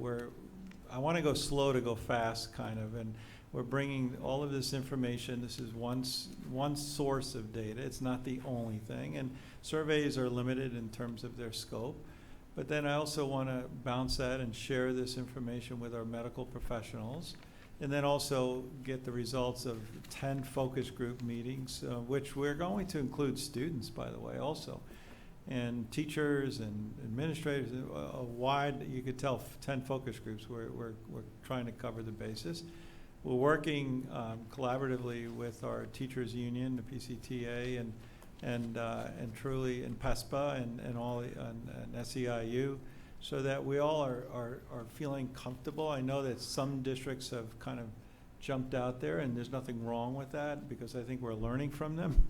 I want to go slow to go fast, kind of, and we're bringing all of this information. This is one source of data. It's not the only thing, and surveys are limited in terms of their scope. But then I also want to bounce that and share this information with our medical professionals, and then also get the results of 10 focus group meetings, which we're going to include students, by the way, also, and teachers and administrators, a wide, you could tell, 10 focus groups. We're trying to cover the basis. We're working collaboratively with our teachers union, the PCTA, and truly in PESPA and all and SEIU, so that we all are feeling comfortable. I know that some districts have kind of jumped out there, and there's nothing wrong with that, because I think we're learning from them,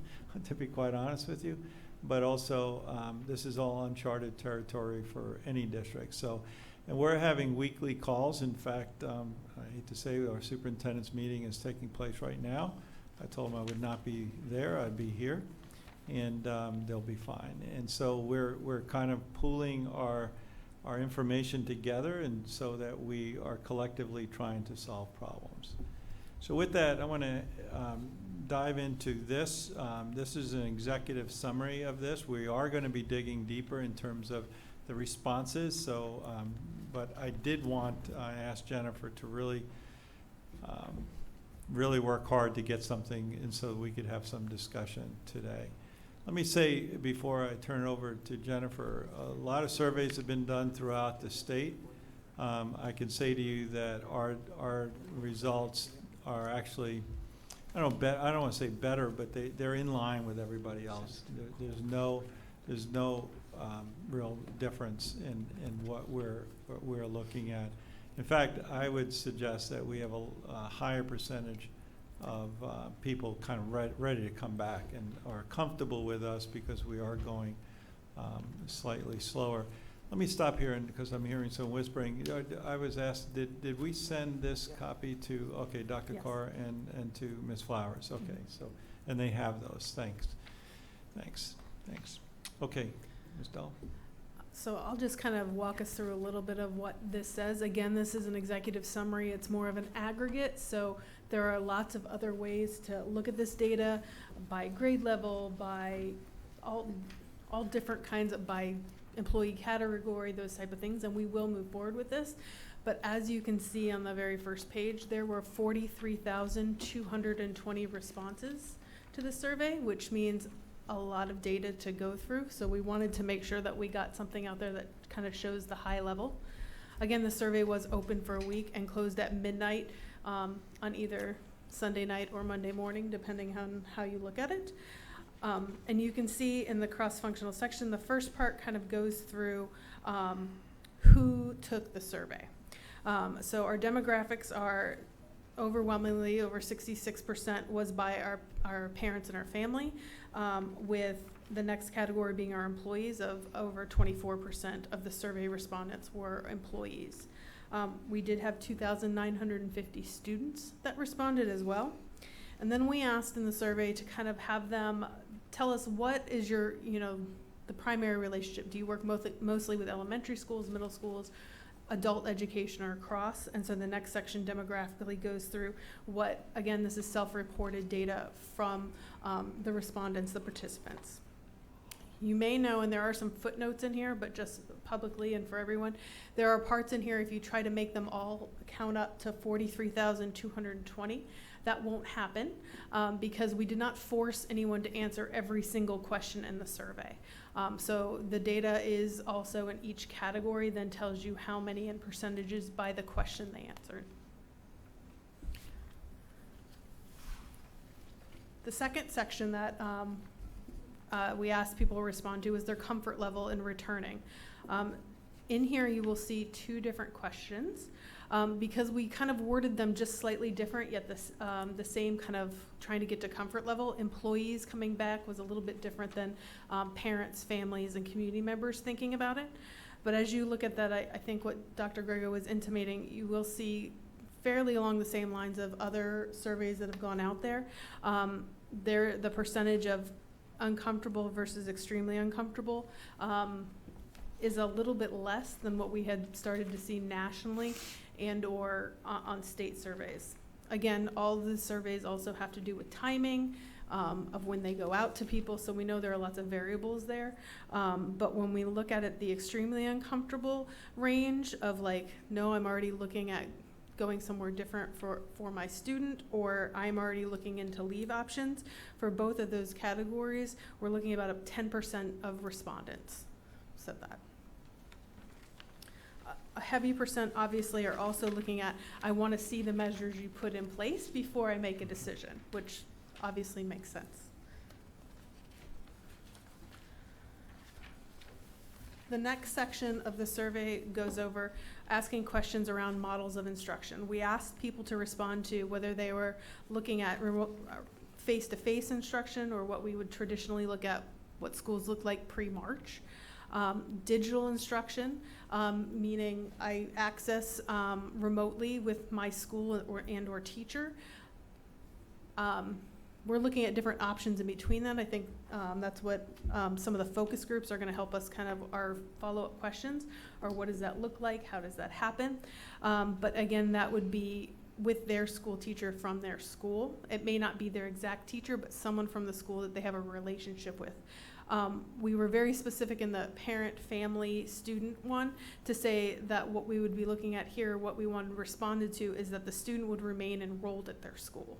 to be quite honest with you. But also, this is all uncharted territory for any district. So, and we're having weekly calls. In fact, I hate to say, our superintendent's meeting is taking place right now. I told them I would not be there, I'd be here, and they'll be fine. And so we're kind of pooling our information together, and so that we are collectively trying to solve problems. So with that, I want to dive into this. This is an executive summary of this. We are going to be digging deeper in terms of the responses. So, but I did want, I asked Jennifer to really work hard to get something, and so we could have some discussion today. Let me say, before I turn it over to Jennifer, a lot of surveys have been done throughout the state. I can say to you that our results are actually I don't want to say better, but they're in line with everybody else. There's no real difference in what we're looking at. In fact, I would suggest that we have a higher percentage of people kind of ready to come back and are comfortable with us because we are going slightly slower. Let me stop here, and because I'm hearing some whispering. I was asked, did we send this copy to, Dr. Yes. Carr and to Ms. Flowers? Okay, so, and they have those. Thanks. Okay, Ms. Dahl. So I'll just kind of walk us through a little bit of what this says. Again, this is an executive summary. It's more of an aggregate, so there are lots of other ways to look at this data by grade level, by all different kinds of, by employee category, those type of things, and we will move forward with this. But as you can see on the very first page, there were 43,220 responses to the survey, which means a lot of data to go through. So we wanted to make sure that we got something out there that kind of shows the high level. Again, the survey was open for a week and closed at midnight on either Sunday night or Monday morning, depending on how you look at it. And you can see in the cross-functional section, the first part kind of goes through who took the survey. So our demographics are overwhelmingly, over 66% was by our parents and our family, with the next category being our employees. Of over 24% of the survey respondents were employees. We did have 2,950 students that responded as well. And then we asked in the survey to kind of have them tell us, what is your, the primary relationship? Do you work mostly with elementary schools, middle schools, adult education, or across? And so the next section demographically goes through what, again, this is self-reported data from the respondents, the participants. You may know, and there are some footnotes in here, but just publicly and for everyone, there are parts in here, if you try to make them all count up to 43,220, that won't happen because we did not force anyone to answer every single question in the survey. So the data is also in each category, then tells you how many in percentages by the question they answered. The second section that we asked people to respond to is their comfort level in returning. In here you will see two different questions. Because we kind of worded them just slightly different, yet the same kind of trying to get to comfort level. Employees coming back was a little bit different than parents, families, and community members thinking about it. But as you look at that, I think what Dr. Grego was intimating, you will see fairly along the same lines of other surveys that have gone out there. The percentage of uncomfortable versus extremely uncomfortable is a little bit less than what we had started to see nationally and or on state surveys. Again, all of the surveys also have to do with timing of when they go out to people, so we know there are lots of variables there. But when we look at it, the extremely uncomfortable range of like, no, I'm already looking at going somewhere different for my student, or I'm already looking into leave options, for both of those categories, we're looking at about 10% of respondents said that. A heavy percent obviously are also looking at, I want to see the measures you put in place before I make a decision, which obviously makes sense. The next section of the survey goes over asking questions around models of instruction. We asked people to respond to whether they were looking at face-to-face instruction or what we would traditionally look at, what schools look like pre-March. Digital instruction, meaning I access remotely with my school or teacher. We're looking at different options in between that. I think that's what some of the focus groups are going to help us kind of our follow-up questions, or what does that look like? How does that happen? But again, that would be with their school teacher from their school. It may not be their exact teacher, but someone from the school that they have a relationship with. We were very specific in the parent, family, student one to say that what we would be looking at here, what we wanted responded to, is that the student would remain enrolled at their school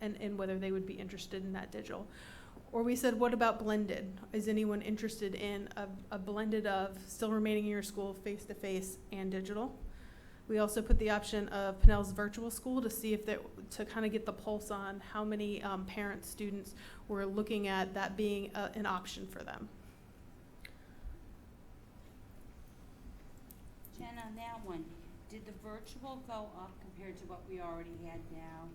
and whether they would be interested in that digital. Or we said, what about blended? Is anyone interested in a blended of still remaining in your school face-to-face and digital? We also put the option of Pinnell's virtual school to see if to kind of get the pulse on how many parents, students were looking at that being an option for them. Jen, on that one, did the virtual go up compared to what we already had now?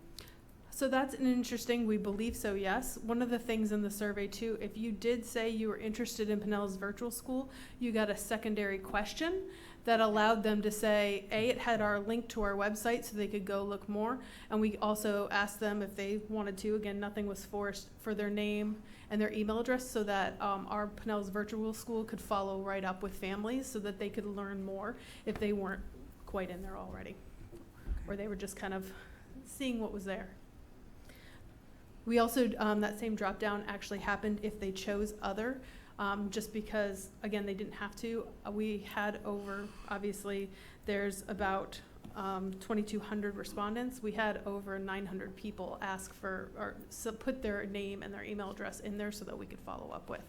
So that's an interesting, we believe so, yes. One of the things in the survey too, if you did say you were interested in Pinnell's virtual school, you got a secondary question that allowed them to say, it had our link to our website so they could go look more. And we also asked them if they wanted to, again, nothing was forced, for their name and their email address so that our Pinnell's virtual school could follow right up with families so that they could learn more if they weren't quite in there already. Or they were just kind of seeing what was there. We also, that same drop down actually happened if they chose other, just because, again, they didn't have to. We had over, obviously, there's about 2,200 respondents. We had over 900 people ask for, or so put their name and their email address in there so that we could follow up with.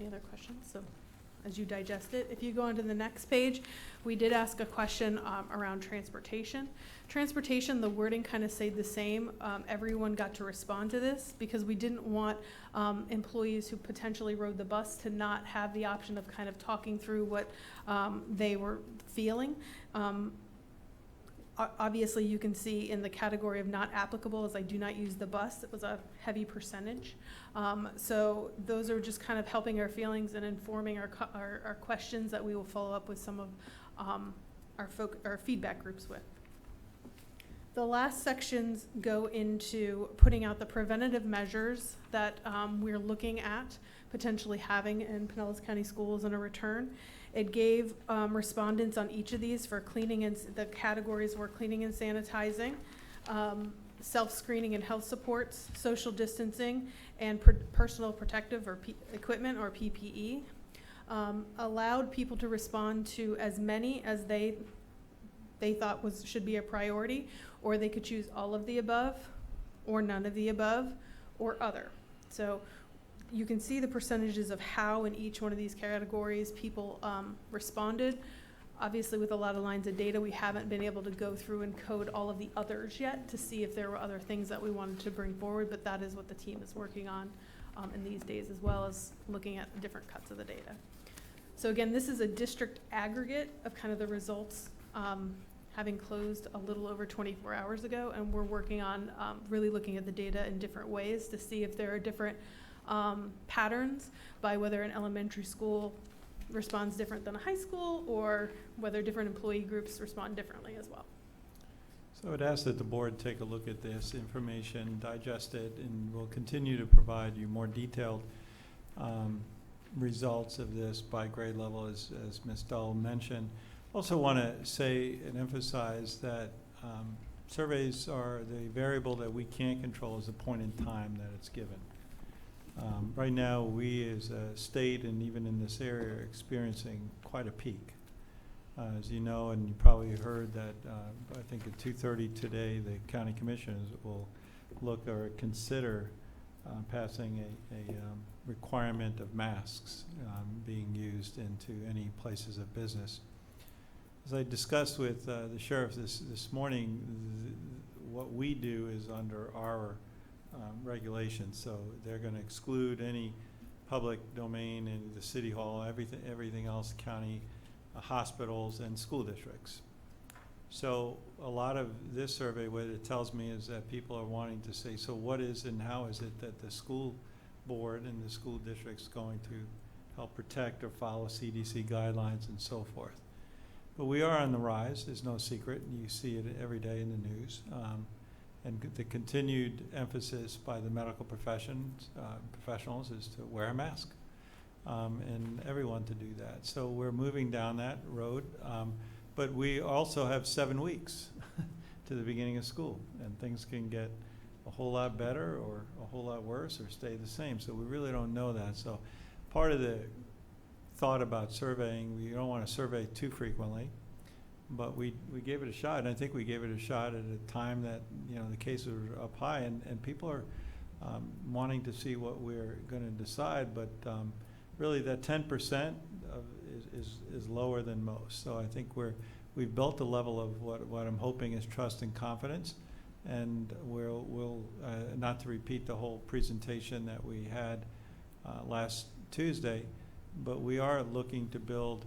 Any other questions? So, as you digest it, if you go on to the next page, we did ask a question around transportation. Transportation, the wording kind of stayed the same. Everyone got to respond to this because we didn't want employees who potentially rode the bus to not have the option of kind of talking through what they were feeling. Obviously, you can see in the category of not applicable as I do not use the bus. It was a heavy percentage. So those are just kind of helping our feelings and informing our questions that we will follow up with some of our feedback groups with. The last sections go into putting out the preventative measures that we're looking at potentially having in Pinellas County Schools in a return. It gave respondents on each of these for cleaning, and the categories were cleaning and sanitizing, self-screening and health supports, social distancing, and personal protective or equipment or PPE. Allowed people to respond to as many as they thought should be a priority, or they could choose all of the above, or none of the above, or other. So you can see the percentages of how in each one of these categories people responded. Obviously, with a lot of lines of data, we haven't been able to go through and code all of the others yet to see if there were other things that we wanted to bring forward, but that is what the team is working on in these days, as well as looking at different cuts of the data. So again, this is a district aggregate of kind of the results having closed a little over 24 hours ago, and we're working on really looking at the data in different ways to see if there are different patterns by whether an elementary school responds different than a high school, or whether different employee groups respond differently as well. So I would ask that the board take a look at this information, digest it, and we'll continue to provide you more detailed results of this by grade level, as Ms. Dull mentioned. Also want to say and emphasize that surveys are the variable that we can't control as a point in time that it's given. Right now, we as a state and even in this area are experiencing quite a peak. As you know, and you probably heard that I think at 2:30 today, the county commissioners will look or consider passing a requirement of masks being used into any places of business. As I discussed with the sheriff this morning, what we do is under our regulations, so they're going to exclude any public domain in the city hall, everything else, county, hospitals, and school districts. So a lot of this survey, what it tells me is that people are wanting to say, so what is and how is it that the school board and the school district's going to help protect or follow CDC guidelines and so forth. But we are on the rise, there's no secret, and you see it every day in the news. And the continued emphasis by the medical professionals is to wear a mask, and everyone to do that. So we're moving down that road, but we also have 7 weeks to the beginning of school, and things can get a whole lot better or a whole lot worse or stay the same. So we really don't know that. So part of the thought about surveying, we don't want to survey too frequently. But we gave it a shot, and I think we gave it a shot at a time that, you know, the cases were up high, and people are wanting to see what we're going to decide, but really that 10% is lower than most. So I think we've built a level of what I'm hoping is trust and confidence, and we'll not to repeat the whole presentation that we had last Tuesday, but we are looking to build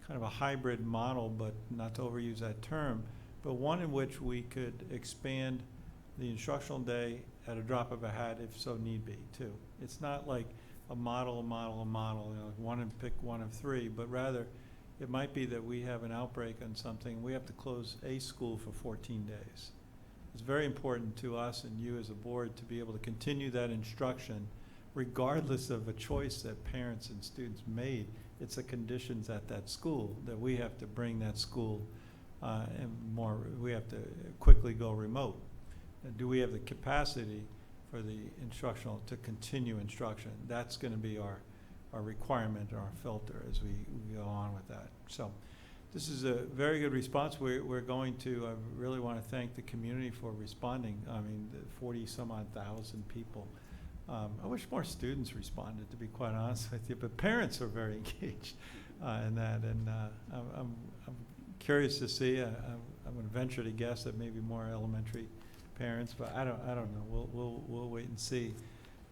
kind of a hybrid model, but not to overuse that term, but one in which we could expand the instructional day at a drop of a hat if so need be too. It's not like a model, you know, one and pick one of three, but rather it might be that we have an outbreak on something, we have to close a school for 14 days. It's very important to us and you as a board to be able to continue that instruction regardless of a choice that parents and students made. It's the conditions at that school that we have to bring that school we have to quickly go remote. Do we have the capacity for the instructional to continue instruction? That's going to be our requirement, our filter as we go on with that. So this is a very good response. We're going to, I really want to thank the community for responding. I mean, 40 some odd thousand people. I wish more students responded, to be quite honest with you, but parents are very engaged in that, and I'm curious to see. I'm going to venture to guess that maybe more elementary parents, but I don't know. We'll wait and see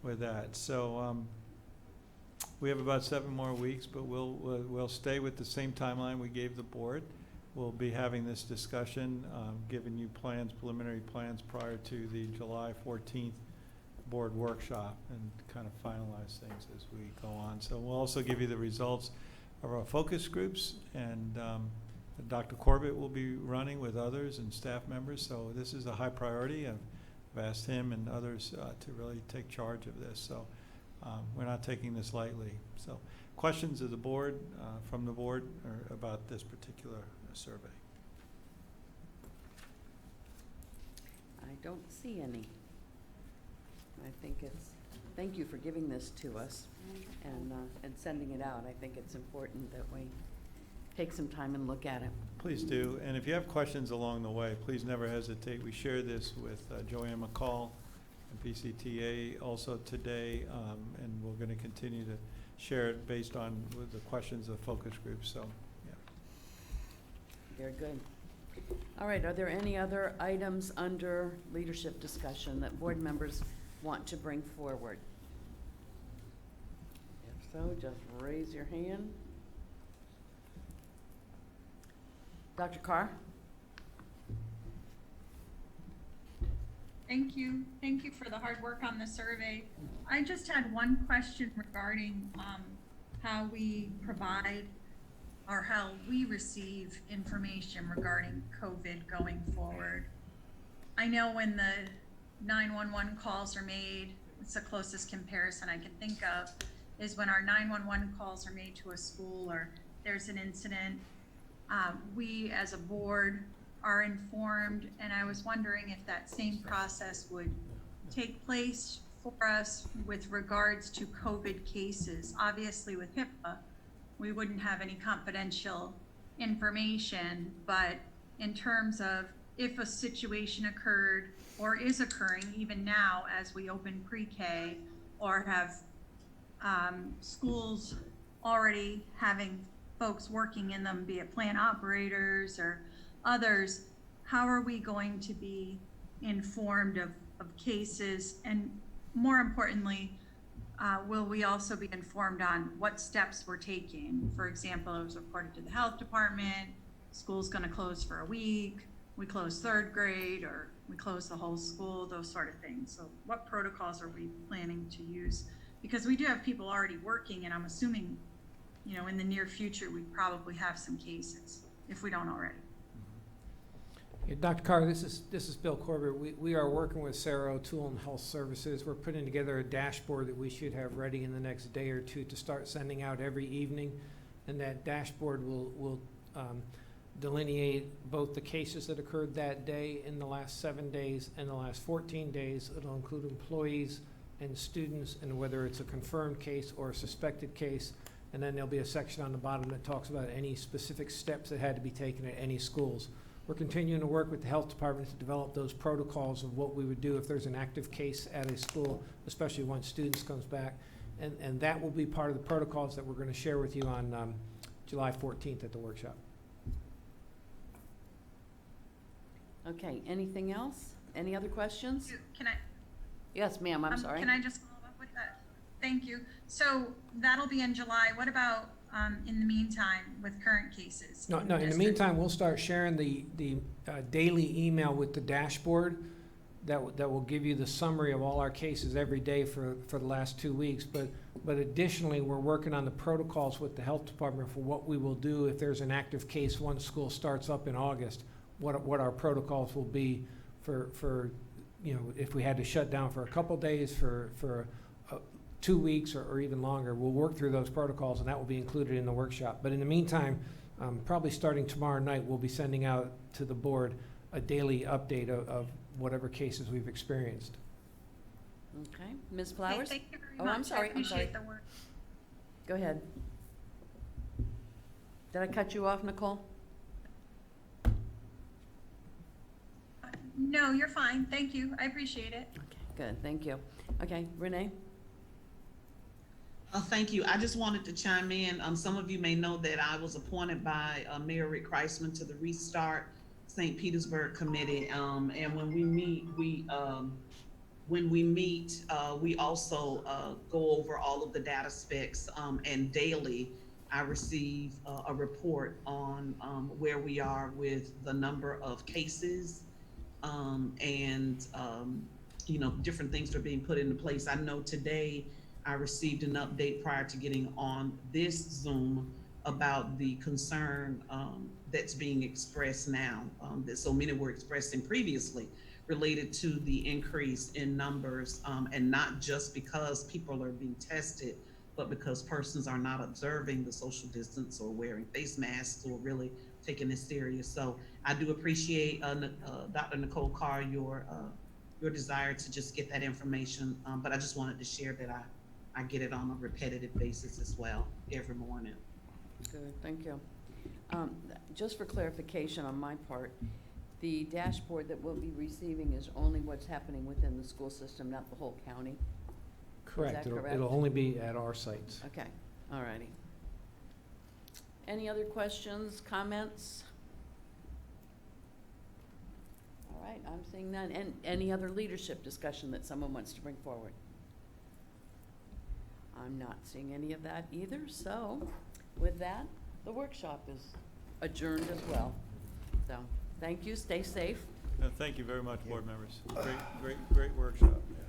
with that. So we have about 7 more weeks, but we'll stay with the same timeline we gave the board. We'll be having this discussion, giving you preliminary plans prior to the July 14th board workshop, and kind of finalize things as we go on. So we'll also give you the results of our focus groups, and Dr. Corbett will be running with others and staff members. So this is a high priority. I've asked him and others to really take charge of this. So we're not taking this lightly. So questions of the board, from the board, or about this particular survey? I don't see any. I think thank you for giving this to us and sending it out. I think it's important that we take some time and look at it. Please do. And if you have questions along the way, please never hesitate. We share this with Joanne McCall and PCTA also today, and we're going to continue to share it based on the questions of focus groups. So, yeah. Very good. All right, are there any other items under leadership discussion that board members want to bring forward? If so, just raise your hand. Dr. Carr? Thank you. Thank you for the hard work on the survey. I just had one question regarding how we provide or how we receive information regarding COVID going forward. I know when the 911 calls are made, it's the closest comparison I can think of, is when our 911 calls are made to a school or there's an incident, we as a board are informed, and I was wondering if that same process would take place for us with regards to COVID cases. Obviously with HIPAA, we wouldn't have any confidential information, but in terms of if a situation occurred or is occurring even now as we open pre-K or have schools already having folks working in them, be it plant operators or others, how are we going to be informed of cases? And more importantly, will we also be informed on what steps we're taking? For example, it was reported to the health department, school's gonna close for a week, we close 3rd grade, or we close the whole school, those sort of things. So what protocols are we planning to use? Because we do have people already working, and I'm assuming, you know, in the near future, we probably have some cases, if we don't already. Yeah, Dr. Carr, this is Bill Corbett. We are working with Sarah O'Toole and Health Services. We're putting together a dashboard that we should have ready in the next day or two to start sending out every evening. And that dashboard will delineate both the cases that occurred that day in the last 7 days and the last 14 days. It'll include employees and students and whether it's a confirmed case or a suspected case. And then there'll be a section on the bottom that talks about any specific steps that had to be taken at any schools. We're continuing to work with the health department to develop those protocols of what we would do if there's an active case at a school, especially once students comes back. And that will be part of the protocols that we're going to share with you on July 14th at the workshop. Okay, anything else? Any other questions? Can I? Yes, ma'am, I'm sorry. Can I just follow up with that? Thank you. So that'll be in July. What about in the meantime with current cases? No, in the district? meantime, we'll start sharing the daily email with the dashboard that will give you the summary of all our cases every day for the last 2 weeks. But additionally, we're working on the protocols with the health department for what we will do if there's an active case once school starts up in August, what our protocols will be for if we had to shut down for a couple days, for 2 weeks or even longer. We'll work through those protocols, and that will be included in the workshop. But in the meantime, probably starting tomorrow night, we'll be sending out to the board a daily update of whatever cases we've experienced. Okay, Ms. Flowers? Thank you very Oh, much. I'm sorry, I I'm sorry. appreciate the work. Go ahead. Did I cut you off, Nicole? No, you're fine. Thank you. I appreciate it. Okay, good, thank you. Okay, Renee? Thank you. I just wanted to chime in. Some of you may know that I was appointed by Mayor Rick Kreisman to the Restart St. Petersburg Committee. And when we meet, we also go over all of the data specs, and daily I receive a report on where we are with the number of cases, and different things that are being put into place. I know today I received an update prior to getting on this Zoom about the concern that's being expressed now, that so many were expressing previously, related to the increase in numbers, and not just because people are being tested, but because persons are not observing the social distance or wearing face masks or really taking this serious. So I do appreciate Dr. Nicole Carr, your desire to just get that information, but I just wanted to share that I get it on a repetitive basis as well every morning. Good, thank you. Just for clarification on my part, the dashboard that we'll be receiving is only what's happening within the school system, not the whole county? Correct. Is that correct? It'll only be at our sites. Okay, all righty. Any other questions, comments? All right, I'm seeing none. And any other leadership discussion that someone wants to bring forward? I'm not seeing any of that either, so with that, the workshop is adjourned as well. So, thank you, stay safe. Thank you very much, board members. Great workshop. Yeah.